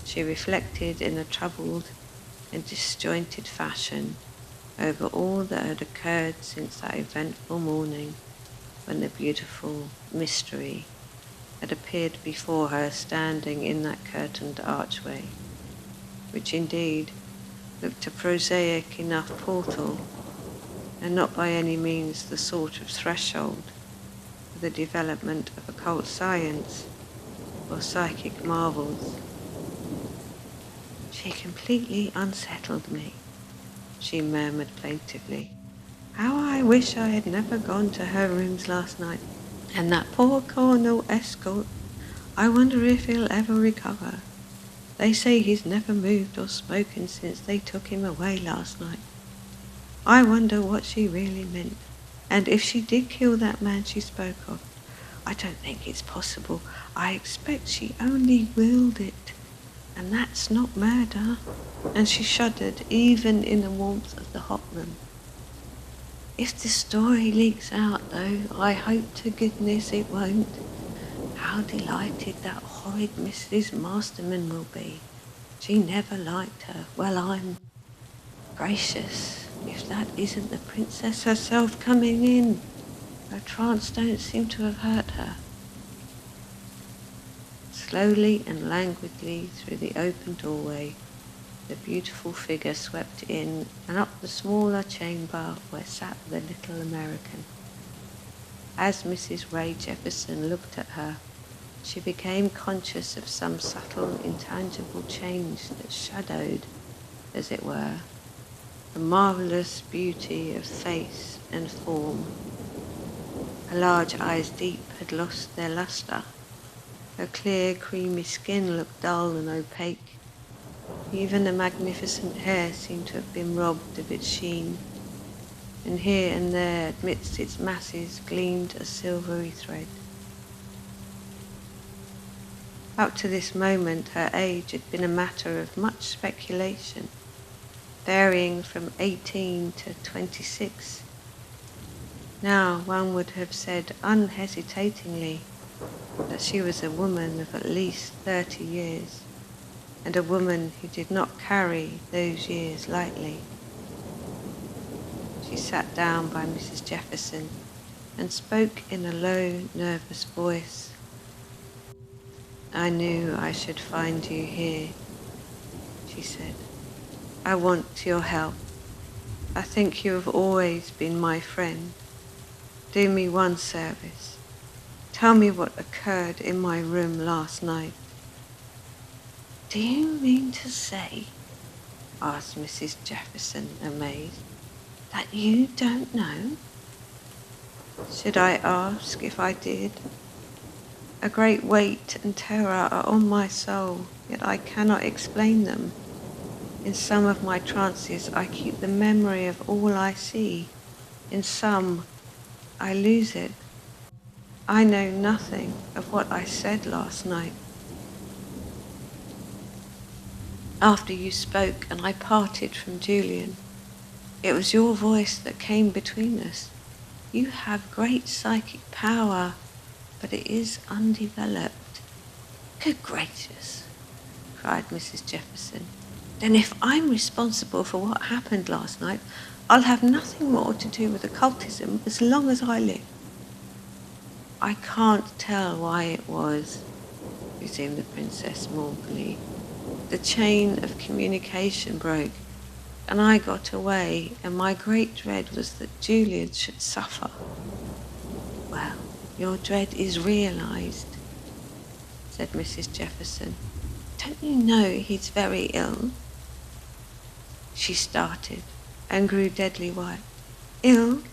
she reflected in a troubled and disjointed fashion over all that had occurred since that eventful morning when the beautiful mystery had appeared before her standing in that curtained archway, which indeed looked a prosaic enough portal, and not by any means the sort of threshold for the development of occult science or psychic marvels. She completely unsettled me, she murmured plaintively. How I wish I had never gone to her rooms last night. And that poor Colonel Escort, I wonder if he'll ever recover. They say he's never moved or spoken since they took him away last night. I wonder what she really meant, and if she did kill that man she spoke of. I don't think it's possible. I expect she only willed it, and that's not murder. And she shuddered, even in the warmth of the hot room. If the story leaks out, though, I hope to goodness it won't. How delighted that horrid Mrs. Masterman will be. She never liked her. Well, I'm gracious, if that isn't the princess herself coming in. Her trance don't seem to have hurt her. Slowly and languidly through the open doorway, the beautiful figure swept in and up the smaller chamber where sat the little American. As Mrs. Ray Jefferson looked at her, she became conscious of some subtle, intangible change that shadowed, as it were, the marvelous beauty of face and form. Her large eyes deep had lost their luster. Her clear, creamy skin looked dull and opaque. Even the magnificent hair seemed to have been robbed of its sheen, and here and there, amidst its masses, gleamed a silvery thread. Up to this moment, her age had been a matter of much speculation, varying from 18 to 26. Now one would have said unhesitatingly that she was a woman of at least 30 years, and a woman who did not carry those years lightly. She sat down by Mrs. Jefferson and spoke in a low, nervous voice. I knew I should find you here, she said. I want your help. I think you have always been my friend. Do me one service. Tell me what occurred in my room last night. Do you mean to say, asked Mrs. Jefferson, amazed, that you don't know? Should I ask if I did? A great weight and terror are on my soul, yet I cannot explain them. In some of my trances I keep the memory of all I see. In some, I lose it. I know nothing of what I said last night. After you spoke and I parted from Julian, it was your voice that came between us. You have great psychic power, but it is undeveloped. Good gracious, cried Mrs. Jefferson. Then if I'm responsible for what happened last night, I'll have nothing more to do with occultism as long as I live. I can't tell why it was, resumed the princess mournfully. The chain of communication broke, and I got away, and my great dread was that Julian should suffer. Well, your dread is realized, said Mrs. Jefferson. Don't you know he's very ill? She started and grew deadly white. Ill?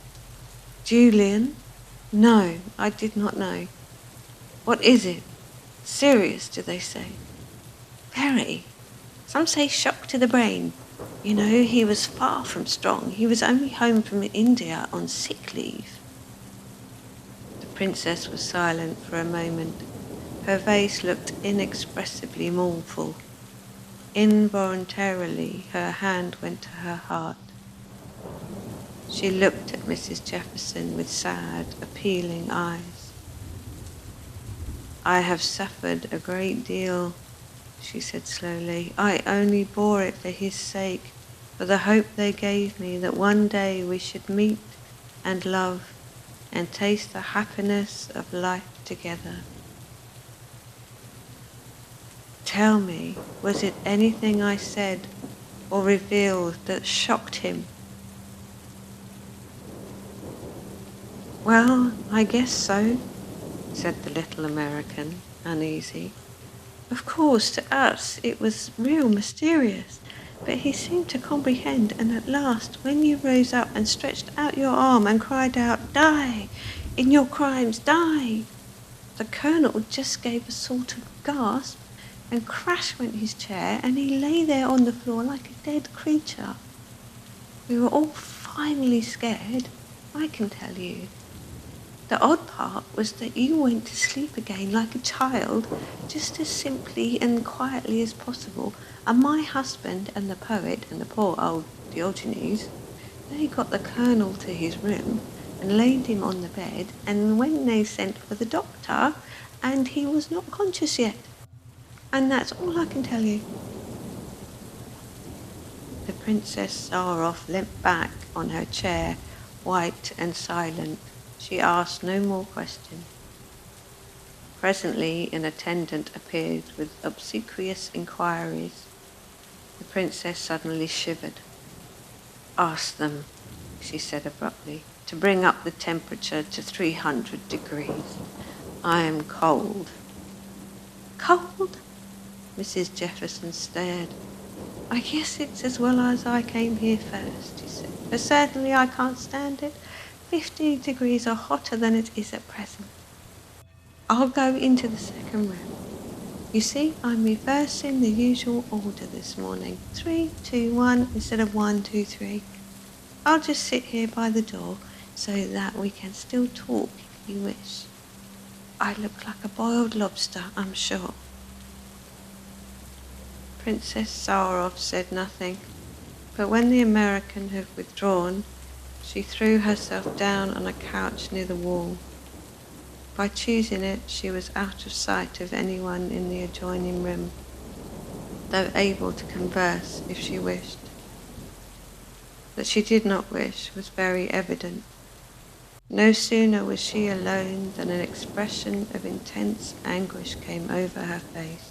Julian? No, I did not know. What is it? Serious, do they say? Very. Some say shock to the brain. You know, he was far from strong. He was only home from India on sick leave. The princess was silent for a moment. Her face looked inexpressibly mournful. Involuntarily, her hand went to her heart. She looked at Mrs. Jefferson with sad, appealing eyes. I have suffered a great deal, she said slowly. I only bore it for his sake, for the hope they gave me that one day we should meet and love and taste the happiness of life together. Tell me, was it anything I said or revealed that shocked him? Well, I guess so, said the little American, uneasy. Of course, to us it was real mysterious, but he seemed to comprehend, and at last, when you rose up and stretched out your arm and cried out, Die! In your crimes, die! The colonel just gave a sort of gasp, and crash went his chair, and he lay there on the floor like a dead creature. We were all finally scared, I can tell you. The odd part was that you went to sleep again like a child, just as simply and quietly as possible, and my husband and the poet and the poor old Diogenes, they got the colonel to his room and laid him on the bed, and when they sent for the doctor, and he was not conscious yet. And that's all I can tell you. The Princess Zaroff leant back on her chair, white and silent. She asked no more questions. Presently an attendant appeared with obsequious inquiries. The princess suddenly shivered. Ask them, she said abruptly, to bring up the temperature to 300 degrees. I am cold. Cold? Mrs. Jefferson stared. I guess it's as well as I came here first, she said. But certainly I can't stand it. 50 degrees are hotter than it is at present. I'll go into the second room. You see, I'm reversing the usual order this morning. 3, 2, 1 instead of 1, 2, 3. I'll just sit here by the door so that we can still talk if you wish. I look like a boiled lobster, I'm sure. Princess Zaroff said nothing, but when the American had withdrawn, she threw herself down on a couch near the wall. By choosing it, she was out of sight of anyone in the adjoining room, though able to converse if she wished. That she did not wish was very evident. No sooner was she alone than an expression of intense anguish came over her face.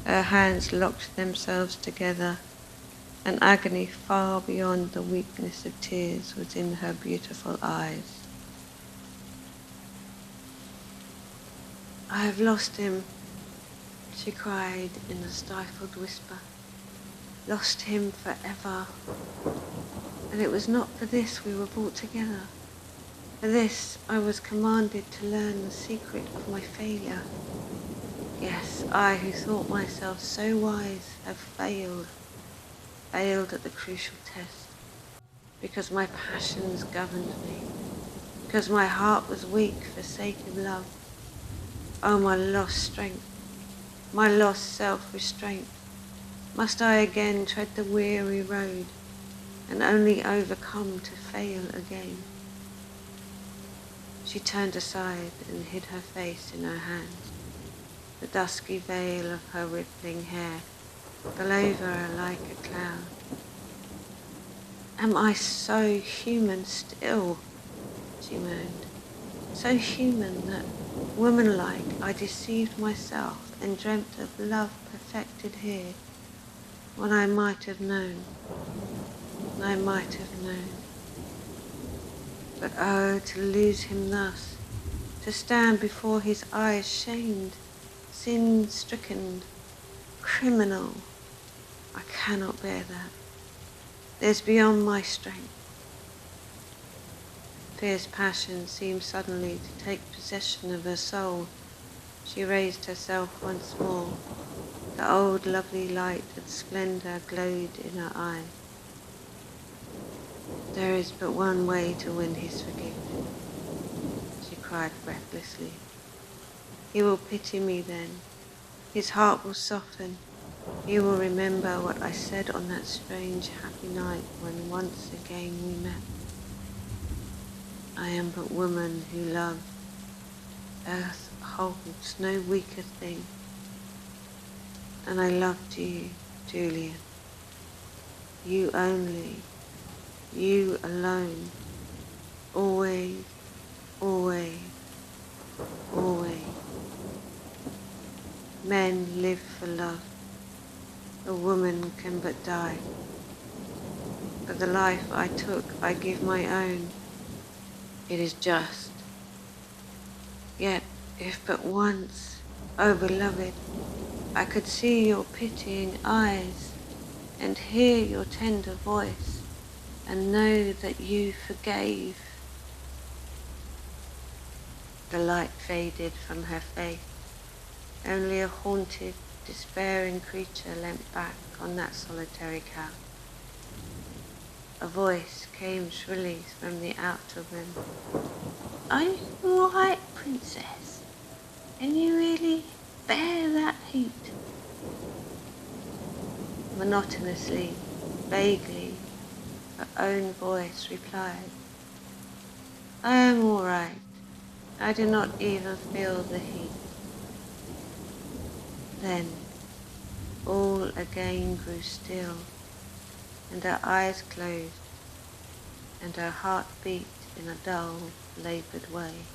Her hands locked themselves together. An agony far beyond the weakness of tears was in her beautiful eyes. "I have lost him," she cried in a stifled whisper. "Lost him forever. And it was not for this we were brought together. For this I was commanded to learn the secret of my failure. Yes, I who thought myself so wise have failed at the crucial test, because my passions governed me, because my heart was weak for sake of love. Oh, my lost strength, my lost self-restraint. Must I again tread the weary road, and only overcome to fail again?" She turned aside and hid her face in her hands. The dusky veil of her rippling hair fell over her like a cloud. "Am I so human still?" she moaned. "So human that, woman-like, I deceived myself and dreamt of love perfected here, when I might have known. But oh, to lose him thus, to stand before his eyes shamed, sin-stricken, criminal. I cannot bear that. There's beyond my strength." Fierce passion seemed suddenly to take possession of her soul. She raised herself once more. The old lovely light and splendor glowed in her eyes. "There is but one way to win his forgiveness," she cried breathlessly. "He will pity me then. His heart will soften. He will remember what I said on that strange happy night when once again we met. I am but woman who loves. Earth holds no weaker thing. And I loved you, Julian. You only. You alone. Always, always, always. Men live for love. A woman can but die. For the life I took, I give my own. It is just. Yet, if but once, oh beloved, I could see your pitying eyes and hear your tender voice and know that you forgave." The light faded from her face. Only a haunted, despairing creature leant back on that solitary couch. A voice came shrilly from the outer room. "Are you all right, Princess? Can you really bear that heat?" Monotonously, vaguely, her own voice replied, "I am all right. I do not even feel the heat." Then all again grew still, and her eyes closed, and her heart beat in a dull, laboured way.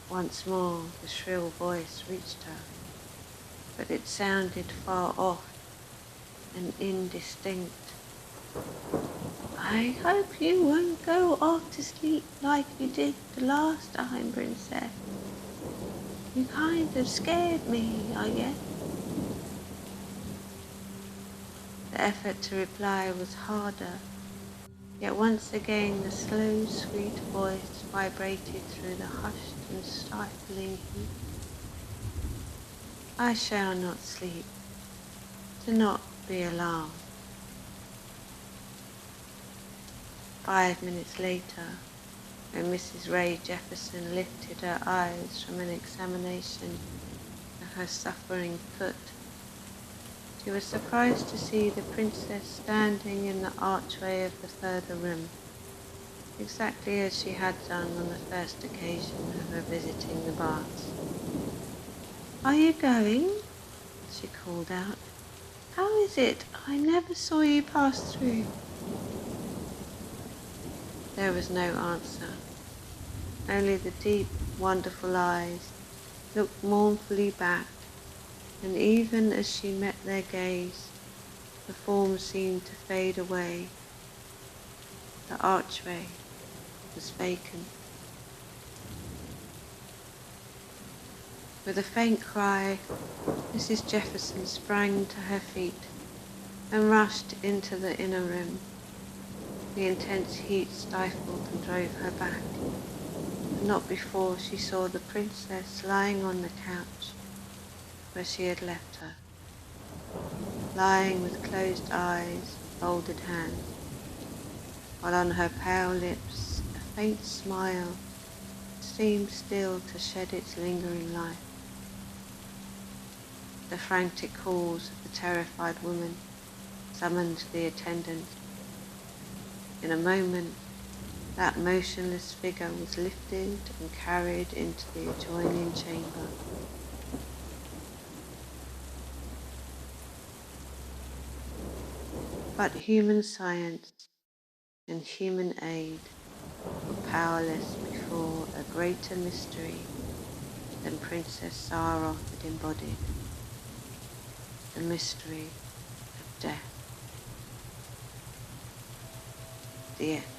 Once more the shrill voice reached her, but it sounded far off and indistinct. "I hope you won't go off to sleep like you did the last time, Princess. You kind of scared me, I guess." The effort to reply was harder, yet once again the slow, sweet voice vibrated through the hushed and stifling heat. "I shall not sleep. Do not be alarmed." 5 minutes later, when Mrs. Ray Jefferson lifted her eyes from an examination of her suffering foot, she was surprised to see the princess standing in the archway of the further room, exactly as she had done on the first occasion of her visiting the baths. "Are you going?" she called out. "How is it I never saw you pass through?" There was no answer. Only the deep, wonderful eyes looked mournfully back, and even as she met their gaze, the form seemed to fade away. The archway was vacant. With a faint cry, Mrs. Jefferson sprang to her feet and rushed into the inner room. The intense heat stifled and drove her back, but not before she saw the princess lying on the couch where she had left her, lying with closed eyes and folded hands, while on her pale lips a faint smile seemed still to shed its lingering life. The frantic calls of the terrified woman summoned the attendants. In a moment, that motionless figure was lifted and carried into the adjoining chamber. But human science and human aid were powerless before a greater mystery than Princess Saroth had embodied, the mystery of death. The end.